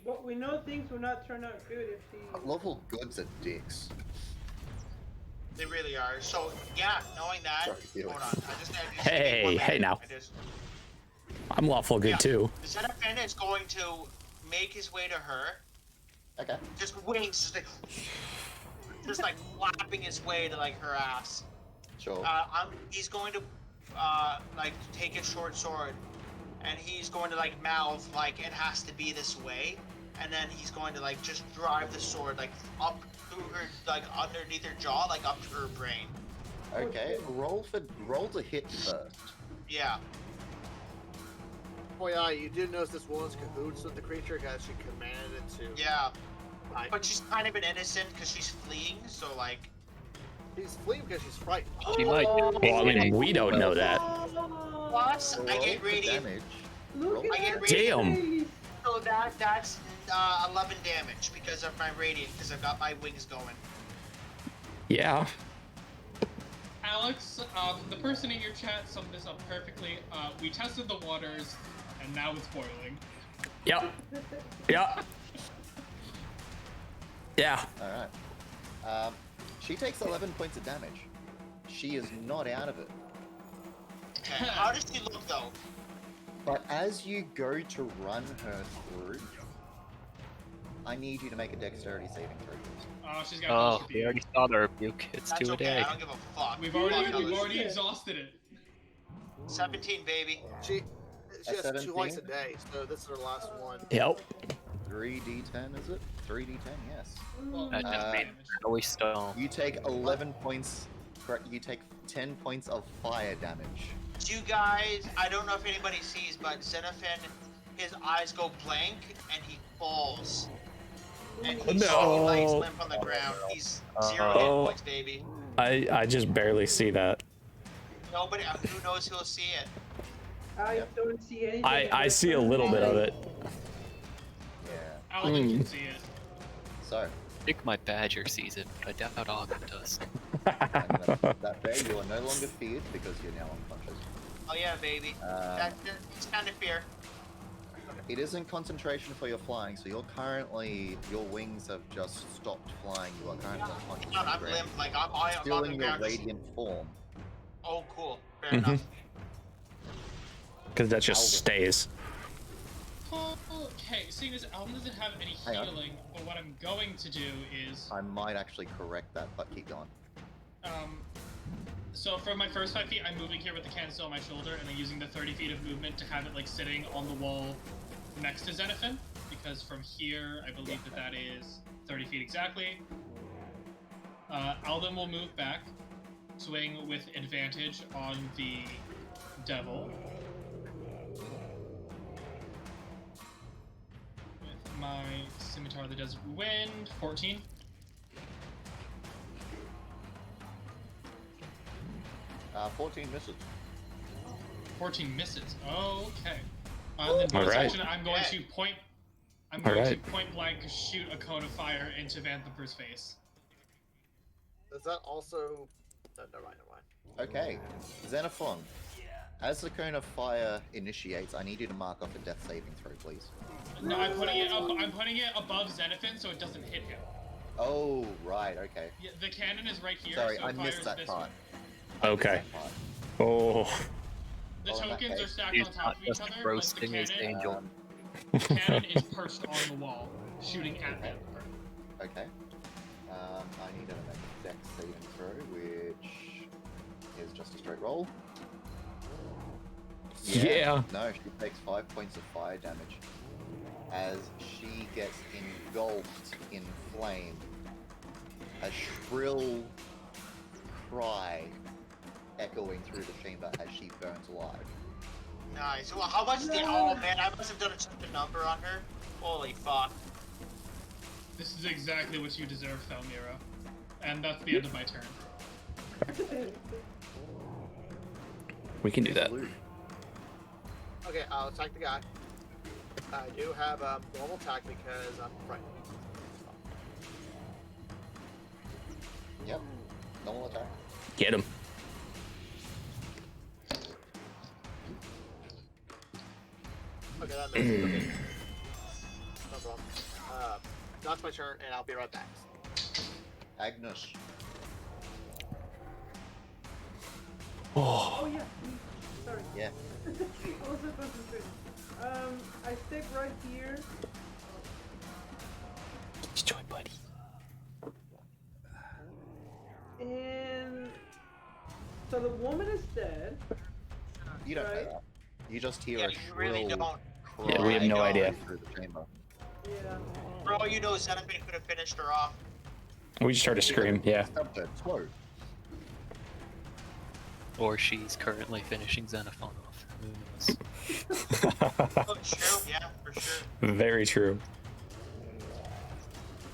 But we know things will not turn out good if she. Lawful goods are dicks. They really are. So, yeah, knowing that. Sorry, Felix. Hold on. I just Hey, one hey minute. now. I just, I'm lawful good Yeah. too. Xenophon is going to make his way to her. Okay. Just wings, just like flapping his way to like her ass. Sure. He's going to like take his short sword, and he's going to like mouth like it has to be this way, and then he's going to like just drive the sword like up through her, like underneath her jaw, like up to her brain. Okay. Roll to hit first. Yeah. Oh yeah, you did notice this woman's cahoots with the creature because she commanded it to. Yeah. Like, But she's kind of an innocent because she's fleeing, so like. she's fleeing because she's frightened. She might. Well, I mean, we don't know that. Plus, I Roll get for radiant. damage. Look I at get that radiant. Damn. face. So that's 11 damage because of my radiant, because I've got my wings going. Yeah. Alex, the person in your chat summed this up perfectly. We tested the waters, and now it's boiling. Yep. Yep. Yeah. All right. She takes 11 points of damage. She is not out of it. Okay. How does she look though? But as you go to run her through, I need you to make a dexterity saving throw. Oh, she's got Oh, a we already saw the rebuke. It's That's 2 a okay. day. I don't give a fuck. We've Fuck already others. exhausted it. 17, baby. She has 17? twice a day, so this is her last one. Yep. 3d10 is it? 3d10, yes. Well, Uh, that's damage. Always stone. You take 11 points. Correct. You take 10 points of fire damage. You guys, I don't know if anybody sees, but Xenophon, his eyes go blank and he falls. And he's No. so lays limp on the ground. He's 0 hit Oh. points, baby. I just barely see that. Nobody, who knows who'll see it? I don't see anything. I see a little bit of it. Yeah. Alvin can see it. So, I think my badger sees it, but I doubt Ogden does. that day you are no longer feared because you're now unconscious. Oh yeah, baby. It's kind of fear. It isn't concentration for your flying, so your wings have just stopped flying. You are currently unconscious. No, on the I'm ground. limp. Like I'm on Still the in your ground. radiant form. Oh, cool. Fair Mhm. enough. Because that just Alvin. stays. Okay, seeing as Alvin doesn't have any Hang on. healing, but what I'm going to do is, I might actually correct that, but keep going. so for my first 5 feet, I'm moving here with the canister on my shoulder, and then using the 30 feet of movement to have it like sitting on the wall next to Xenophon, because from here, I believe that is 30 feet exactly. Alden will move back, swing with advantage on the devil. With my scimitar of the desert wind, 14. 14 misses. 14 misses. Okay. And then bonus Alright. action, I'm going to point I'm going Alright. to point blank shoot a cone of fire into Vanthamper's face. Does that also? No, never mind. Okay, Xenophon. As the cone of fire initiates, I need you to mark off a death saving throw, please. No, I'm putting it above Xenophon so it doesn't hit him. Oh, right, okay. Yeah, the cannon is right here. Sorry, so I it missed fires that this part. way. Okay. That part. Oh. The Oh, in that tokens are case, stacked he's on top not of each just other, but the roasting his cannon, angel. the cannon is perched on the wall, shooting at Vanthamper. Okay. I need to make a dex saving throw, which is just a straight roll. Yeah. No, she takes 5 points of fire damage as she gets engulfed in flame. A shrill cry echoing through the chamber as she burns alive. Nice. Well, how much did? Oh man, I must have done a number on her. Holy fuck. This is exactly what you deserve, Thalmira. And that's the end of my turn. We can do that. Okay, I'll attack the guy. I do have a normal attack because I'm frightened. Yep. Normal attack. Get him. Okay, that makes it. Okay. No problem. That's my turn, and I'll be right back. Agnes. Oh. Oh yeah. Sorry. Yeah. I was supposed to say. I stick right here. Enjoy, buddy. And so the woman is dead. You don't know Right. that. You just hear Yeah, a you shrill really don't. cry Yeah, we have no echoing idea. through the chamber. Yeah. For all you know, Xenophon could have finished her off. We just heard a scream, yeah. Stubbed her toe. Or she's currently finishing Xenophon off. Who knows? Oh, true. Yeah, for sure. Very true.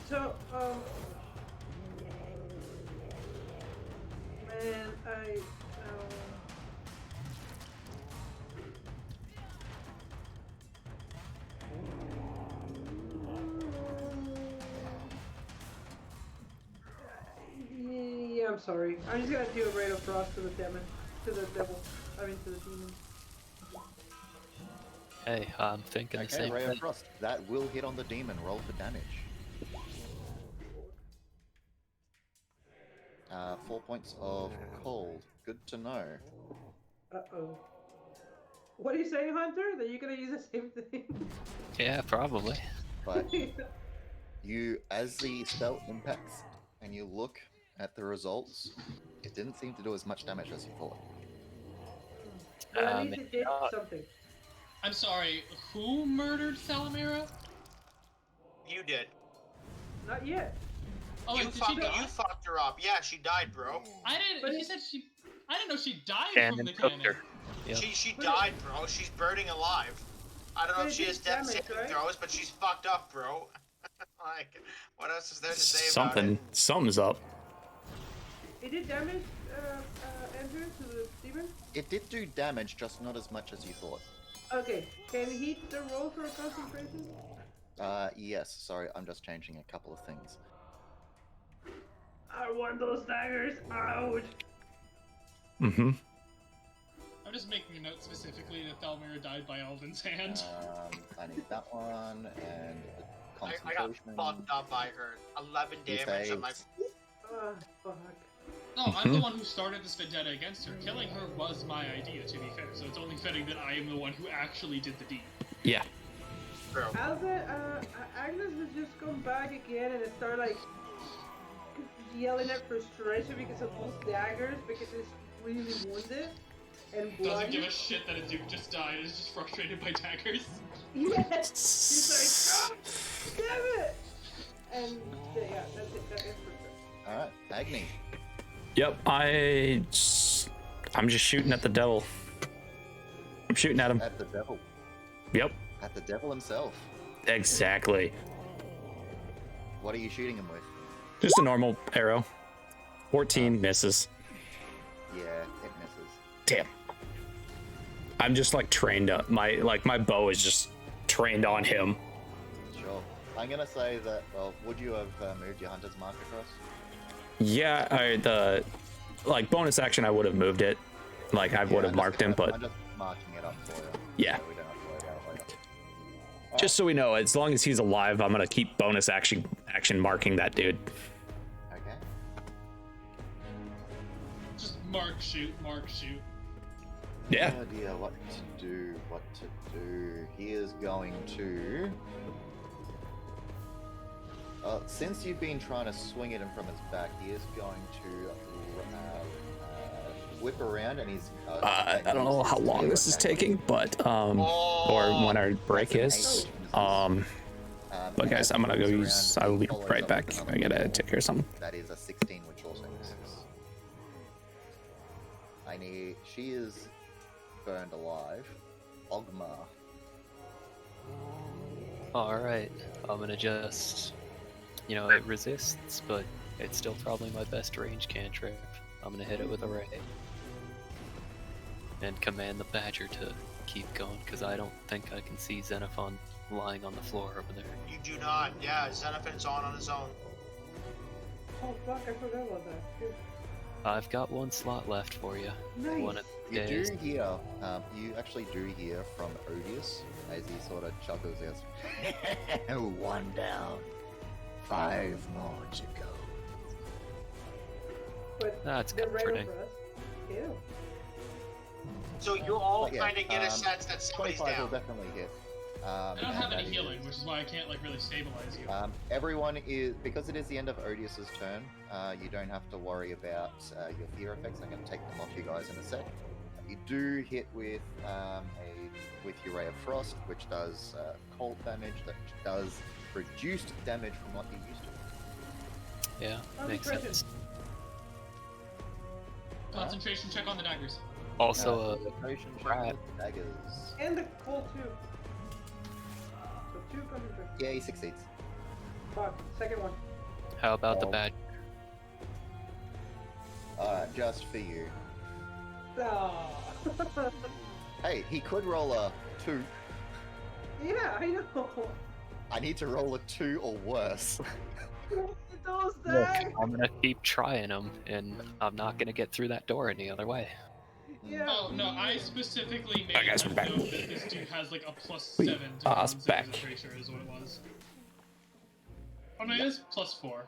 So man, yeah, I'm sorry. I'm just gonna do a rate of frost to the demon, to the devil. I mean to the demon. Hey, I'm thinking the Okay, same Ray of thing. Frost. That will hit on the demon. Roll for damage. 4 points of cold. Good to know. Uh-oh. What are you saying, Hunter? That you're gonna use the same thing? Yeah, probably. But you, as the spell impacts, and you look at the results, it didn't seem to do as much damage as you thought. But at least it did not. something. I'm sorry, who murdered Thalmira? You did. Not yet. Oh, you, wait, did she die? you fucked her up. Yeah, she died, bro. I didn't. But He it- said she. I didn't know she died Cannon from the cooked cannon. her. Yep. She But died, bro. She's burning alive. I don't know But if it she did has death damage, saving right? throws, but she's fucked up, bro. Like, what else is there to say about Something. it? Something's up. It did damage, Andrew, to the demon? It did do damage, just not as much as you thought. Okay, can he hit the roll for concentration? Yes, sorry, I'm just changing a couple of things. I want those daggers out! Mm-hmm. I'm just making a note specifically that Thalmira died by Alden's hand. I need that one, and the I got concentration. fucked up by her. 11 You damage on my. saved. Fuck. No, I'm the one who started this vendetta against her. Killing her was my idea, to be fair, so it's only fitting that I am the one who actually did the deed. Yeah. Bro. Agnes has just come back again and started like yelling at frustration because of those daggers because it's really wounded and Doesn't blind. give a shit that a dude just died, is just frustrated by daggers. Yes! She's like, oh, damn it! And yeah, that's it. That is for sure. Alright, Agni. Yep. I'm just shooting at the devil. I'm shooting at him. At the devil. Yep. At the devil himself. Exactly. What are you shooting him with? Just a normal arrow. 14 misses. Yeah, it misses. Damn. I'm just like trained up. My bow is just trained on him. Sure. I'm gonna say that. Well, would you have moved your hunter's mark across? Yeah, bonus action, I would have moved it. Like I would have marked him, but I'm just marking it up for you. yeah. So we don't have to worry about it later. Just so we know, as long as he's alive, I'm gonna keep bonus action marking that dude. Okay. Just mark, shoot, mark, shoot. Yeah. Oh dear, what to do? He is going to. Since you've been trying to swing at him from his back, he is going to whip around, and he's. I don't know how long this is taking, but or when our break is. But guys, I'm gonna go use. I will be right back. I gotta take care of something. That is a 16, which also misses. She is burned alive. Ogma. Alright, I'm gonna just. It resists, but it's still probably my best range cantrip. I'm gonna hit it with a ray. And command the badger to keep going, because I don't think I can see Xenophon lying on the floor over there. You do not. Yeah, Xenophon's on his own. Oh fuck, I forgot about that. Good. I've got one slot left for you. Nice. One of the You days. do hear, you actually do hear from Odious as he sort of chuckles as, one down, 5 more to go. But That's they're right comforting. over us. Ew. So you all But yeah, kind of get a sense that somebody's 25 will down. definitely hit. I don't have and any that healing, is- which is why I can't like really stabilize you. Everyone is, because it is the end of Odious's turn, you don't have to worry about your fear effects. I'm going to take them off you guys in a sec. You do hit with your Ray of Frost, which does cold damage, that does reduced damage from what you used to. Yeah, makes Concentration. sense. Concentration check on the daggers. Also, Concentration check rat. with daggers. And the cold too. So 2 concentration. Yeah, he succeeds. Fuck. Second one. how about the Oh. badger? Just for you. Oh. Hey, he could roll a 2. Yeah, I know. I need to roll a 2 or worse. Those Look, die. I'm gonna keep trying them, and I'm not gonna get through that door any other way. Yeah. Oh no, I specifically made Alright, guys, a we're back. note that this dude has like a +7 We to are con saves, back. I'm pretty sure is what it was. Oh no, it is +4.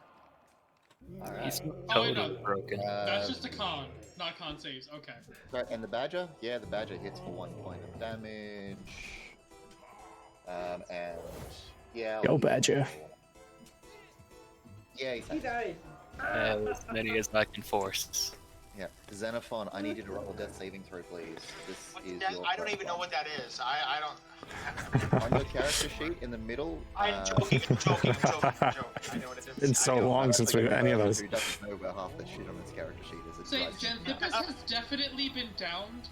Alright. He's Oh, wait, totally no. broken. That's just a con, not con saves. Okay. Right, and the badger? Yeah, the badger hits for 1 point of damage. And yeah. Go Badger. Yeah, he's He died. As many as I can force. yeah. Xenophon, I need you to roll a death saving throw, please. This What's is that? your I don't first even know one. what that is. I don't. On your character sheet in the middle. I'm joking. I know what it is. Been so I know. long since we've any of those. those. Who doesn't know where half the shit on his character sheet is? It Say, drives me Xanthipus has definitely been downed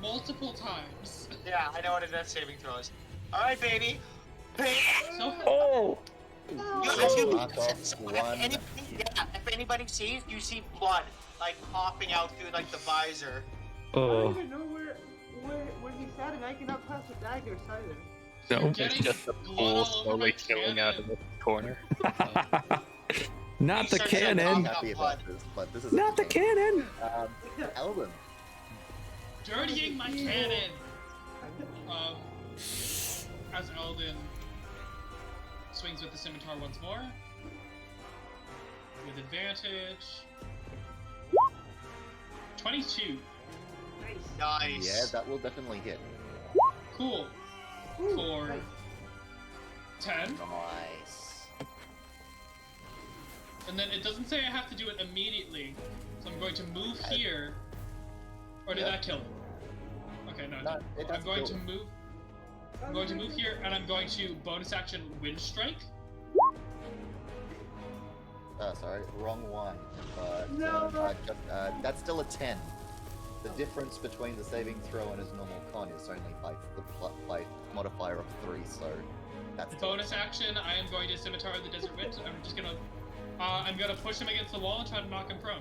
multiple times. Yeah, I know what a death saving throw is. All right, baby. Hey, So Oh! Mark off one. if anybody sees, you see blood like popping out through like the visor. I don't Oh. even know where he's at, and I cannot pass the daggers either. No. you're There's getting just a blood pool all over slowly my filling out of cannon. the corner. Not the Research I'm that cannon! happy about this, but this is Not the cannon! Elden. Dirtying my cannon! As Eldon swings with the scimitar once more. With advantage. 22. Nice. Yeah, that will definitely hit. Cool. Ooh, For nice. 10. Nice. And then it doesn't say I have to do it immediately. So I'm going to move here. Or did Yeah. that kill him? Okay, no, it No, didn't. it I'm doesn't going kill to him. move. I'm going to move here, and I'm going to bonus action wind strike. Sorry, wrong one. But No. that's still a 10. The difference between the saving throw and his normal con is only by the modifier of 3, so that's still Bonus action, I am going to scimitar the desert wind. I'm gonna push him against the wall and try to knock him prone.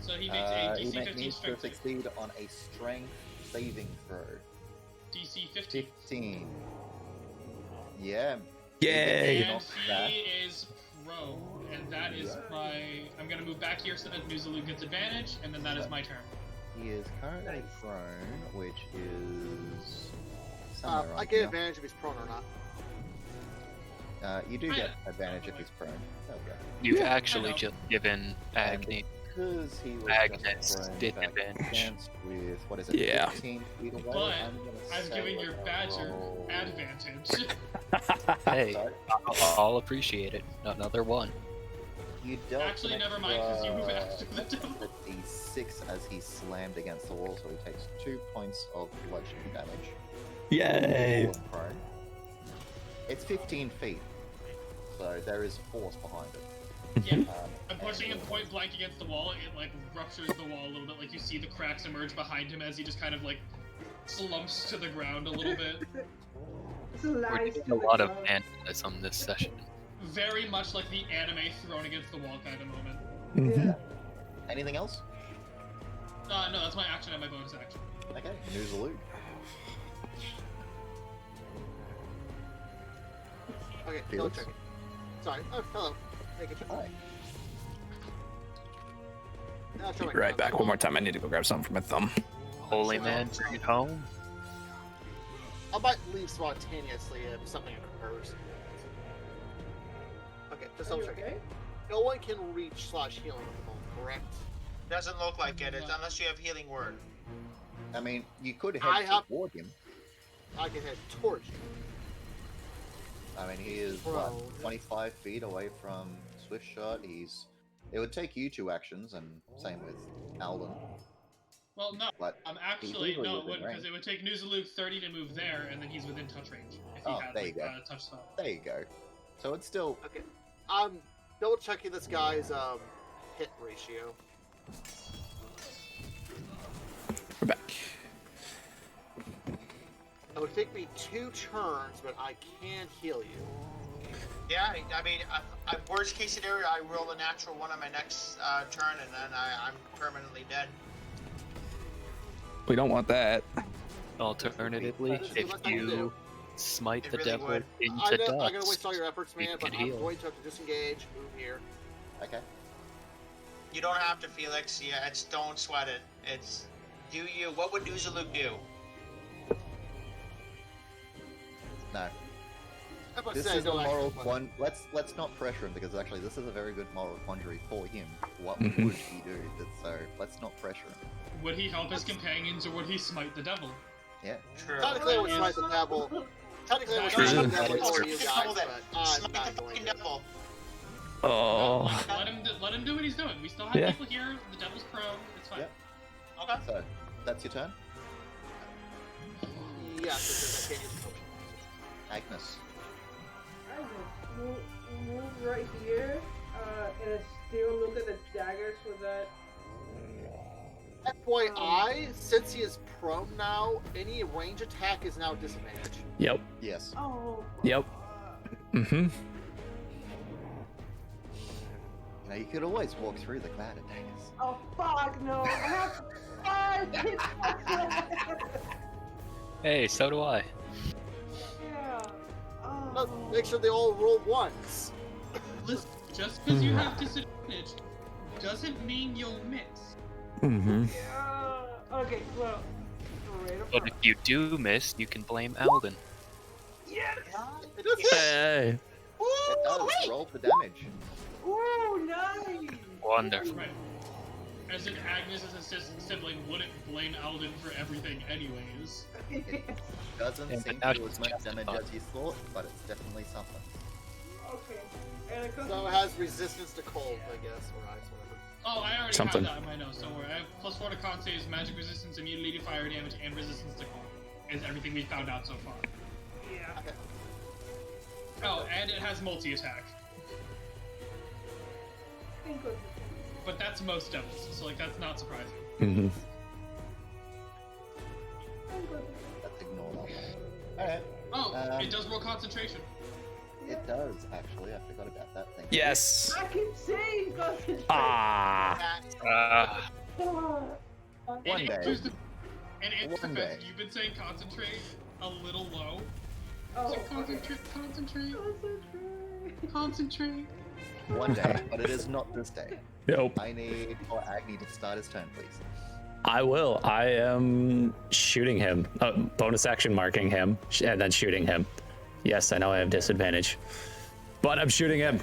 So he makes a he DC 15 needs to strength save. succeed on a strength saving throw. DC 15. 15. Yeah, Yay! And he is prone, and that is my. I'm gonna move back here so that Nuzulu gets advantage, and then that is my turn. He is currently prone, which is I somewhere around get here. advantage if he's prone or not. You do get advantage if he's prone. Okay. You've I actually know. just given Agni. Because he was Agnes just prone did back advantage. against with, what is it, Yeah. 15 feet away? But I'm gonna I'm say giving your I'll badger roll- advantage. Hey, Sorry? I'll appreciate it. Another one. You dealt Actually, an never mind, because you move extra after the devil. D6 as he slammed against the wall, so he takes 2 points of bludgeoning damage. Yay! Fallen prone. It's 15 feet, so there is force behind it. Yeah. I'm and pushing him you're- point blank against the wall. It like ruptures the wall a little bit. Like you see the cracks emerge behind him as he just kind of like slumps to the ground a little bit. It's a We're lies doing to a the lot of crowd. vandalism this session. Very much like the anime thrown against the wall kind of moment. Mhm. Anything else? No, that's my action and my bonus action. Okay, Nuzulu. Okay, Felix? double check it. Sorry. Oh, hello. Make it Hi. I'll Be right back. One more time. I need to go grab something for my thumb. Holy man, bring it home. I might leave spontaneously if something occurs. Okay, just Are double you check okay? it. No one can reach / heal at the moment, correct? Doesn't look like it, unless you have healing word. I mean, you could I head have- toward him. I can head towards you. I mean, he is, Bro. what, 25 feet away from Swift Shot. It would take you 2 actions, and same with Alden. Well, no. But Actually, legally no, it within wouldn't, because range. it would take Nuzulu 30 to move there, and then he's within touch range. If he Oh, had there like, you go. a touch spell. There you go. So it's still Okay. I'm double checking this guy's hit ratio. We're back. It would take me 2 turns, but I can heal you. Yeah, I mean, worst case scenario, I roll a natural 1 on my next turn, and then I'm permanently dead. We don't want that. Alternatively, That's if what I can you do. smite It the really devil would. into I'm dust, gonna waste all your efforts, you man, but could I'm heal. going to have to disengage, move here. okay. You don't have to, Felix. Yeah, don't sweat it. It's do you. What would Nuzulu do? No, I'm gonna this say is a no action, moral but- Let's not pressure him because actually this is a very good moral quandary for him. What Mhm. would he do? So let's not pressure him. Would he help his companions, or would he smite the devil? Yeah. True. Technically, I would smite the devil. Technically, I would True. smite the Smite devil for the you devil guys, then. but I'm Smite not the going fucking to. devil. Oh. Let him do what he's doing. We still have Yeah. people here. The devil's prone. It's fine. Yep. Okay. So that's your turn, Yes, because I can't use potion. Agnes. I will move right here and still look at the daggers with that. FYI, since he is prone now, any range attack is now disadvantage. Yep. Yes. Oh. Yep. Mm-hmm. Now you could always walk through the cloud of daggers. Oh fuck no! I have 5 hit points. Hey, so do I. Yeah. But Oh. make sure they all roll ones. Listen, just because you have disadvantage doesn't mean you'll miss. Mm-hmm. Yeah. Okay. Well. Right up But if front. you do miss, you can blame Alden. Yes. It does hit. Hey. It does. Roll for damage. Ooh, nice. Wonderful. Right. As if Agnes as a sibling wouldn't blame Alden for everything anyways. Doesn't Yeah, seem but to now do as she's much damage justified. as you thought, but it's definitely something. Okay. And it So it has resistance to cold, I guess, or ice, whatever. Oh, I already Something. have that in my notes, don't worry. I have +4 to con saves, magic resistance, immunity to fire damage, and resistance to cold. Is everything we found out so far. Yeah. Okay. Oh, and it has multi-attack. Think of it. But that's most devils, so like that's not surprising. Mm-hmm. Think of it. Let's ignore that one. Alright. Oh, it does roll concentration. It does, actually. I forgot about that thing. Yes. I keep saying concentration. Ah. Ah, One And day. in its One defense, day. you've been saying concentrate a little low. Oh, Concentrate. Concentrate. Concentrate. One day, but it is not this day. Nope. I need for Agni to start his turn, please. I will. I am shooting him. Bonus action marking him and then shooting him. Yes, I know I have disadvantage, but I'm shooting him.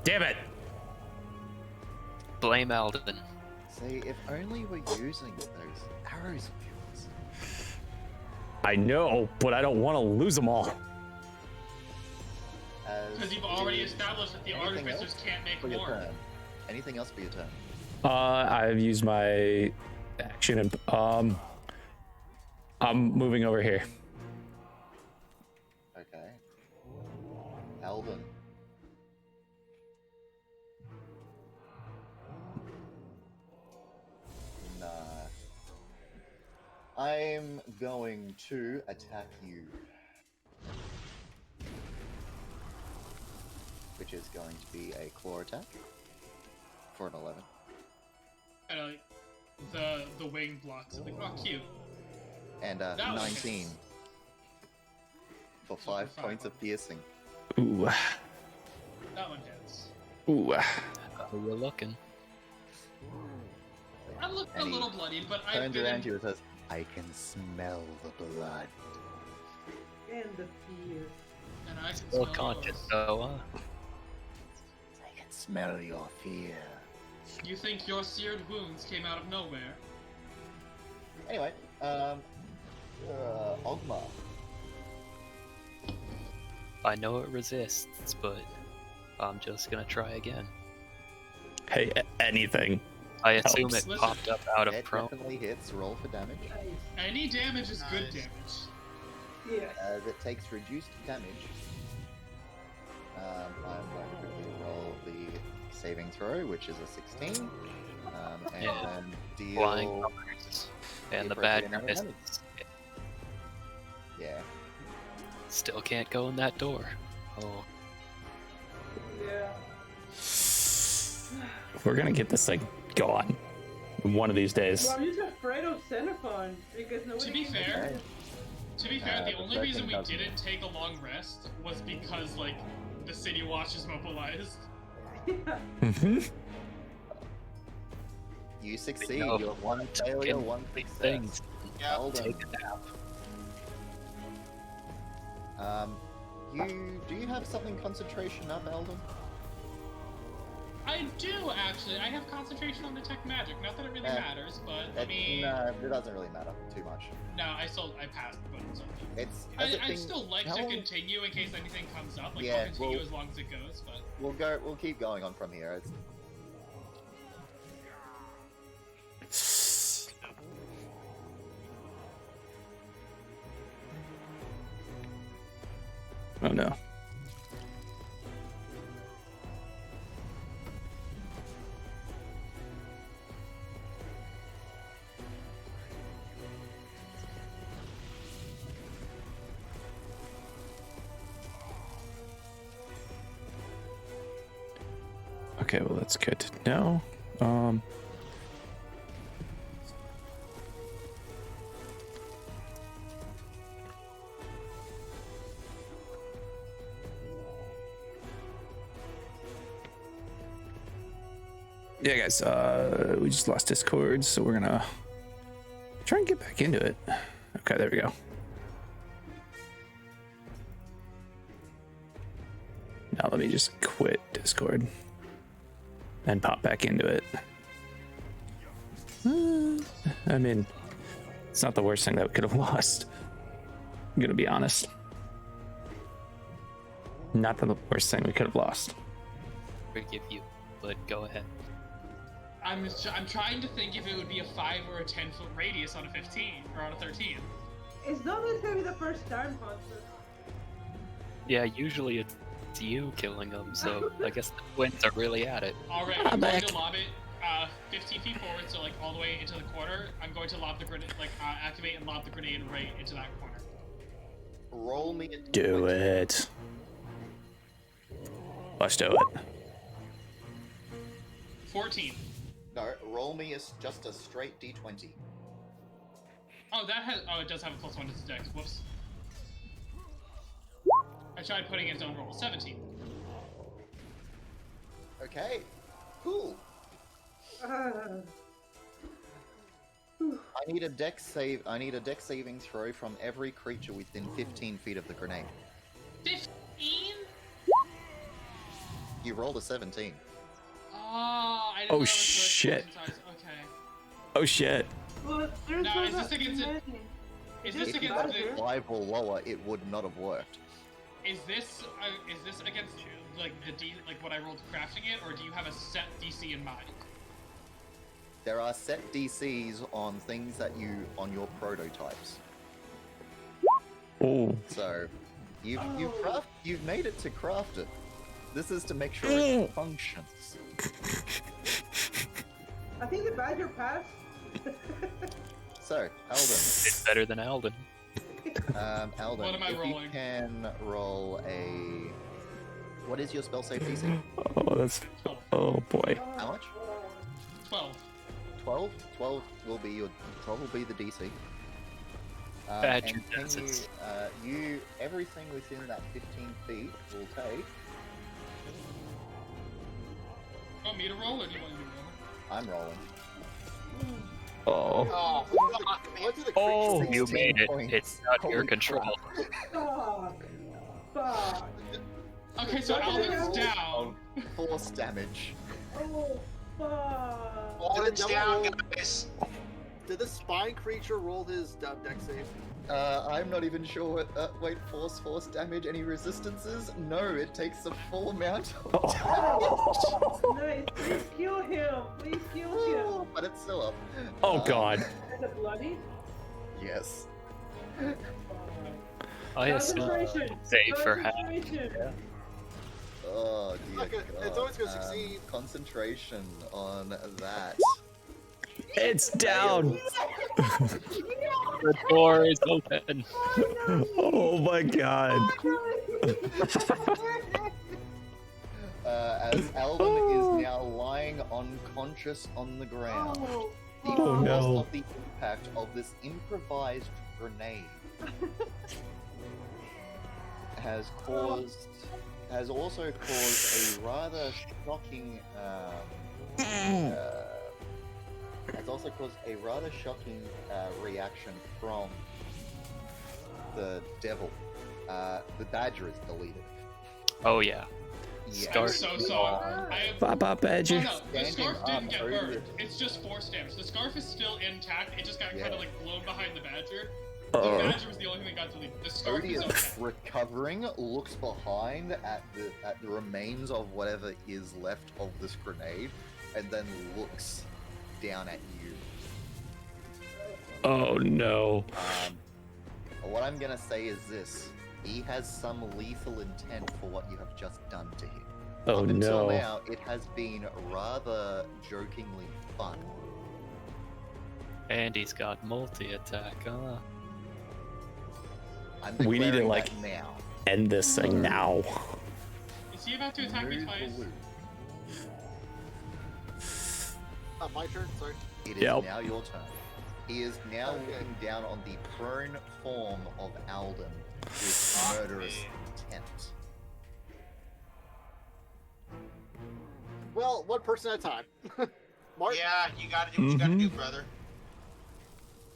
Damn it! Blame Alden. See, if only we're using those arrows of yours. I know, but I don't want to lose them all. Because you've already established that the artificers can't make For your more. turn. Anything else for your turn? I've used my action and I'm moving over here. Okay. Alden. Nah. I'm going to attack you. Which is going to be a claw attack. For an 11. And the wing blocks. Like, oh, cute. And That one 19. hits. For 5 points of piercing. Ooh. That one hits. Ooh. How you looking? I look a And he little bloodied, but I've Turns been around to you and says, I can smell the blood. And the fear. and I can Still smell conscious yours. though, I can smell your fear. You think your seared wounds came out of nowhere? Anyway, Ogma. I know it resists, but I'm just gonna try again. Hey, anything. I assume Helps. it Listen, popped up out of It prone. definitely hits. Roll for damage. Any damage is good Nice. damage. Yes. As it takes reduced damage, I'm going to quickly roll the saving throw, which is a 16. And Yeah. then deal... Flying colors. And the appropriate bad amount of guys damage. Yeah. still can't go in that door. Oh, Yeah. We're gonna get this thing gone one of these days. Well, I'm just afraid of Xenophon because nobody. To be can fair, Okay. To be fair, the the only reason we doesn't. didn't take a long rest was because, like, the city watch is mobilized. Mhm. You succeed. know, You're one failure, one big success. things. Yeah. Well done. Take a nap. Do you have something concentration up, Eldon? I do, actually. I have concentration on detect magic. Not that it really Eh, matters, but I mean... No, it doesn't really matter too much. No, I passed, but it's okay. It's has it I'd been- still like how to long- continue in case anything comes up. Like, Yeah, I'll continue well- as long as it goes, but... We'll keep going on from here. Oh no. Okay, well that's good to know. Yeah, guys, we just lost Discord, so we're gonna try and get back into it. Okay, there we go. Now let me just quit Discord and pop back into it. I mean, it's not the worst thing that we could have lost. I'm gonna be honest. Not the worst thing we could have lost. Forgive you, but go ahead. I'm trying to think if it would be a 5 or a 10-foot radius on a 15, or on a 13. It's not this gonna be the first time, Hunter. Yeah, usually it's you killing them, so I guess the twins are really at it. Alright, I'm going to lob it 15 feet forward, so like all the way into the corner. I'm going to lob the grenade, activate and lob the grenade right into that corner. Roll me a Do d20. it. Let's do it. 14. No, roll me just a straight d20. Oh, it does have a +1 to its dex. Whoops. tried putting in his own roll. 17. Okay, cool. I need a dex save. I need a dex saving throw from every creature within 15 feet of the grenade. 15? You rolled a 17. Oh, I didn't Oh, know it was shit. Okay. Oh shit. Well, there's Now, no is this that against it? many. Is Just this If you against got the? 5 or lower, it would not have worked. Is this against like the D like what I rolled crafting it, or do you have a set DC in mind? There are set DCs on things that on your prototypes. Oh. So, you've made it to craft it. This is to make sure it functions. I think the badger passed. So, Alden. It's better than Alden. Alden, What am I if rolling? you can roll a... What is your spell save DC? Oh, that's. Oh boy. How much? 12. 12? 12 will be the DC. Badger and can does it. you everything within that 15 feet will take... Want me to roll, or do you want me to roll? I'm rolling. Oh. Oh, What do the Oh. creatures You 16 made it. points. It's out of your Holy control. crap. Fuck. Okay, so Alden's down. Force damage. Oh, fuck. Alden's down, guys. Did the spine creature roll his dex save? I'm not even sure what. Wait, force damage. Any resistances? No, it takes the full amount of Nice. Please kill him. Please kill him. but it's still up. Oh god. Is it bloody? Yes. I assume Concentration. save for half. Concentration. Oh dear Okay, God. it's always gonna succeed. Concentration on that. It's down. The door is open. Oh my god. As Alden is now lying unconscious on the ground. Oh, The Oh, force no. of the impact of this improvised grenade has also caused a rather shocking reaction from the devil. The badger is deleted. Oh yeah. Yeah. I'm Scarf. so sorry. Bye bye, Oh Badger. no, the Standing scarf up, didn't get over burned. it. It's just force damage. The scarf is still intact. It just got kind Yeah. of like blown behind the badger. The Oh. badger was the only thing that got deleted. The scarf Odie is is okay. recovering, looks behind at the remains of whatever is left of this grenade, and then looks down at you. Oh no. What I'm gonna say is this: he has some lethal intent for what you have just done to him. Oh Up until no. now, it has been rather jokingly fun. And he's got multi-attack, huh? I'm We need to, declaring like, that now. End this thing now. Is he about to attack me Move twice? the loop. My turn. Sorry. It is Yep. now your turn. He is now Okay. looking down on the prone form of Alden with murderous intent. Well, one person at a time. Mark, Yeah, you gotta do what you gotta do, brother.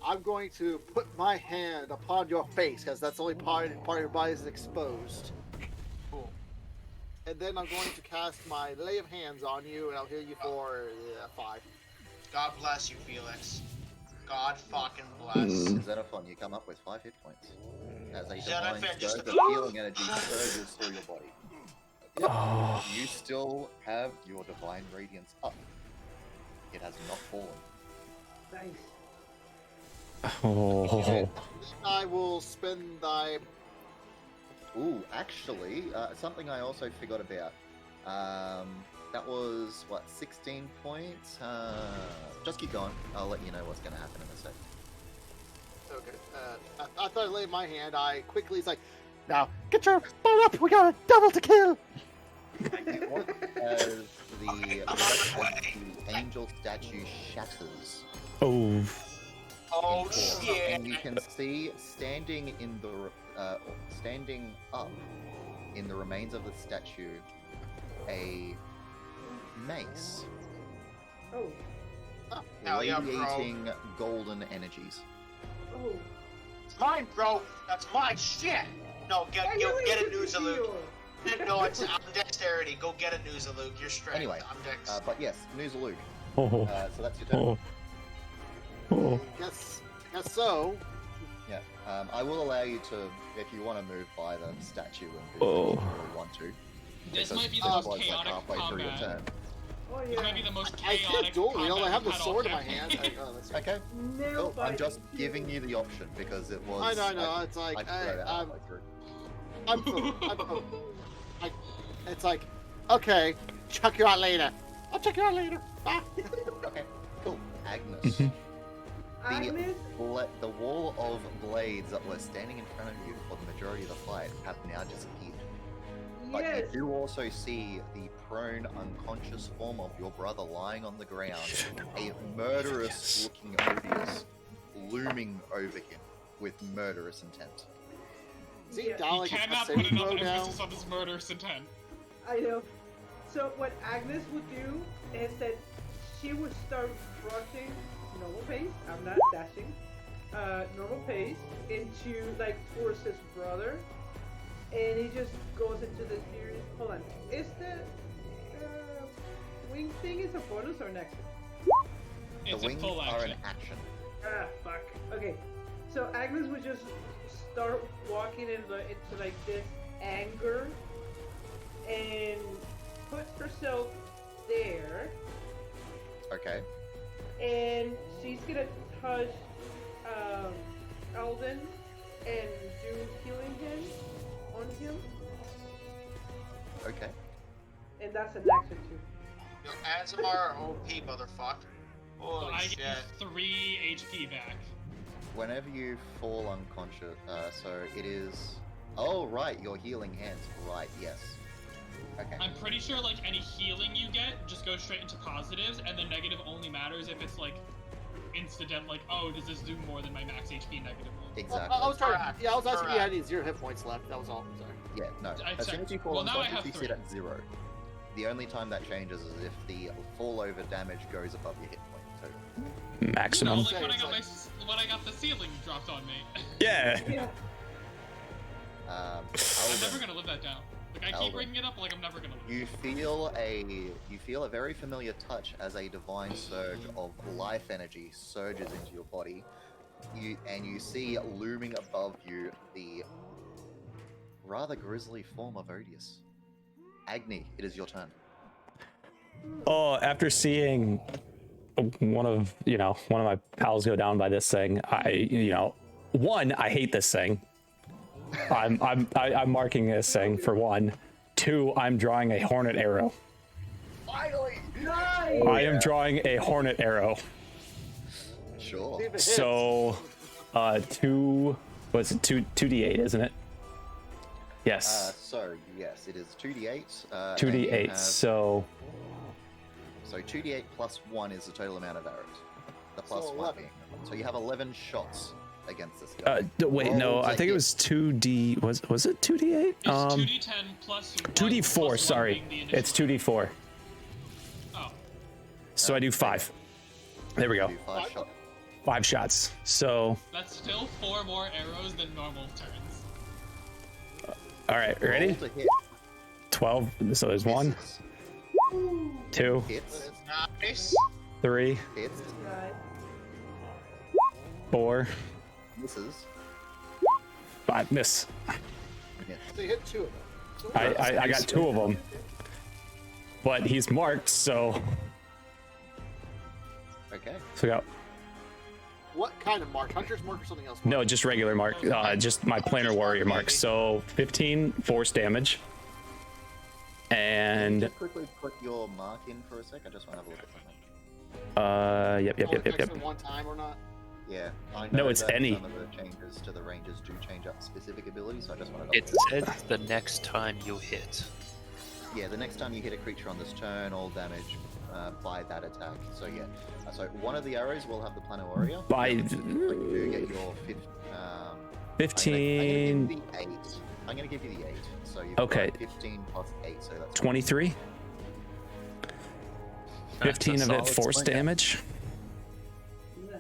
I'm going to put my hand upon your face because that's the only part of your body is exposed. Cool. And then I'm going to cast my lay of hands on you, and I'll heal you for 5. God bless you, Felix. God fucking bless. Xenophon, you come up with 5 hit points. As a Xenophon divine just- surge of healing energy surges through your body. Oh. You still have your divine radiance up. It has not fallen. Nice. Oh. I will spend thy. Ooh, actually, something I also forgot about. That was, what, 16 points? Just keep going. I'll let you know what's going to happen in a sec. Okay. After I lay my hand, I quickly, it's like, now get your butt up. We got a double to kill. As the angel statue shatters, Oh. Oh in force, shit! and you can see standing up in the remains of the statue, a mace Oh, Hell yeah, bro. radiating golden energies. oh. It's mine, bro. That's my shit. No, get I knew a it new was Zaluk. you. No, I'm dexterity. Go get a new Zaluk. You're strength. Anyway, I'm dex. but yes, Nuzaluk. Oh, So that's your turn. oh. Yes, so. Yeah. I will allow you to, if you want to move by the statue and do Oh. something if you want to. This because might be the it most was, like, chaotic halfway through your combat. turn. Oh This might be yeah. the most I chaotic can't dual wield. I combat have the we've had sword in all my hand. campaign. That's Okay. Nail Cool. I'm bite. just giving you the option because it was. I know. It's like I threw it out halfway through. it's like, okay, check you out later. I'll check you out later. Bye. Okay. Cool. Agnes. Agnes? The wall of blades that were standing in front of you for the majority of the fight have now disappeared. But Yes. you do also see the prone, unconscious form of your brother lying on the ground, a murderous-looking Odious looming over him with murderous intent. See, Yeah. Dalek You is cannot a put saving enough throw now. emphasis on this murderous intent. I know. So what Agnes would do is that she would start rushing normal pace. I'm not dashing. Normal pace into like towards his brother, and he just goes into this series. Hold on. Is the wing thing is a bonus or an action? It's the a wings full are action. an action. Ah, fuck. Okay. So Agnes would just start walking into like this anger and puts herself there, Okay. and she's gonna touch Alden and do healing hand on him, Okay. and that's an action too. Yo, Azamar OP, motherfucker. So Holy I shit. get 3 HP back. Whenever you fall unconscious, so it is. Oh right, your healing hands. Right. Yes. Okay. I'm pretty sure like any healing you get just goes straight into positives, and the negative only matters if it's like incident, like, oh, does this do more than my max HP negatively? Exactly. I was trying. Correct. Yeah, I was asking if you had Correct. any 0 hit points left. That was all. Sorry. Yeah, no. I As soon checked. as you fall Well, now I unconscious, have you 3. sit at 0. The only time that changes is if the fall over damage goes above your hit point total. No, Maximum. like when I It's got like- when I got the ceiling dropped on me. Yeah. Yeah. I'm Alden, never gonna live that down. Like I keep Alden. bringing it up, like I'm never gonna live. you feel a very familiar touch as a divine surge of life energy surges into your body. You see looming above you the rather grisly form of Odious. Agni, it is your turn. Oh, after seeing one of my pals go down by this thing, I hate this thing. I'm marking this thing for 1. 2, I'm drawing a hornet arrow. Finally! Nice. I am drawing a hornet arrow. Sure. See if it hits. So, 2d8, isn't it? Yes, So yes, it is 2d8. 2d8. So, So 2d8 plus 1 is the total amount of arrows. The plus So 1 11. being. So you have 11 shots against this guy. wait, no, Roll I to think it hit. was 2d. Was it 2d8? It's 2d10 plus 1, 2d4. plus 1 Sorry, being the initial. it's 2d4. Oh, So I do 5. There we go. Do 5 shots. 5 shots. So, that's still 4 more arrows than normal turns. all right, ready? Roll to hit. 12. So there's 1, Misses. 2, Hits. Nice. 3, Hits. Nice. 4, Misses. 5. Miss. Miss. So you hit 2 of them. So I got 2 of them, but he's marked. So Okay. we got what kind of mark? Hunter's mark or something else? no, just regular mark. Just my planar warrior mark. So 15 force damage, and Just quickly put your mark in for a sec. I just want to have a look at something. yep. Affects them one time or not? Yeah. I No, know it's that any. Some of the changes to the ranges do change up specific abilities, so I just want to. It said the next time you hit. Yeah, the next time you hit a creature on this turn, all damage by that attack. So yeah, so one of the arrows will have the planar warrior. By You get your 15. I'm gonna give you the 8. So you've Okay. got 15 plus 8, so that's 23. 15 of it solid force swing. damage. Nice.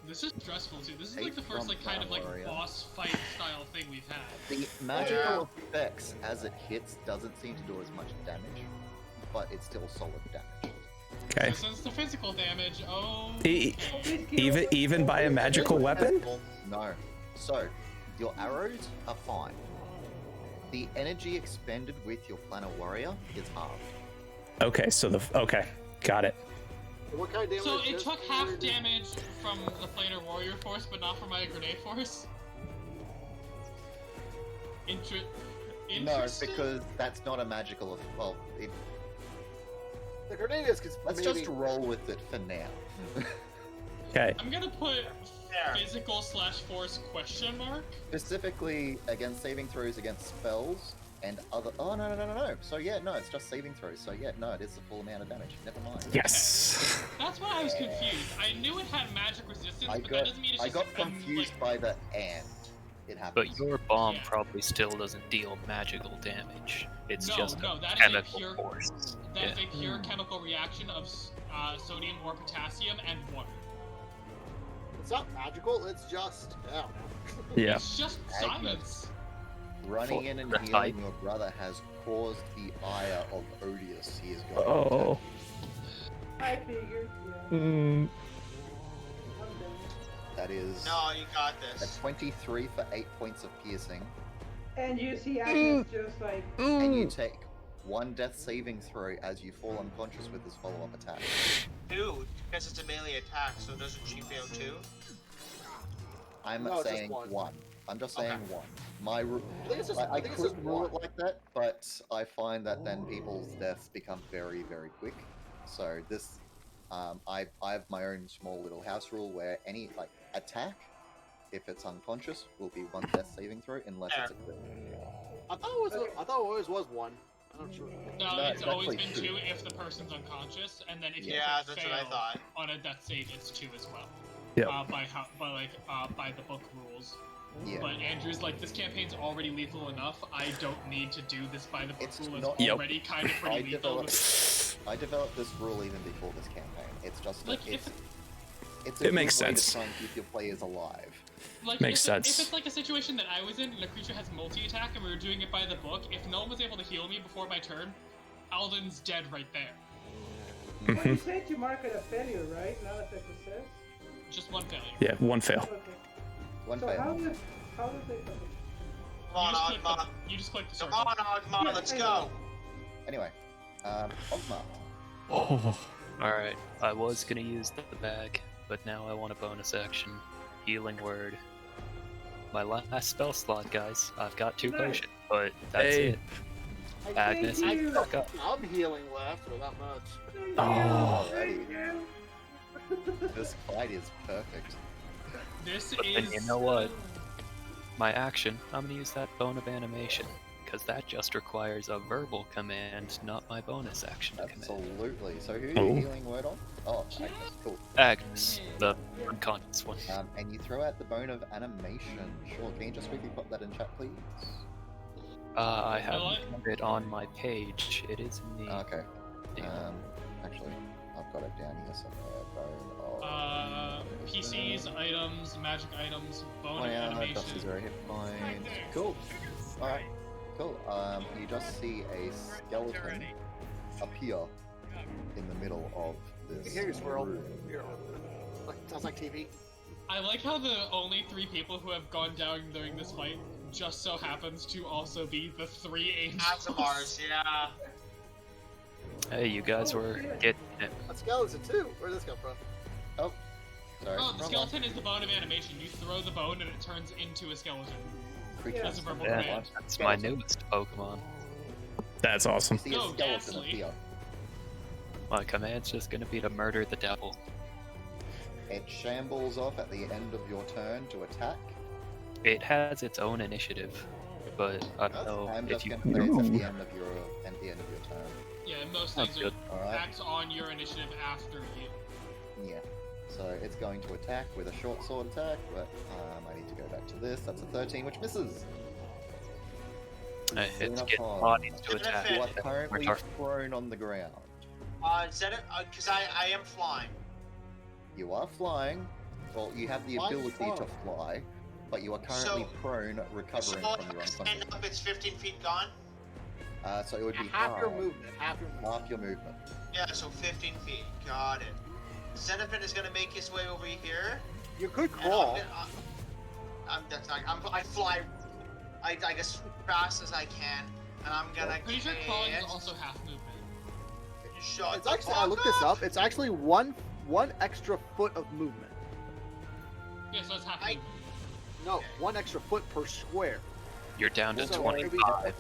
This is stressful too. This is Eight like the first from like kind of like Warrior. boss fight style thing we've had. The magical effects as it hits doesn't seem to do as much damage, but it's still solid damage. Okay. So since the physical damage, Even by a magical weapon? No. So, your arrows are fine. The energy expended with your planar warrior is halved. Okay, so okay, got it. What kind of damage? so it is took this? half damage from the planar warrior force, but not from my grenade force. No, Interesting. because that's not a magical. Well, The grenade is let's maybe... just roll with it for now. Okay. I'm gonna put There. physical / force question mark. Specifically against saving throws against spells and other. Oh no! So yeah, no, it's just saving throws. So yeah, no, it is the full amount of damage. Never mind. Yes. That's why I was confused. I knew it had magic resistance, I but that got doesn't mean it's I just got like, confused by the and. It happens. But your bomb Yeah. probably still doesn't deal magical damage. It's just no, that is chemical a pure, force. That is Yeah. a pure chemical reaction of sodium or potassium and water. It's not magical, it's just... I don't know. Yeah. It's just science. Running For in and the healing hype. your brother has caused the ire of Odious. He is going to Oh. I figured. Yeah. Mm. That is No, you got a this. 23 for 8 points of piercing, And you see Agnes just like, and you take 1 death saving throw as you fall unconscious with his follow-up attack. Dude, because it's a melee attack, so doesn't she fail too? I'm No, it's just saying one. 1. I'm just saying Okay. 1. My I think it's just, I think it's could just rule one. it like that, but I find that then people's deaths become very, very quick. So this, I have my own small little house rule where any like attack, if it's unconscious, will be 1 death saving throw unless it's a crit. I thought it always was one. I'm not sure. No, No, it's it's always actually been 2. 2 if the person's unconscious, and then if you Yeah, crit that's what I fail thought. on a death save, it's 2 as well. Yep. By the book rules. Yeah. But Andrew's like, this campaign's already lethal enough. I don't need to do this by the book It's rule. It's not- Yep. already kind of I pretty lethal. I developed this rule even before this campaign. It's just Like, that if it's It a makes good way to sense. try and keep your players alive. Like, Makes if sense. it's like a situation that I was in and a creature has multi-attack and we were doing it by the book, if no one was able to heal me before my turn, Alden's dead right there. well, you said you mark it a failure, right? Not a success. Just 1 failure. Yeah, 1 fail. Okay. One So fail. how does they finish? Come on, Ogma. You just click the Come circle. on, Ogma, Yeah, let's I go. know. Anyway, Ogma. Oh. Alright, I was gonna use the bag, but now I want a bonus action. Healing word. My last spell slot, guys. I've got 2 Nice. potions, but that's Hey. it. Thank Agnes, you. back up. I'm healing left, but not much. Thank Oh. you. Thank you. This fight is perfect. This But is. then you know what? My action, I'm gonna use that bone of animation, because that just requires a verbal command, not my bonus action command. Absolutely. So who are Oh. you healing word on? Oh, Agnes. Cool. Agnes, the unconscious one. And you throw out the bone of animation. Sure. Can you just quickly put that in chat, please? I Hello? have it on my page. It is in the. Okay. Yeah. Actually, I've got it down here somewhere. Bone of. PCs, items, magic items, bone Oh of yeah, animation. Dusty's very hit point. Cool. Alright. Cool. You just see a skeleton appear in the middle of this. Here you swirl. room. Here. Like, sounds like TV. I like how the only 3 people who have gone down during this fight just so happens to also be the 3 angels. Azamars, yeah. Hey, you guys were getting it. A skeleton too. Where did this come from? Oh. Sorry. Oh, the wrong one. skeleton is the bone of animation. You throw the bone and it turns into a skeleton. Creature. That's a verbal Yeah, command. that's my newest Pokemon. That's awesome. You see a Go, skeleton Ghastly. appear. My command's just gonna be to murder the devil. It shambles off at the end of your turn to attack. It has its own initiative. but I don't know I'm if just you. going to say it's at Ooh. the end of your turn. Yeah, most Sounds things are good. Alright. acts on your initiative after you. Yeah. So it's going to attack with a short sword attack, but I need to go back to this. That's a 13, which misses. It's Enough getting on. bodies to Enough attack. in. You are currently Martar. prone on the ground. Because I am flying. You are flying. Well, you have the Flying ability to far. fly, but you are currently So- prone, recovering from your Stand unconscious. up, it's 15 feet gone. So it would be Half your movement. Half your movement. Half your movement. Yeah, so 15 feet. Got it. Xenophon is gonna make his way over here. You could and crawl. I fly, I guess, fast as I can, and I'm gonna. Pretty sure crawling is cast- also half movement. Shut It's the actually, I fuck looked this up. It's actually one extra foot of movement. Yeah, so it's half I- movement. No, one extra foot per square. You're down to So 25.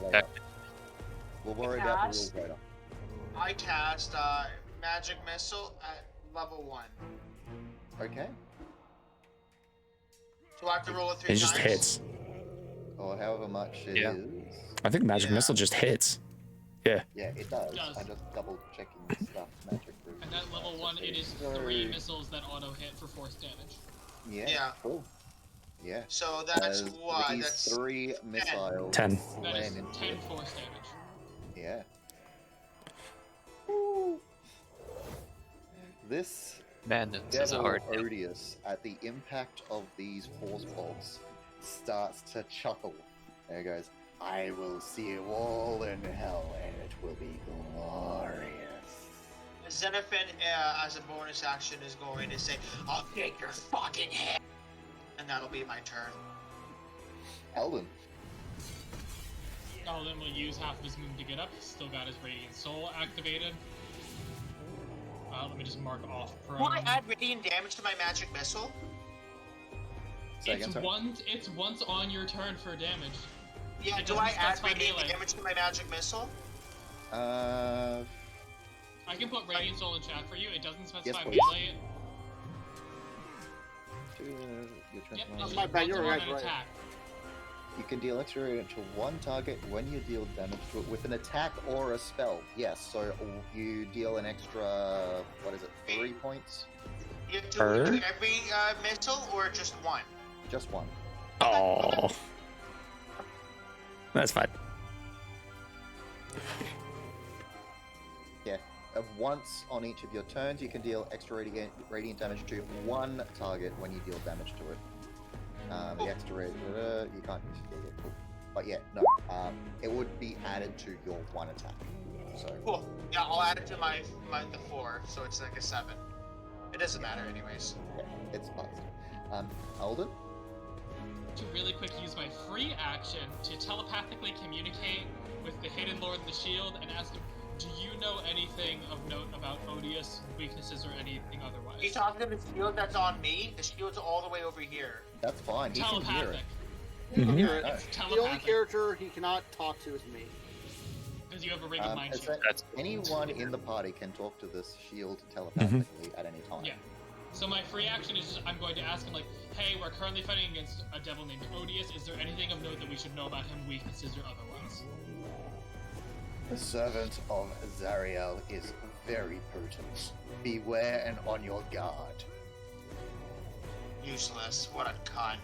We'll worry about the rules later. I cast magic missile at level 1. Okay. So I have to roll it 3 It times. just hits. Or however much it Yeah. is. I think magic Yeah. missile just hits. Yeah, it does. Does. I'm just double checking the stuff. Magic room. And at level 1, it is So- 3 missiles that auto hit for force damage. Yeah. Yeah. Cool. Yeah. So that's As why. these That's 3 missiles 10. That is land into 10 it. force damage. Yeah. This Man, this is a devil hard. Odious, at the impact of these force bolts, starts to chuckle. There he goes. I will see you all in hell, and it will be glorious. Xenophon, as a bonus action, is going to say, "I'll take your fucking head," and that'll be my turn. Eldon. Oh, then we'll use half of his movement to get up. He's still got his Radiant Soul activated. Let me just mark off prone. Will I add radiant damage to my magic missile? Say again, sorry? It's once on your turn for damage. Yeah, It do doesn't I add specify radiant melee. damage to my magic missile? Uh, I can put Radiant Soul in chat for you. It doesn't specify please. melee. your Yep, transformation. it's just My bad, once you're on right, an right. attack. You can deal extra radiant to one target when you deal damage to it with an attack or a spell. Yes, so you deal an extra, what is it, 3 points? You have to do every missile or just one? Just one. Oh. That's fine. Yeah. Once on each of your turns, you can deal extra radiant damage to one target when you deal damage to it. The extra radiant, you can't use it. Cool. But yeah, no. It would be added to your one attack. So Cool. Yeah, I'll add it to my the 4, so it's like a 7. It doesn't matter anyways. yeah, it's passed. Alden? To really quick use my free action to telepathically communicate with the Hidden Lord of the Shield and ask him, do you know anything of note about Odious, weaknesses, or anything otherwise? You talking to the shield that's on me? The shield's all the way over here. That's fine. He can hear Telepathic. it. Mhm. Hear it. It's The only telepathic. character he cannot talk to is me. Because you have a ring of mind Is shield. that That's anyone in the party can talk to this shield telepathically at any time. Yeah. So my free action is just, I'm going to ask him, like, hey, we're currently fighting against a devil named Odious. Is there anything of note that we should know about him, weaknesses or otherwise? The servant of Zariel is very potent. Beware and on your guard. Useless. What a cunt.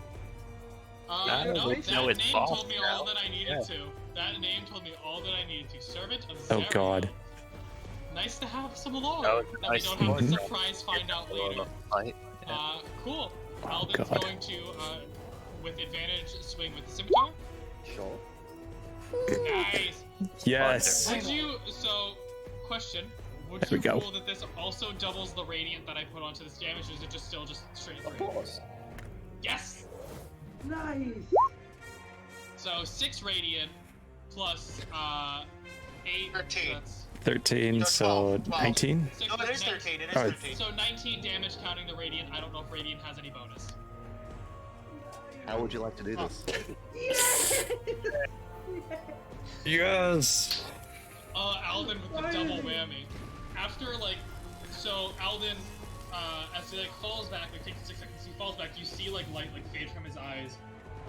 I No, don't that know it's name false told me all now. that I needed Yeah. to. That name told me all that I needed to. Servant of Oh, Zariel. God. Nice to have some lore That was that nice we don't have to lore. surprise find out later. Fight. Cool. Oh, Alden's God. going to, with advantage, swing with the scimitar. Sure. Nice. Yes. Would you, question, would There we you go. rule that this also doubles the radiant that I put onto this damage, or is it just still just straight Of 3? course. Yes! Nice. So 6 radiant plus 8. 13. That's 13, No, so 12, 12. 19? 6, No, it is 13. It is Oh, 13. So 19 damage counting the radiant. I don't know if radiant has any bonus. How would you like to do this? Yes. Alden with the double whammy. After Alden, as he falls back, takes 6 seconds, he falls back. You see light fade from his eyes,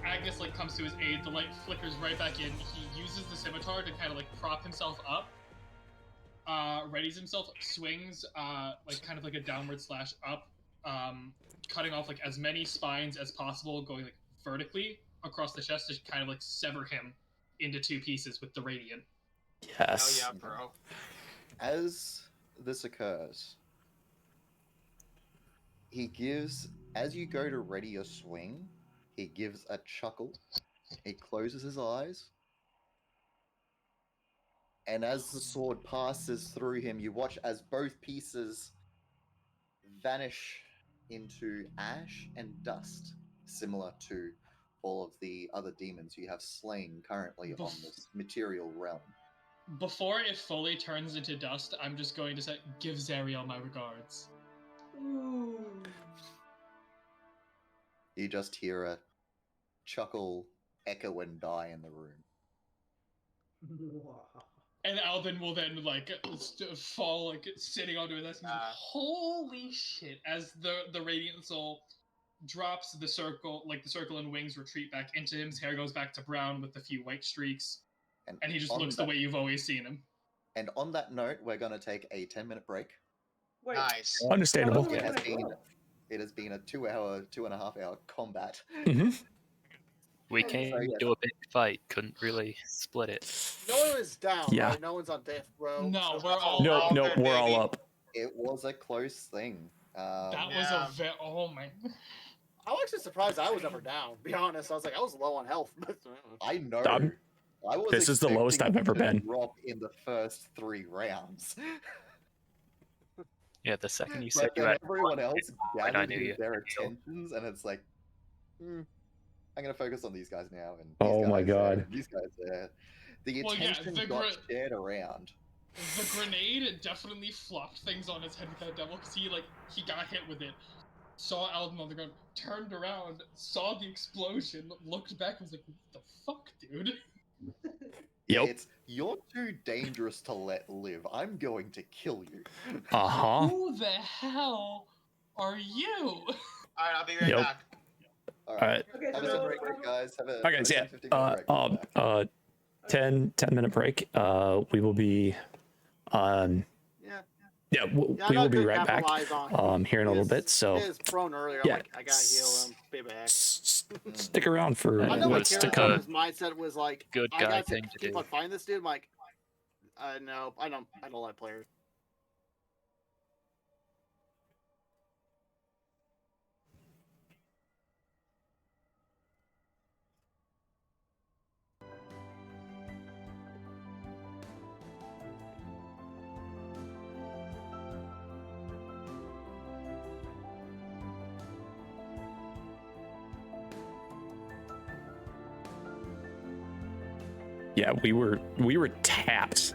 Agnes like comes to his aid. The light flickers right back in. He uses the scimitar to kind of like prop himself up. Readies himself, swings, like kind of like a downward slash up, cutting off like as many spines as possible, going like vertically across the chest to kind of like sever him into two pieces with the radiant. Yes. Hell yeah, bro. As this occurs, he gives, as you go to ready your swing, he gives a chuckle. He closes his eyes. And as the sword passes through him, you watch as both pieces vanish into ash and dust, similar to all of the other demons you have slain currently on this material realm. Before it fully turns into dust, I'm just going to say, give Zariel my regards. Ooh. You just hear a chuckle echo and die in the room. And Alvin will then like fall like sitting onto his desk. He's like, holy shit! As the radiant soul drops the circle, like the circle and wings retreat back into him. His hair goes back to brown with a few white streaks, and he just looks the way you've always seen him. And on that note, we're going to take a 10-minute break. Wait. Nice. Understandable. It has been a 2.5 hour combat. Mm-hmm. We came to a big fight, couldn't really split it. No one is down, Yeah. right? No one's on death, bro. No, So we're all No, up. no, we're all up. It was a close thing. That was a oh man. I was actually surprised I was ever down. To be honest, I was like, I was low on health. I know. I was This is the lowest I've ever been. Drop in the first 3 rounds. Yeah, the second you said But you then had everyone else I gathered knew you their had to kill. attentions, and it's like, I'm gonna focus on these guys now. And Oh these my guys there, God. and these guys there. The Well, yeah, attention the got shared around. The grenade definitely flopped things on his head with that devil because he got hit with it. Saw Alden on the ground, turned around, saw the explosion, looked back, and was like, "What the fuck, dude?" Yep. It's, you're too dangerous to let live. I'm going to kill you. Uh-huh. Who the hell are you? Alright, I'll be right back. All right. Okay, Have a so 10-minute break, guys. Have a, Okay, have a so 10, 15 minute break. We'll be back. 10-minute break. We will be we will be right back here in a little bit. So he was prone earlier. yeah. I'm like, I gotta heal him. Be back. Stick around for I know my what's to character, come. his mindset was like, Good I guy gotta thing to keep do. on fighting this dude. I'm like, no, I don't like players. Yeah, we were tapped.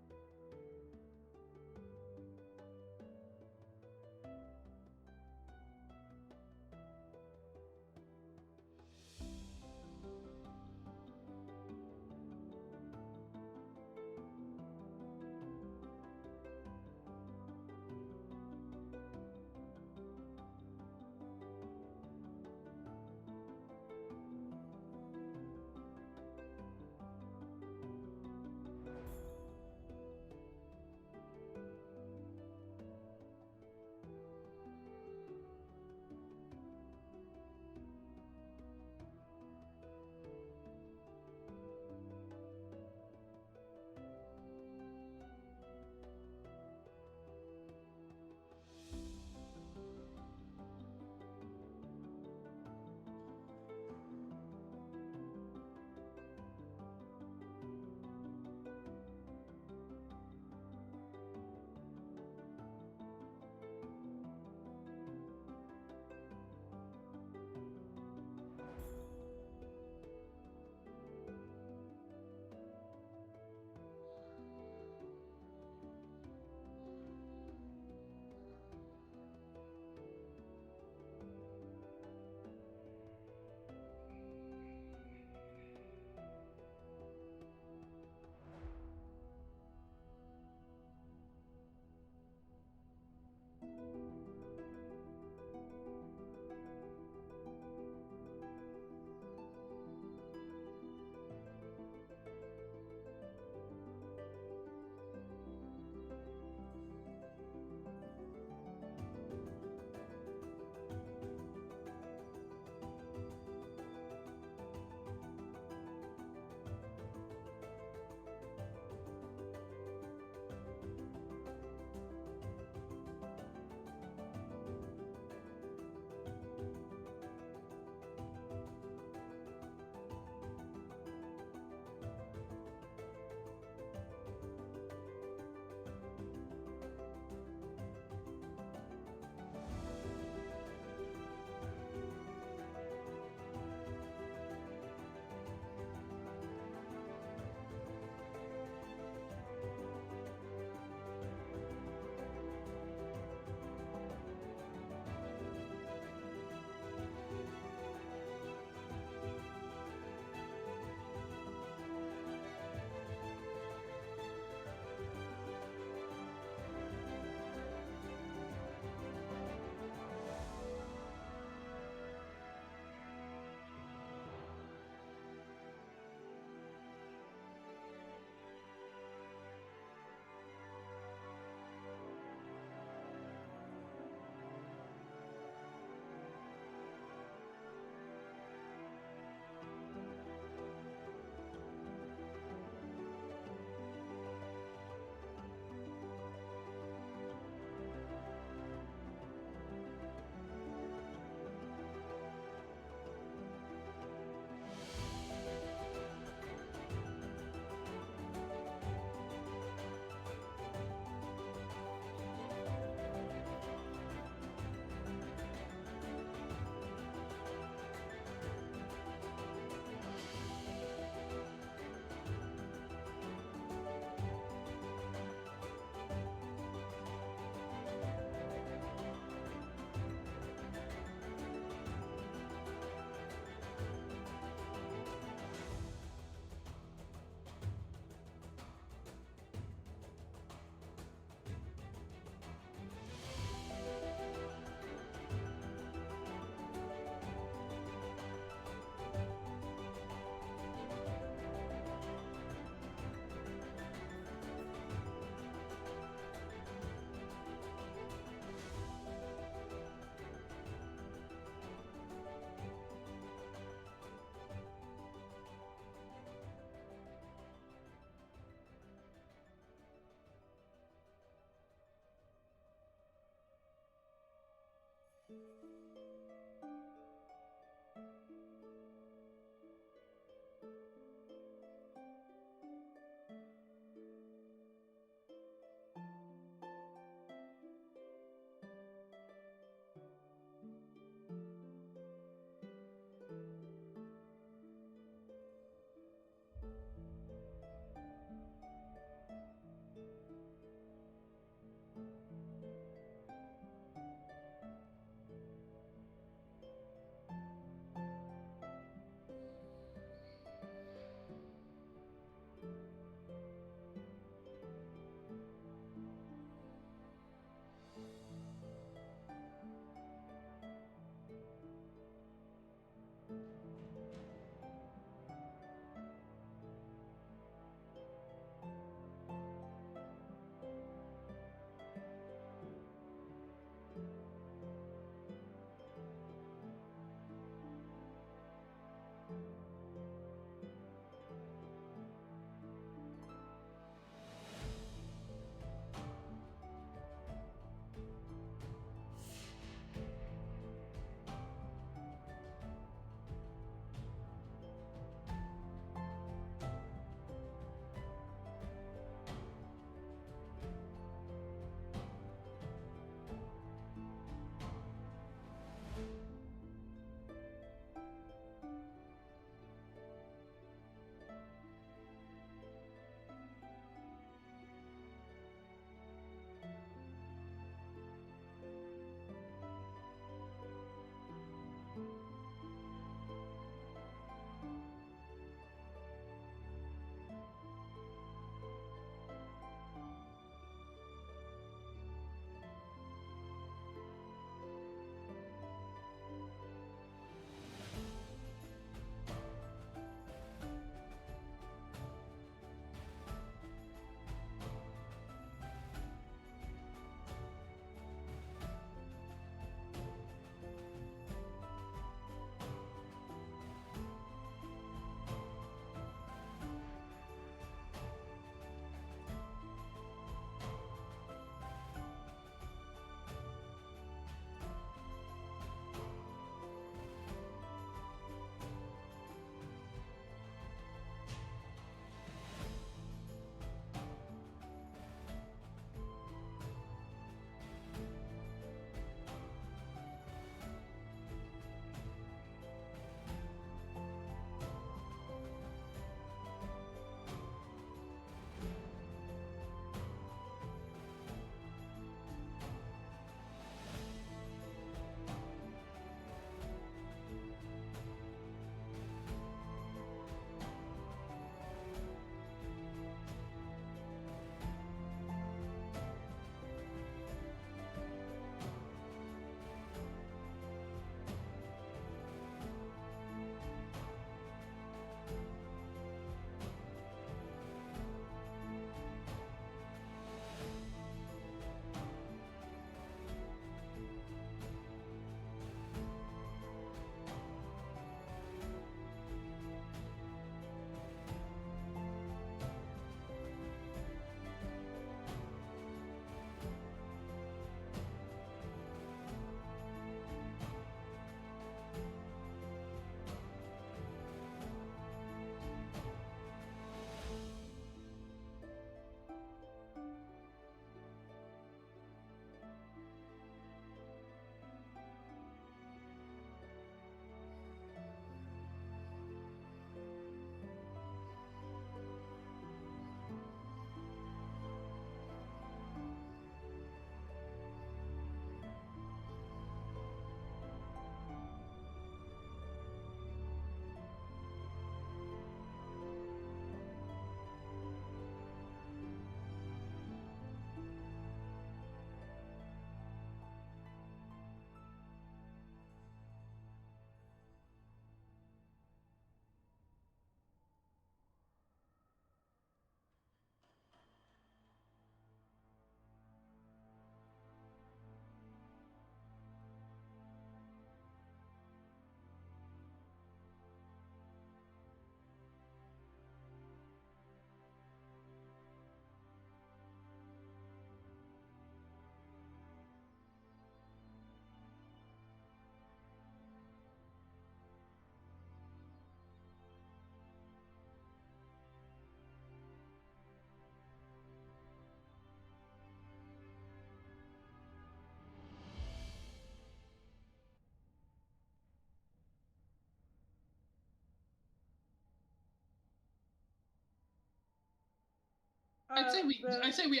I'd say we.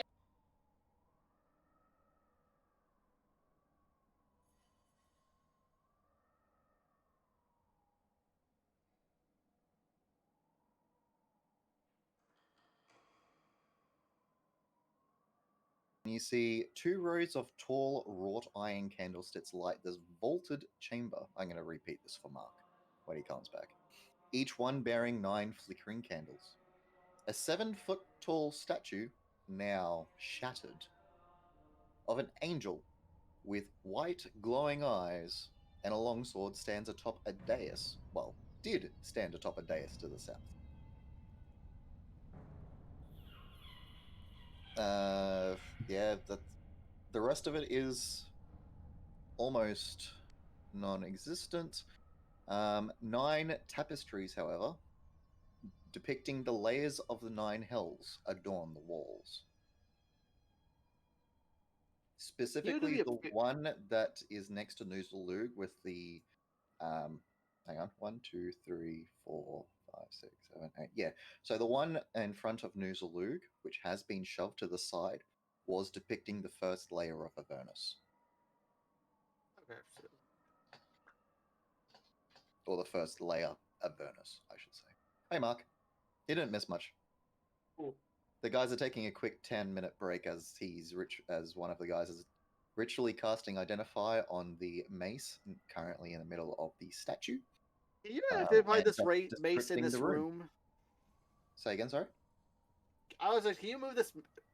You see 2 rows of tall wrought iron candlesticks light this vaulted chamber. I'm going to repeat this for Mark when he comes back. Each one bearing 9 flickering candles. A 7-foot tall statue, now shattered, of an angel with white glowing eyes and a longsword stands atop a dais. Well, did stand atop a dais to the south. Yeah, the rest of it is almost non-existent. 9 tapestries, however, depicting the layers of the 9 hells, adorn the walls. Specifically, the one that is next to Nuzulug with the, hang on, 1, 2, 3, 4, 5, 6, 7, 8. Yeah, so the one in front of Nuzulug, which has been shoved to the side, was depicting the first layer of Avernus. Okay. Or the first layer of Avernus, I should say. Hey, Mark. You didn't miss much. Cool. The guys are taking a quick 10-minute break as one of the guys is ritually casting Identify on the mace, currently in the middle of the statue. Can you identify and this that's mace in descripting this the room? Say again, sorry? I was like, can you move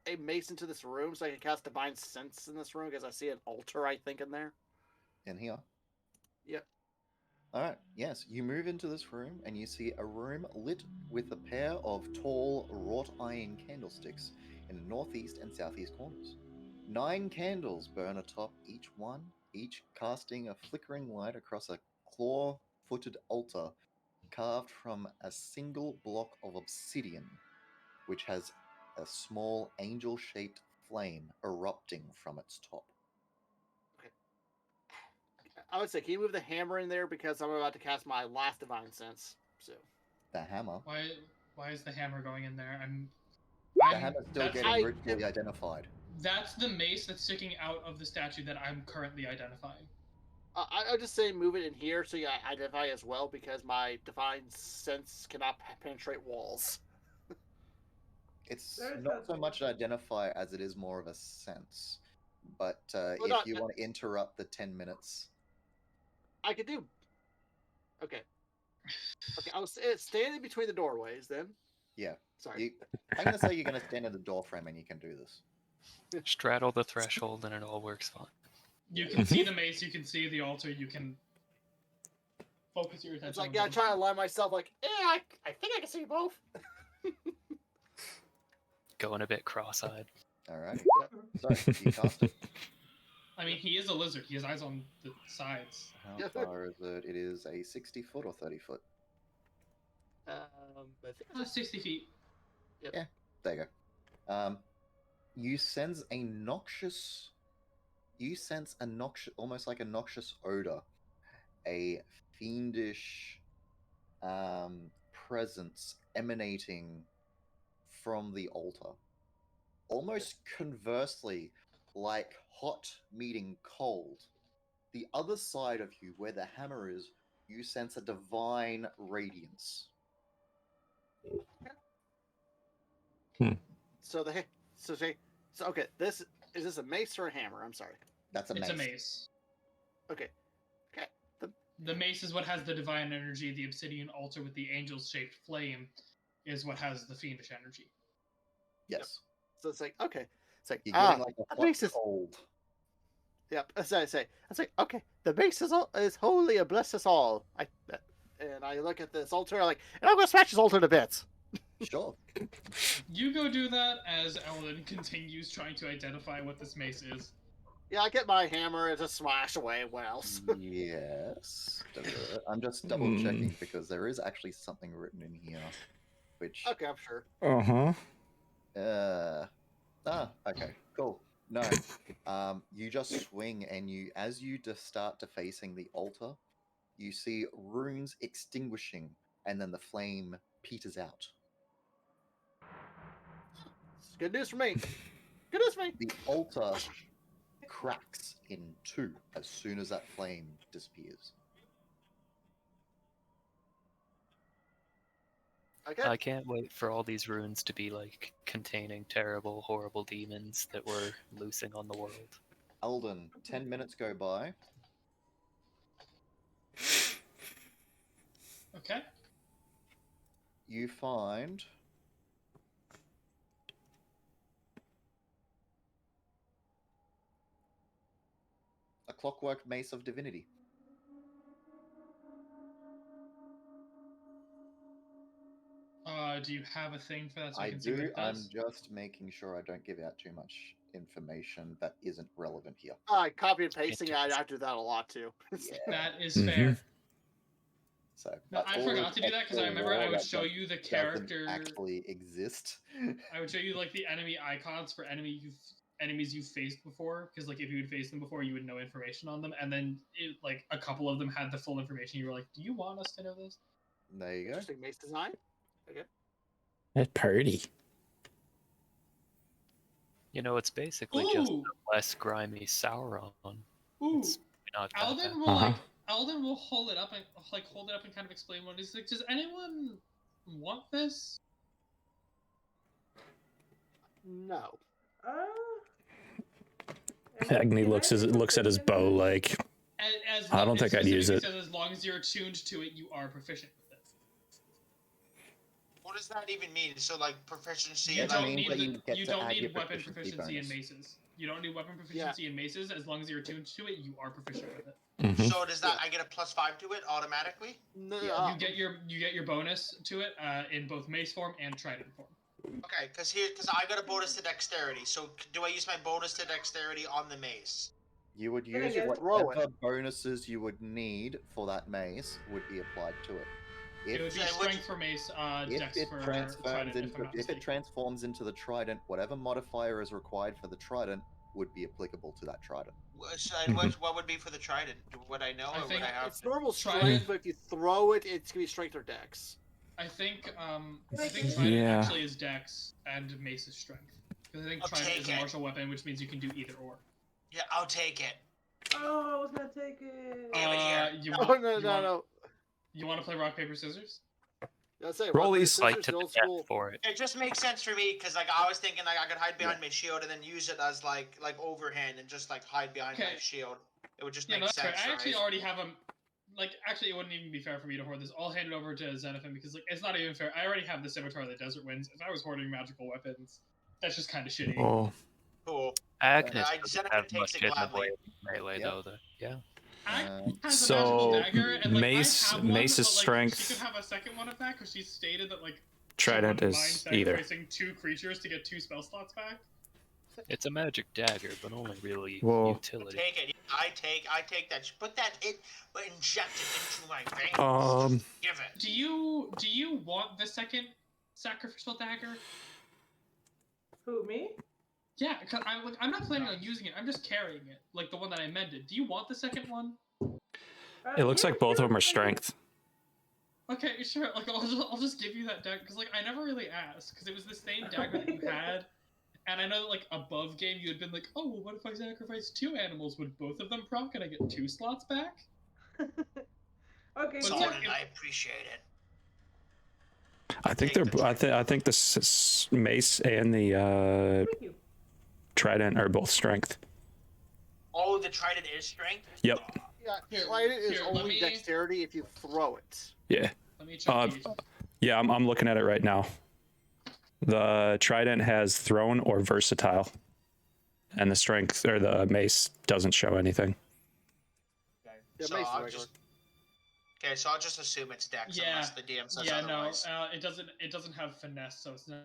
a mace into this room so I can cast Divine Sense in this room? Because I see an altar, I think, in there. In here? Yep. Alright, yes. You move into this room and you see a room lit with a pair of tall wrought iron candlesticks in the northeast and southeast corners. 9 candles burn atop each one, each casting a flickering light across a claw-footed altar carved from a single block of obsidian, which has a small angel-shaped flame erupting from its top. Okay. I would say, can you move the hammer in there because I'm about to cast my last Divine Sense. So. The hammer? Why is the hammer going in there? The hammer's still getting ritually identified. That's the mace that's sticking out of the statue that I'm currently identifying. I'll just say move it in here so you identify as well because my Divine Sense cannot penetrate walls. It's not so much an identify as it is more of a sense. But if you want to interrupt the 10 minutes... I could do... Okay. Okay, I was standing between the doorways then. Yeah. Sorry. I'm going to say you're going to stand in the doorframe and you can do this. Straddle the threshold and it all works fine. You can see the mace, you can see the altar, you can focus your attention. It's like, yeah, trying to align myself like, I think I can see both. Going a bit cross-eyed. Alright. Sorry, you cast it. I mean, he is a lizard. He has eyes on the sides. How far is it? It is a 60 foot or 30 foot? I think it's 60 feet. Yep. Yeah, there you go. You sense a noxious, almost like a noxious odor, a fiendish presence emanating from the altar. Almost conversely, like hot meeting cold. The other side of you, where the hammer is, you sense a divine radiance. So okay, is this a mace or a hammer? I'm sorry. That's a mace. It's a mace. Okay. The mace is what has the divine energy. The obsidian altar with the angel-shaped flame is what has the fiendish energy. Yes. So it's like, okay. It's like, you're getting like a mace is cold. Yep. As I say, okay, the mace is holy and bless us all. And I look at this altar, and I'm gonna smash this altar to bits. Sure. You go do that as Ellen continues trying to identify what this mace is. Yeah, I get my hammer and just smash away. What else? Yes. I'm just double checking because there is actually something written in here, which. Okay, I'm sure. Okay, cool. No. You just swing, and as you just start to facing the altar, you see runes extinguishing, and then the flame peters out. Good news for me. Good news for me. The altar cracks in two as soon as that flame disappears. Okay. I can't wait for all these runes to be like containing terrible, horrible demons that we're loosing on the world. Alden, 10 minutes go by. Okay. You find a clockwork mace of divinity. Do you have a thing for that so I I can see what do. it I'm does? just making sure I don't give out too much information that isn't relevant here. Copy and pasting. I do that a lot too. That is Mhm. fair. So No, I all forgot of to do that because I extra remember I lore would that show doesn't- you the doesn't character. actually exist. I would show you like the enemy icons for enemies you've faced before, because like if you had faced them before, you would know information on them, and then like a couple of them had the full information. You were like, "Do you want us to know this?" There you go. Interesting mace design. Okay. That's pretty. You know, it's basically just Ooh, a less grimy Sauron. ooh. It's not that bad. Alden will Alden will hold it up and kind of explain what it is. Like, does anyone want this? No. Agni looks at his bow like, As I don't think I'd use it. Says as long as you're attuned to it, you are proficient with it. What does that even mean? So like proficiency You and don't like, need that you get you to don't add need your weapon proficiency proficiency in bonus. maces. You don't need weapon proficiency in maces. As long as you're attuned to it, you are proficient with it. Mhm. so does that I get a +5 to it automatically? No. Yeah. You get your bonus to it in both mace form and trident form. Okay, because I got a bonus to dexterity. So do I use my bonus to dexterity on the mace? You would Then I use guess- whatever bonuses you would need for that mace would be applied to it. It would be Yeah, strength for mace, If dex it for transforms trident. If I'm into not mistaken. transforms into the trident, whatever modifier is required for the trident would be applicable to that trident. And what would be for the trident? Would I know, I or would think I have? It's normal Trident- strength, but if you throw it, it's gonna be strength or dex. I think Like, trident Yeah. actually is dex and mace is strength. Because I think I'll trident take is a it. martial weapon, which means you can do either or. Yeah, I'll take it. Oh, I was gonna take it. Damn it, here. You No, want, no. You want to play rock paper scissors? Let's say Roll rock, paper, these. Fight scissors, to the the old death school. for it. It just makes sense for me because like I was thinking like I could hide behind my shield and then use it as like overhand and just like hide behind my Okay. shield. It would just Yeah, make no, that's fair. sense. I actually right? already have them. Like, actually, it wouldn't even be fair for me to hoard this. I'll hand it over to Xenophon because, like, it's not even fair. I already have the Scimitar of the Desert Winds. If I was hoarding magical weapons, that's just kind of shitty. Oh, Cool. Agnes I doesn't Xenophon have takes much it in the gladly. way of melee, Yep. though. Yeah. Agnes has a So, magical dagger, and like, mace- I have one, mace but, is like, strength. She could have a second one of that because she stated that like she trident wouldn't is mind either. sacrificing 2 creatures to get 2 spell slots back. It's a magic dagger, but only really Whoa. utility. Take it. I take that. Put that in, but inject it into my veins. Give it. Do you want the second sacrificial dagger? Who, me? Yeah, because I'm not planning on using it. I'm just carrying it, like the one that I mended. Do you want the second one? It looks Yeah, like both of them are sure. strength. Okay, sure. Like I'll just give you that dagger because like I never really asked because it was the same dagger that you had, and I know that like above game you had been like, oh, well, what if I sacrifice 2 animals? Would both of them proc and I get 2 slots back? Okay, But Solid, yeah, I appreciate it. I think Take they're. the I think the mace and the thank you. trident are both strength. Oh, the trident is strength. Yep. Yeah, Here, trident is here, let only me- dexterity if you throw it. Yeah. let me check these. Yeah. I'm looking at it right now. The trident has thrown or versatile, and the strength or the mace doesn't show anything. Okay. Yeah, So mace is I'll regular. just. Okay, so I'll just assume it's dex Yeah. unless the DM says Yeah, no, otherwise. it doesn't have finesse, so it's not.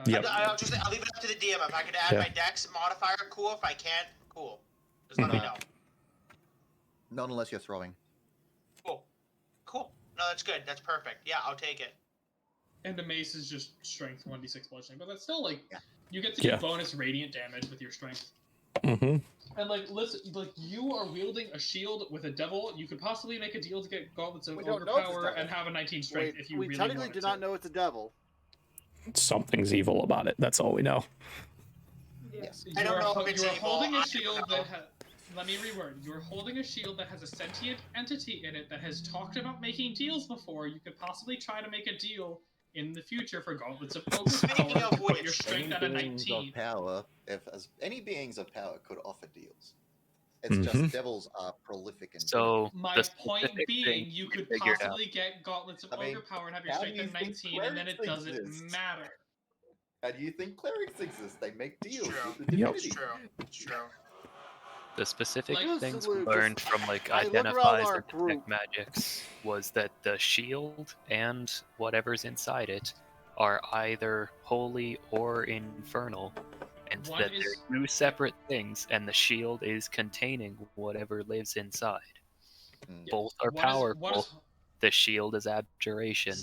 Yep. I'll leave it up to the DM. If I could add Yeah. my dex modifier, cool. If I can't, cool. Just let me know. Not unless you're throwing. Cool. Cool. No, that's good. That's perfect. Yeah, I'll take it. And the mace is just strength 1d6 bludgeoning, but that's still like Yeah. you get to Yeah. do bonus radiant damage with your strength. Mm-hmm. And like, listen, like you are wielding a shield with a devil. You could possibly make a deal to get gauntlets of We don't know it's a overpower devil. and have a 19 strength Wait, if you we really technically wanted do to. not know it's a devil. something's evil about it. That's all we know. Yes. I don't know if it's You're evil. holding I a don't shield know. that has. Let me reword. You're holding a shield that has a sentient entity in it that has talked about making deals before. You could possibly try to make a deal in the future for gauntlets of Speaking overpower of to put which, your strength at a 19. Of power, any beings of power could offer deals. It's just devils are prolific and So My the point specific being, thing you we could figured out. possibly get gauntlets of I mean, ogre power and have your how do strength you at think 19, and then it clerics doesn't exist? matter. How do you think clerics exist? They make deals true. with the Yep. divinity. It's true. The specific Like- things Luke, we learned from like I look around identifies our and detect group. magics was that the shield and whatever's inside it are either holy or infernal, and One that is- they're two separate things, and the shield is containing whatever lives inside. Both are powerful. The shield is abjuration.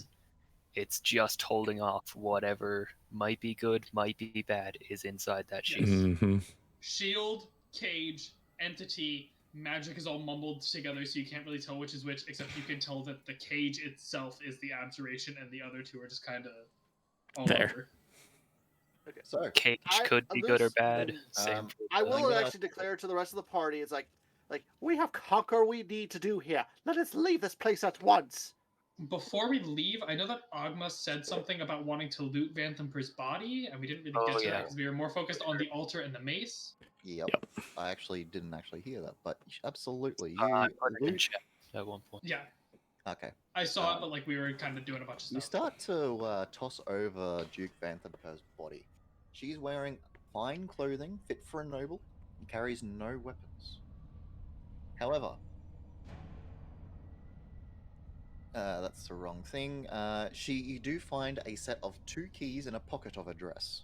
It's just holding off whatever might be good, might be bad, is inside that shield. Mm-hmm. Shield, cage, entity, magic is all mumbled together, so you can't really tell which is which, except you can tell that the cage itself is the abjuration, and the other two are just kind of all There. over. Okay. So, Cage could be good or bad. Same for I the- will actually declare to the rest of the party, it's like, we have conquer we need to do here. Let us leave this place at once. Before we leave, I know that Agma said something about wanting to loot Vanthemper's body, and we didn't really get to that because we were more focused on the altar and the mace. Yep. I actually didn't hear that, but absolutely. I put it in chat at one point. Yeah, Okay. I saw it, but like we were kind of doing a bunch of You stuff. start to toss over Duke Vanthemper's body. She's wearing fine clothing, fit for a noble, and carries no weapons. However, that's the wrong thing. You do find a set of 2 keys in a pocket of a dress.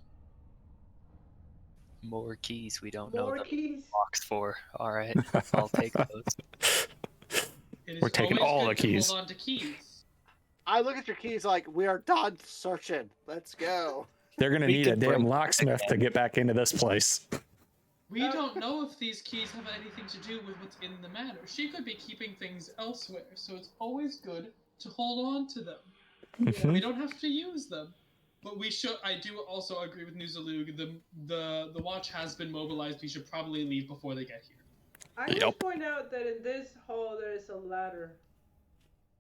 More keys we don't know More the keys. box for. Alright, I'll take those. It is We're taking always all good the to keys. Hold on to keys. I look at your keys like, we are done searching. Let's go. They're gonna We need a could damn break locksmith to get back into this place. We don't know if these keys have anything to do with what's in the manor. She could be keeping things elsewhere, so it's always good to hold on to them. Mhm. We don't have to use them. But we should. I do also agree with Nuzalug. The watch has been mobilized. We should probably leave before they get here. I Yep. just point out that in this hall there is a ladder.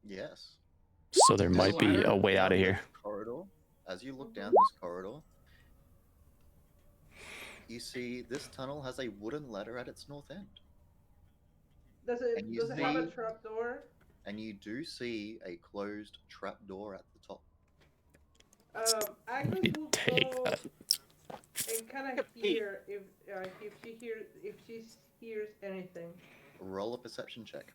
Yes. So there might be a way out of Down here. this corridor. As you look down this corridor, you see this tunnel has a wooden ladder at its north end. Does And you it have a see- trapdoor? And you do see a closed trapdoor at the top. Agnes will Take go that. and kind of hear if she hears anything. Roll a perception check.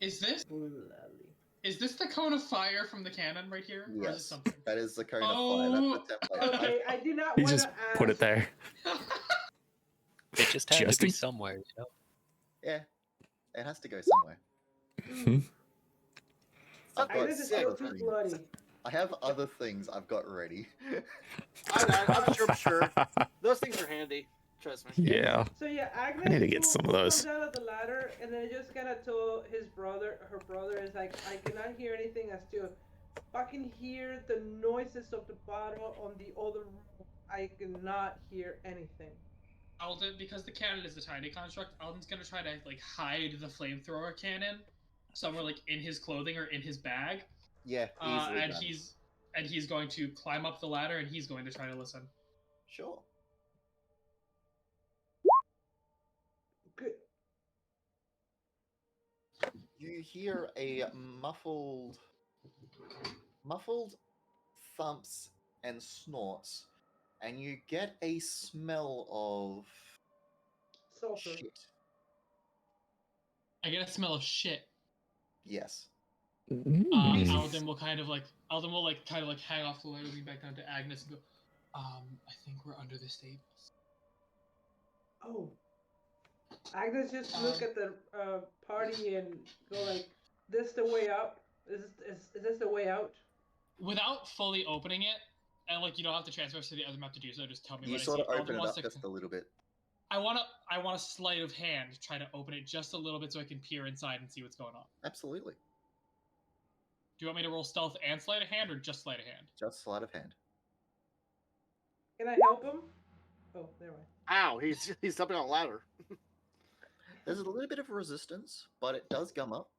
Is this the cone of fire from the cannon right here? Or is it Yes, something? that is the cone of fire. That's the template. Okay, I do not He want to just ask. put it there. It just had Just to be in- somewhere, you know? Yeah, it has to go somewhere. Mhm. I've got Agnes is still other too things. bloody. I have other things I've got ready. I'm sure. Those things are handy. Trust me. Yeah. So yeah, Agnes I need to get will some of those. come down of the ladder and then just kind of told her brother is like, I cannot hear anything. I still fucking hear the noises of the bottle on the other room. I cannot hear anything. Alden, because the cannon is a tiny construct, Alden's gonna try to like hide the flamethrower cannon somewhere like in his clothing or in his bag. Yeah, easily and done. he's going to climb up the ladder and he's going to try to listen. Sure. Good. You hear a muffled thumps and snorts, and you get a smell of Sulfur. shit. I get a smell of shit. Yes. Mm. Alden will kind of like hang off the ladder, lean back down to Agnes and go, I think we're under the stables. Oh. Agnes just look at the party and go like, "This the way up? Is this the way out?" Without fully opening it, and like you don't have to transfer to the other map to do so, just tell me You what sort I of see. open Alden it wants up to, just a little bit. I want a sleight of hand to try to open it just a little bit so I can peer inside and see what's going on. Absolutely. Do you want me to roll stealth and sleight of hand, or just sleight of hand? Just sleight of hand. Can I help him? Oh, never mind. Ow, he's stepping on a ladder. There's a little bit of resistance, but it does gum up.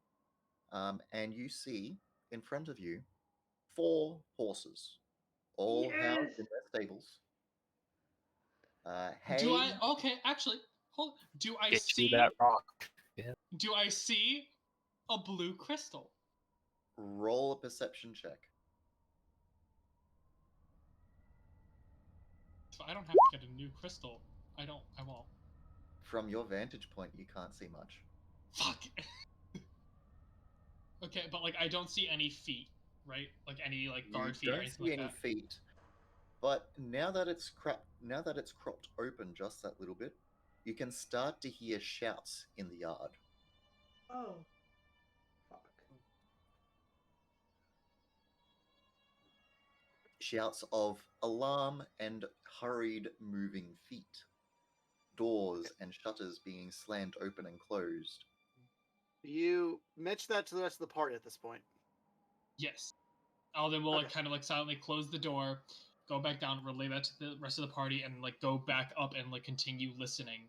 And you see in front of you 4 horses, all housed Yes! in their stables. Do Hay, I? Okay, actually, hold. Do I Get you see? that rock. Yeah. Do I see a blue crystal? roll a perception check. So I don't have to get a new crystal. I don't. I won't. From your vantage point, you can't see much. Fuck. Okay, but like I don't see any feet, right? Like any like guard feet You or don't anything see like any that. feet, but now that it's cropped open just that little bit, you can start to hear shouts in the yard. Oh. Fuck. Shouts of alarm and hurried moving feet. Doors and shutters being slammed open and closed. You mention that to the rest of the party at this point. Yes. Then we'll like Okay. kind of like silently close the door, go back down, relay that to the rest of the party, and like go back up and like continue listening.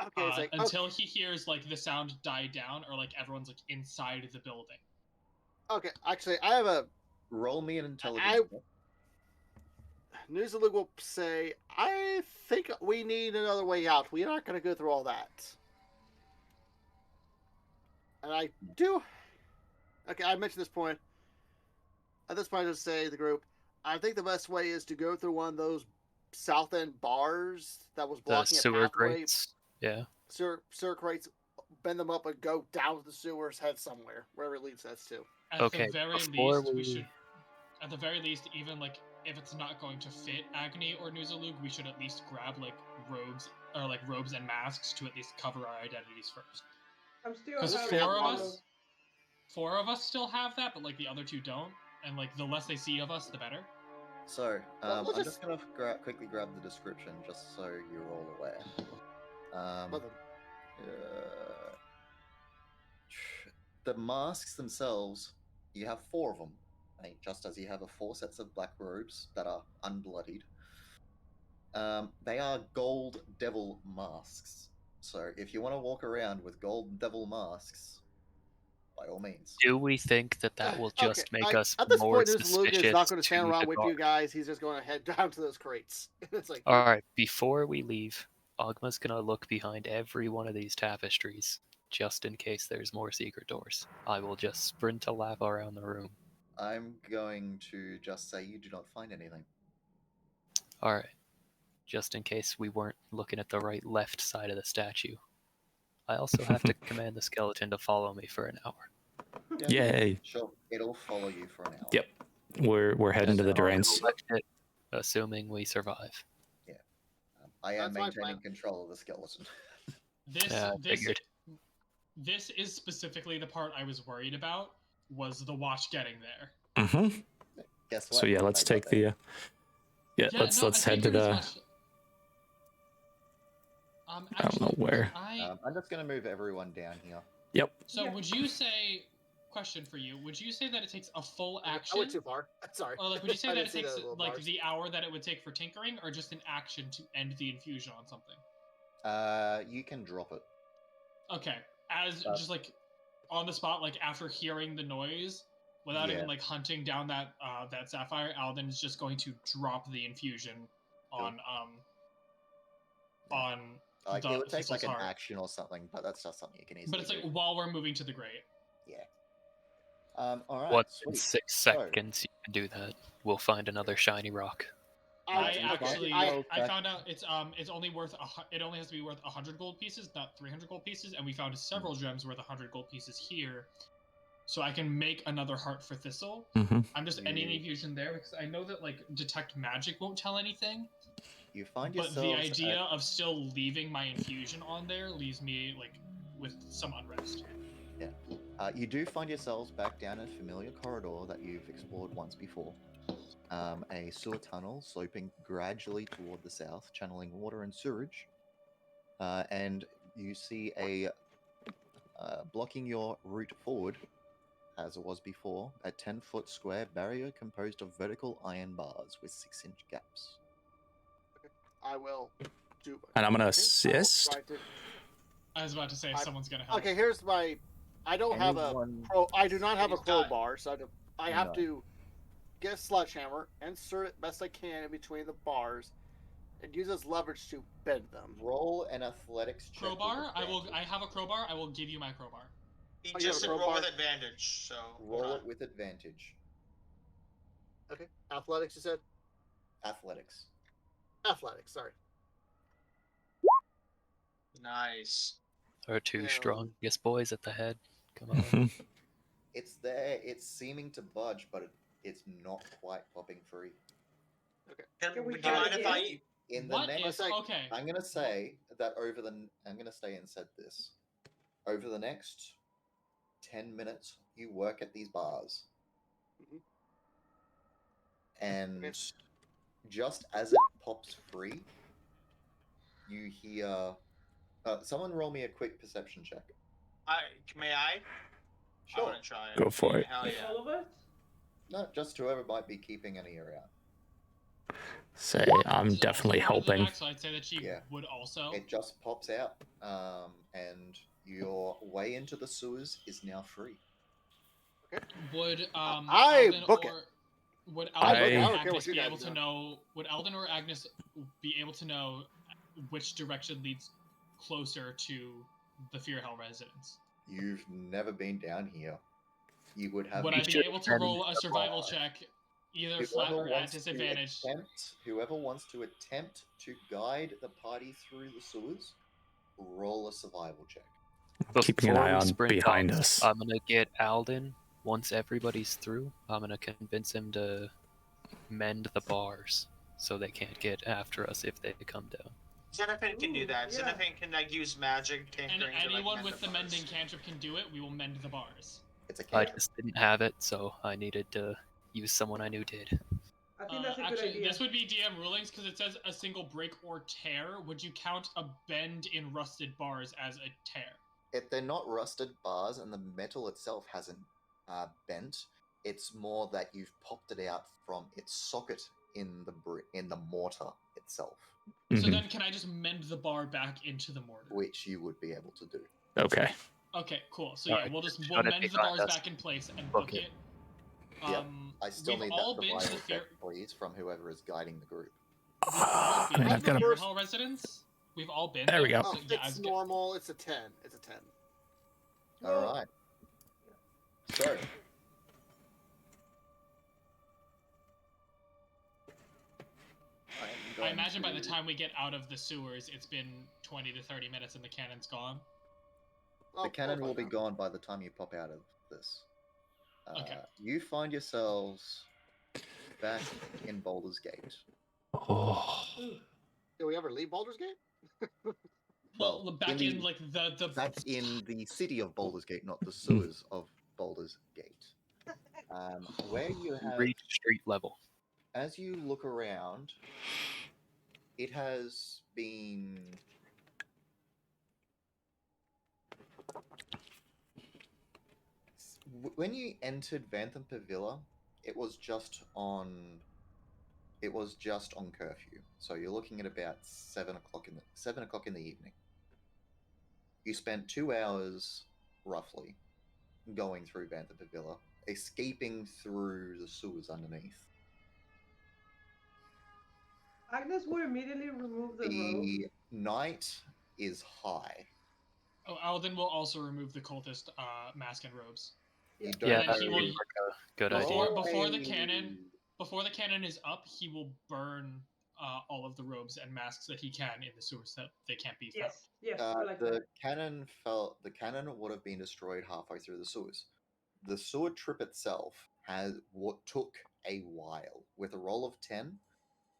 Okay, it's like Until he hears like the sound die down or like everyone's like inside the building. okay. Actually, I have a Roll me an intelligence. check. Newsalug will say, I think we need another way out. We're not going to go through all that. And I do. Okay, I mentioned this point. At this point, I just say to the group, I think the best way is to go through one of those south end bars that was The blocking a sewer pathway. grates. Yeah. Sewer crates, bend them up and go down to the sewers, head somewhere, wherever it leads us to. At Okay, the very before least, we we- should. At the very least, even like if it's not going to fit Agni or Nuzalug, we should at least grab like robes and masks to at least cover our identities first. I'm still Because having four of us still have that, but like the other two don't. And like the less they see of us, the better. So, Well, let's I'm just- just going to quickly grab the description just so you're all aware. The masks themselves, you have 4 of them. Just as you have 4 sets of black robes that are unbloodied. They are gold devil masks. So if you want to walk around with gold devil masks, by all means. Do we think that will just Okay, make us at this more point, suspicious? Luke is not going to stand to around the with guard? you guys. He's just going to head down to those crates. It's like, All right, before we leave, Ogma's gonna look behind every one of these tapestries, just in case there's more secret doors. I will just sprint a lap around the room. I'm going to just say you do not find anything. All right, just in case we weren't looking at the right left side of the statue. I also have to command the skeleton to follow me for an hour. Yay. Sure, it'll follow you for an hour. Yep. We're heading And to the then I'll drains. collect it, assuming we survive. I am That's my maintaining plan. control of the skeleton. This is specifically the part I was worried about, was the watch getting there. Mm-hmm. Guess what? So yeah, let's I got take there. the let's head to the. I don't know where. I'm just going to move everyone down here. Yep. So Yeah. would you say? Question for you: would you say that it takes a full I action? went too far. Sorry. Or like, would you say I that didn't it see takes the little like bars. the hour that it would take for tinkering, or just an action to end the infusion on something? You can drop it. Okay, as just like on the spot, like after hearing the noise, without Yeah. even like hunting down that that sapphire, Alden is just going to drop the infusion on Like, the it would take like Thistle's an heart. action or something, but that's just something you can easily But it's like do. while we're moving to the grate. Yeah. Alright, Once in sweet. 6 So- seconds you can do that. We'll find another shiny rock. I you actually go I back- found out it's only worth it only has to be worth 100 gold pieces, not 300 gold pieces, and we found several gems worth 100 gold pieces here. So I can make another heart for Thistle. Mm-hmm. I'm just ending the infusion there because I know that like detect magic won't tell anything. You find But yourselves the idea at- of still leaving my infusion on there leaves me like with some unrest. you do find yourselves back down a familiar corridor that you've explored once before. A sewer tunnel sloping gradually toward the south, channeling water and sewage. And you see a blocking your route forward, as it was before, a 10-foot square barrier composed of vertical iron bars with 6-inch gaps. I will do. And I'm gonna I will assist. try to- I was about to say someone's gonna help. Okay, here's my. I don't have a Anyone- crow. I do not have a He's done. crowbar, so I have No. to get a sledgehammer, insert it best I can in between the bars, and use as leverage to bend them. Roll an athletics check. with Crowbar. I advantage. have a crowbar. I will give you my crowbar. He Oh, you have just a said roll crowbar? with advantage, so hold Roll on. it with advantage. Okay, athletics. You said Athletics. athletics. Sorry. Nice. Our two Yeah. strongest boys at the head. Come on. It's there. It's seeming to budge, but it's not quite popping free. Can we Would you try mind if I? again? In the What next, is okay? I'm gonna say that I'm gonna stay and said this. Over the next 10 minutes, you work at these bars, Mhm. and Okay. just as it pops free, you hear. Someone roll me a quick perception check. May I? I Sure. want to try it. Go for it. Hell yeah. All of us? No, just whoever might be keeping an ear out. Say, I'm This is definitely also part of the helping. deck, so I'd say that she Yeah. would also. It just pops out, and your way into the sewers is now free. Would I Alden book it. or would I Alden don't or care what Agnes you be guys able to do. know? Would Alden or Agnes be able to know which direction leads closer to the Fearhell residence? You've never been down here. You would have. Would I be should able to bend roll a the survival bar. check, either flat or at disadvantage? Whoever wants to attempt to guide the party through the sewers, roll a survival check. Keeping an Before eye we on sprint behind off, us. I'm gonna get Alden. Once everybody's through, I'm gonna convince him to mend the bars so they can't get after us if they come down. Xenophant can do that. Yeah. Xenophant can like use magic And tinkering to, like, anyone mend with the bars. mending cantrip can do it. We will mend the bars. It's a I cantrip. just didn't have it, so I needed to use someone I knew did. I think that's a good Actually, idea. this would be DM rulings because it says a single break or tear. Would you count a bend in rusted bars as a tear? If they're not rusted bars and the metal itself hasn't bent, it's more that you've popped it out from its socket in the mortar itself, So Mhm. then, can I just mend the bar back into the mortar? which you would be able to do. Okay. Okay, cool. So Alright, yeah, we'll just we'll try to mend the behind bars us. back in place and Book book it. it. Yep. I still we've need all that been to the survival fear. check, please, from whoever is guiding the group. We've all been Man, to I've the got a- Fear Hall residence. We've all been. There we go. So, Oh, yeah, I it's was normal. It's a 10. It's a 10. All Well- right. So, I imagine by the time we get out of the sewers, it's been 20 to 30 minutes and the cannon's gone. Oh, the cannon hold will be on. gone by the time you pop out of this. Okay. You find yourselves back in Baldur's Gate. Oh. Did we ever leave Baldur's Gate? Well, back in the- like the Back in the city of Baldur's Gate, not the sewers of Baldur's Gate. Where you have, Reach street level. as you look around, it has been when you entered Vantham Pavilla, it was just on curfew. So you're looking at about 7 o'clock in the evening. You spent 2 hours roughly going through Vantham Pavilla, escaping through the sewers underneath. Agnes will immediately remove the rope. The night is high. Oh, Alden will also remove the cultist mask and robes. You Yeah. don't Yeah, Yeah, then that he would will- be a good before- idea. before the cannon- Before the cannon is up, he will burn all of the robes and masks that he can in the sewers that they can't be found. Yes, I like the that. cannon would have been destroyed halfway through the sewers. The sewer trip itself has what took a while. With a roll of 10,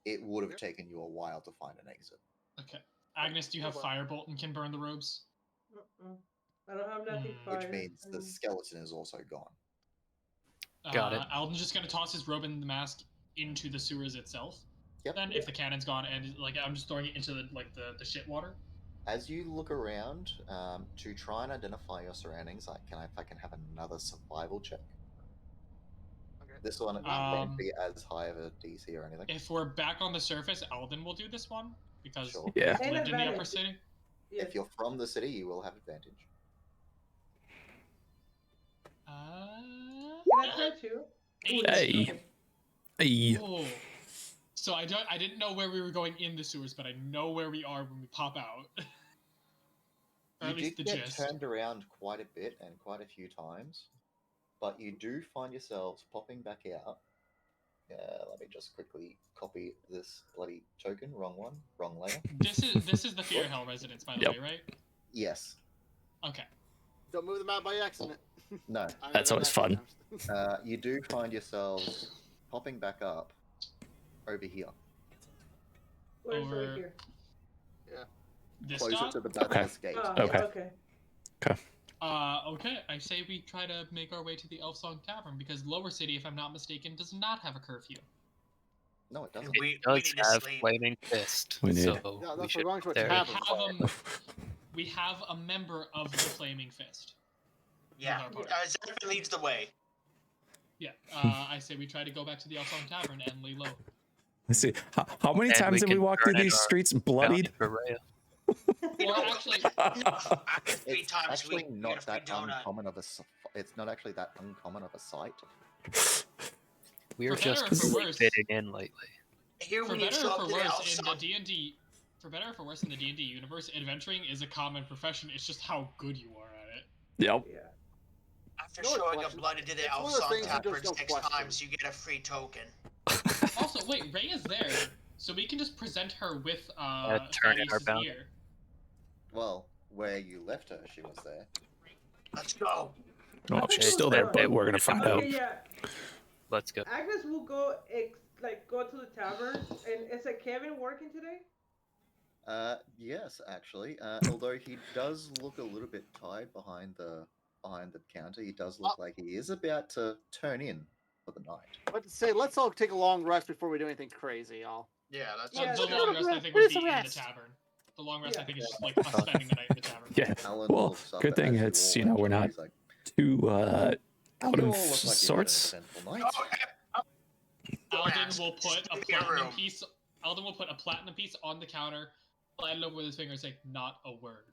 it would have taken you a while to find an exit. Okay. Agnes, do you have firebolt and can burn the robes? I don't have nothing Hmm. fire. Which means the skeleton is also gone. Got it. Alden's just gonna toss his robe and the mask into the sewers itself. Yep. Then, if the cannon's gone, and like I'm just throwing it into the shit water. As you look around to try and identify your surroundings, if I can have another survival check. Okay. This one won't be as high of a DC or anything. If we're back on the surface, Alden will do this one. because Sure. Yeah. I And lived in the upper advantage. city. Yes. If you're from the city, you will have advantage. Can I try too? Ooh, yes, Hey. okay. Hey. Oh. So I didn't know where we were going in the sewers, but I know where we are when we pop out. Or You at least the did get gist. turned around quite a bit and quite a few times, but you do find yourselves popping back out. Let me just quickly copy this bloody token. Wrong one. Wrong layer. This is the Fear Hell residence, by the Yep. way, right? Yes. Okay. Don't move them out by accident. No. I That's did always that a few fun. times. You do find yourselves popping back up over here, Where's Over- right here? This closer dot? to the Basilisk Gate. Oh, Okay. okay. Okay. I say we try to make our way to the Elf Song Tavern because Lower City, if I'm not mistaken, does not have a curfew. No, it doesn't. We does need to have sleep. Flaming Fist. We need- So Yeah, we that's should wrong to a there. tavern. We have a member of the Flaming Fist. Yeah. With our party. Zephyr leads the way. Yeah. I say we try to go back to the Elf Song Tavern and lay low. Let's see. How many And times we did we can walk turn through in these our streets Bounty bloodied? for Rhea. Or actually, After 3 It's times actually we not get a free that donut. uncommon of a. It's not actually that uncommon of a sight. We're For better just or for really worse- fitting in lately. Here for when you better show or up for to the worse Elf in the Song, D&D, for better or for worse in the D&D universe, adventuring is a common profession. It's just how good you are at it. Yep. Yeah. after No one showing up questions. bloody to the It's Elf one of those Song things you Tavern just don't 6 question. times, you get a free token. Also, wait, Ray is there, so we can just present her with turn in our Thaddeus' bounty. ear. Well, where you left her, she was there. Let's go. Well, think she's it still was there, fun. but we're gonna find out. Okay, yeah. Let's go. Agnes will go go to the tavern, and is it Kevin working today? Yes, actually. Although he does look a little bit tired behind the counter, he does look like he is about to turn in for the night. But to say, let's all take a long rest before we do anything crazy, y'all. Yeah, that's Yeah, The sure. long rest, I think, We would need be some in the rest. tavern. The long rest, I Yeah. think, is just like us spending the night in the tavern. Yeah. Alan Well, looks up good thing as you it's, all you know, we're enter, not he's like, too out "You of all look like you had an sorts. eventful night." Alden ask. will put a Stay in your platinum room. piece. Alden will put a platinum piece on the counter, slide it over with his finger, and say, "Not a word."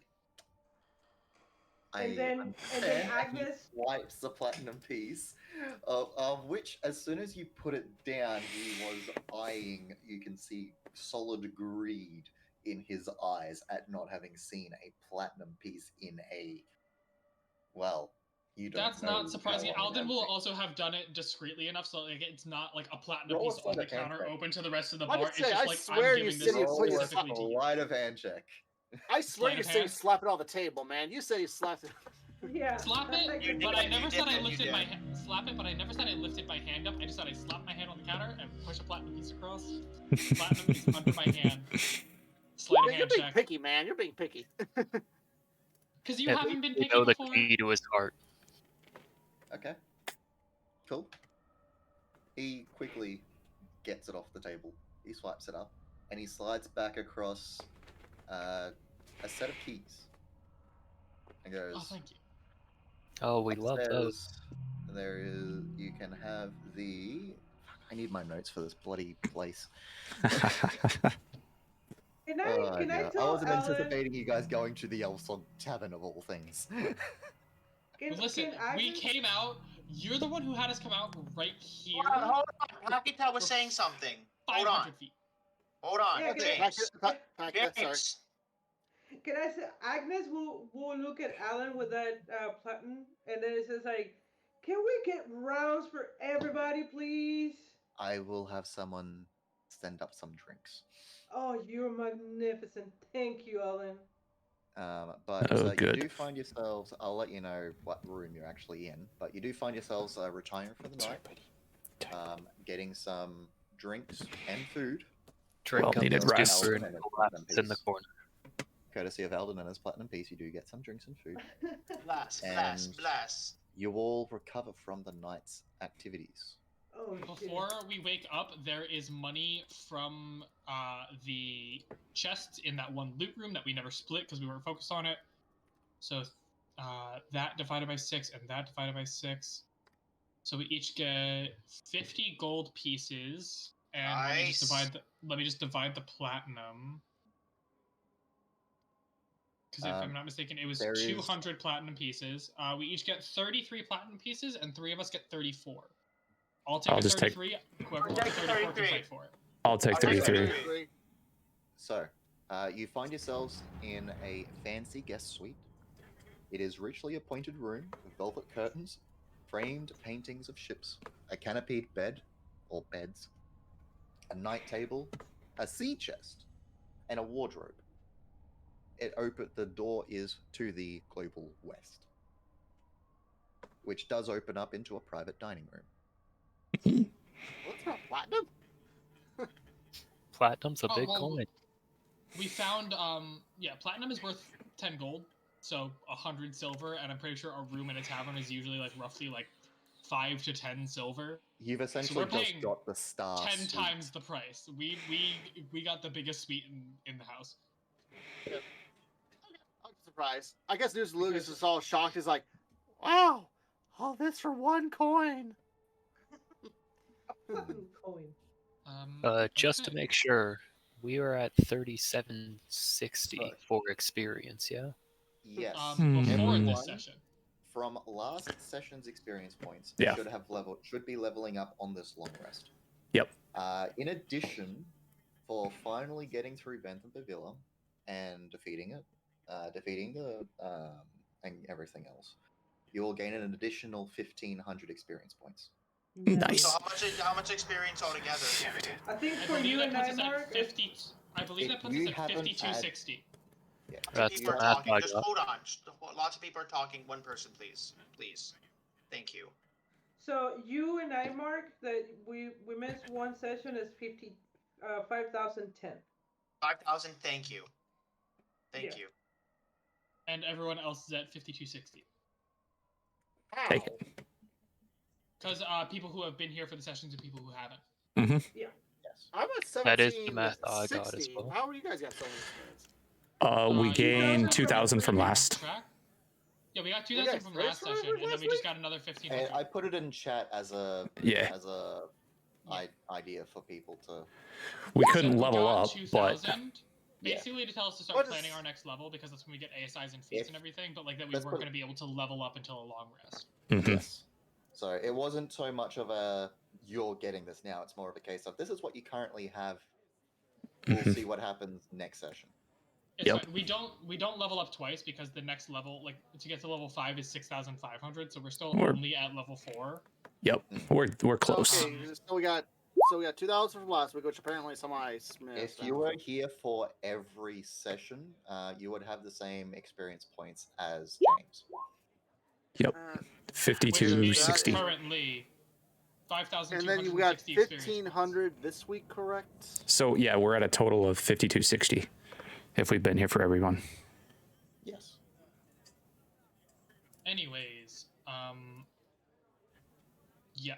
And then He Agnes. wipes the platinum piece, of which, as soon as you put it down, he was eyeing. You can see solid greed in his eyes at not having seen a platinum piece in a. Well, you don't. That's know not surprising. how long Alden it will has been. also have done it discreetly enough so like it's not like a platinum Roll a piece on the sleight of hand counter check. open to the rest of the I bar. would It's say, just I like swear I'm you giving said this you put your specifically to you. Sleight of hand check. I swear Sleight you of said you hand? slap it on the table, man. You said you slapped it. Yeah. Slap it, You but did, I you never did, said I you lifted did. my slap it, but I never said I lifted my hand up. I just said I slapped my hand on the counter and push a platinum piece across. Platinum piece under my hand. Sleight of You're hand being check. picky, man. You're being picky. Because you At haven't been least we picky know the before. key to his heart. Okay. Cool. He quickly gets it off the table. He swipes it up, and he slides back across a set of keys. And goes. Oh, thank you. Oh, we love those. upstairs, There is. You can have the. I need my notes for this bloody place. Can I I tell wasn't Alan? anticipating you guys going to the Elson Tavern of all things. Listen, we Agnes? came out. You're the one who had us come out right here. Hold on. Pakita was saying something. Hold on. 500 feet. Hold on. Yeah, James. Sorry. James. Can I say Agnes will look at Alan with that platinum, and then it says like, "Can we get rounds for everybody, please?" I will have someone send up some drinks. Oh, you're magnificent. Thank you, Alan. But Oh, you good. do find yourselves. I'll let you know what room you're actually in. But you do find yourselves retiring for the night, getting some drinks and food. Drink Well up needed his rest. super and collapse in the corner. Courtesy of Alden and his platinum piece, you do get some drinks and food. Blast, And- blast, blast. You all recover from the night's activities. Oh shit. Before we wake up, there is money from the chests in that one loot room that we never split because we weren't focused on it. So that divided by 6 and that divided by 6. So we each get 50 gold pieces. And let me just Nice. divide the platinum. Because if I'm not mistaken, it was there is- 200 platinum pieces. We each get 33 platinum pieces, and 3 of us get 34. I'll take I'll a just take- 33. Whoever I'll wants take 34 can 33. fight for it. I'll take I'll take 33. 33. So, you find yourselves in a fancy guest suite. It is richly appointed room with velvet curtains, framed paintings of ships, a canopied bed, or beds, a night table, a sea chest, and a wardrobe. The door is to the global west, which does open up into a private dining room. What's about platinum? Platinum's a Oh, big well, coin. We found, platinum is worth 10 gold, so 100 silver, and I'm pretty sure a room in a tavern is usually like roughly like 5 to 10 silver. You've essentially we're just paying got the star 10 suite. times the price. We got the biggest suite in the house. I'm surprised. I guess News Lucas is all shocked. He's like, wow, all this for 1 coin. Coin. Just to Okay. make sure, we are at 3760 Sorry. for experience, yeah? Yes. Before this Everyone session. from last session's experience points Yeah. should be leveling up on this long rest. Yep. In addition, for finally getting through Bentham Pavilla and defeating it, defeating the and everything else, you will gain an additional 1,500 experience points. Nice. So how much experience altogether? I think I for believe you that and puts I, us Mark, at 50. I believe If that puts you us at haven't 5260. Yeah. That's People the are math talking. I Just got. hold on. Lots of people are talking. One person, please. Please. Thank you. so you and I, Mark, that we missed one session is 5,010. 5,000. Thank you. Thank Yeah. you. And everyone else is at 5260. Take Because people who have been here for the sessions and people who haven't. Yes. I'm at That is the math I got as 1760. well. How are you guys got so much experience? We You gained guys 2,000 from were last. track? Yeah, we got We 2,000 got from first last from session, and then last we just week? got another And 1,500. I put it in chat as a Yeah. idea for people to. We So couldn't we level got up, but 2,000, Yeah. basically to tell us to start What planning is- our next level, because that's when we get ASIs and feats If- and everything, but like that we let's weren't put- going to be able to level up until a long rest. Yes. So it wasn't so much of a you're getting this now. It's more of a case of this is what you currently have. We'll see what happens next session. It's Yep. fine. We don't level up twice because the next level, like to get to level 5, is 6,500. So we're still We're- only at level 4. Yep, we're close. Okay, so we got 2,000 from last week, which apparently somebody missed. If you were here for every session, you would have the same experience points as James. Yep, Uh, 5260. Currently, and then you got 5,260 experience. 1,500 this week, correct? So yeah, we're at a total of 5260 if we've been here for everyone. Yes. Anyways, yeah.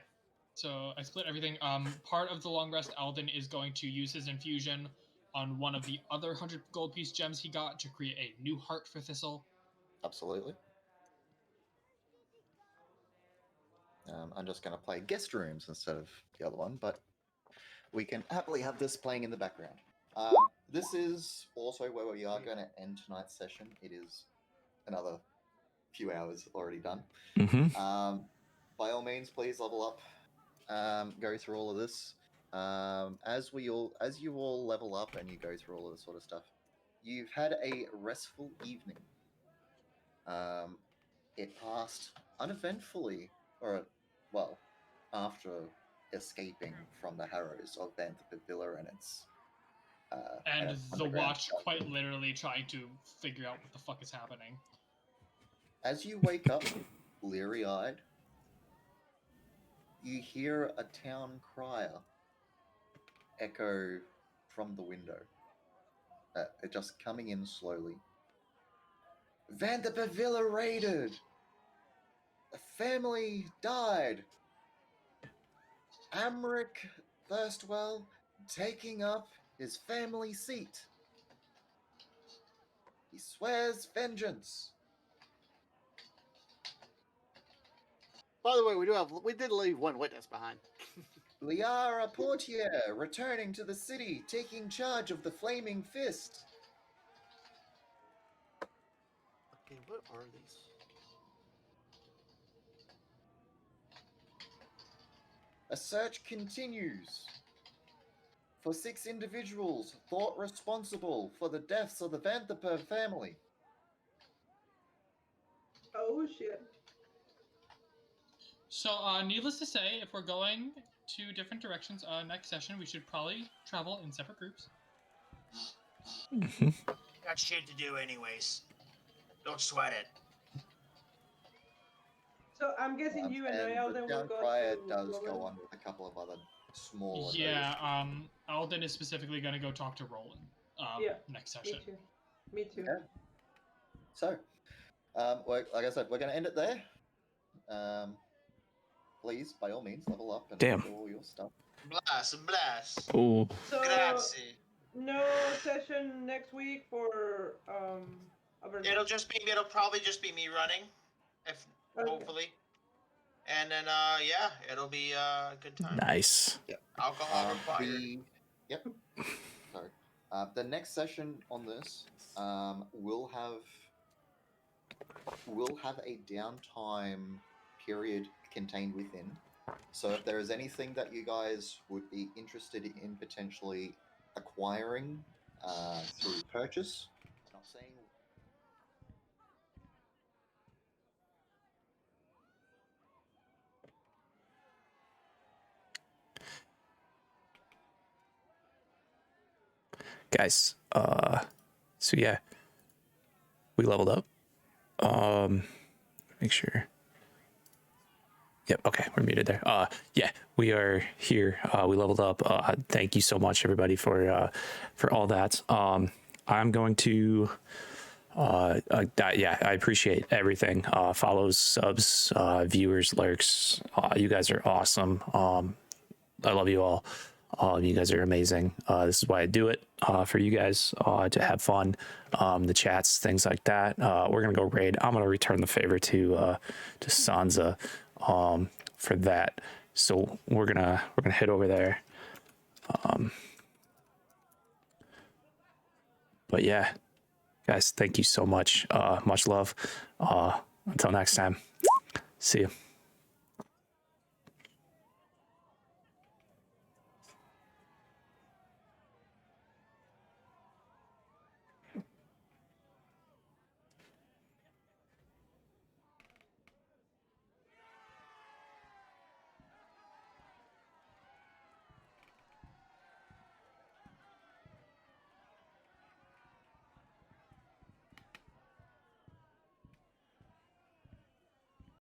So I split everything. Part of the long rest, Alden is going to use his infusion on one of the other 100 gold piece gems he got to create a new heart for Thistle. Absolutely. I'm just going to play guest rooms instead of the other one, but we can happily have this playing in the background. This is also where we are going to end tonight's session. It is another few hours already done. By all means, please level up. Go through all of this. As you all level up and you go through all of this sort of stuff, you've had a restful evening. It passed uneventfully, after escaping from the harrows of Vanthapavilla and its And its the underground watch shelter. quite literally trying to figure out what the fuck is happening. As you wake up, bleary-eyed, you hear a town crier echo from the window. Just coming in slowly. Vanthapavilla raided! A family died! Amric Thirstwell taking up his family seat. He swears vengeance. By the way, we did leave one witness behind. Liara Portier returning to the city, taking charge of the Flaming Fist. Okay, what are these? A search continues for 6 individuals thought responsible for the deaths of the Vanderper family. Oh shit. So, needless to say, if we're going two different directions next session, we should probably travel in separate groups. Got shit to do anyways. Don't sweat it. So I'm guessing you and And Alden the will town go crier to does go Roland. on with a couple of other smaller Yeah, notices. Alden is specifically going to go talk to Roland Yeah, next Me session. too. Me too. Okay. So, like I said, we're going to end it there. Please, by all means, level up and Damn. do all your stuff. Bless. Oh, So Grazie. no session next week for Avernus. It'll probably just be me running, if Okay. hopefully. And then yeah, it'll be a good time. nice. Alcohol required. Yep. Sorry. The next session on this will have a downtime period contained within. So if there is anything that you guys would be interested in potentially acquiring through purchase, I'm not saying. Guys, so yeah, we leveled up. Make sure. Yep. Okay, we're muted there. Yeah, we are here. We leveled up. Thank you so much, everybody, for all that. I'm going to. Yeah, I appreciate everything. Follows, subs, viewers, lurks. You guys are awesome. I love you all. You guys are amazing. This is why I do it, for you guys, to have fun. The chats, things like that. We're gonna go raid. I'm gonna return the favor to Sansa, for that. So we're gonna head over there. But yeah, guys, thank you so much. Much love. Until next time. See you.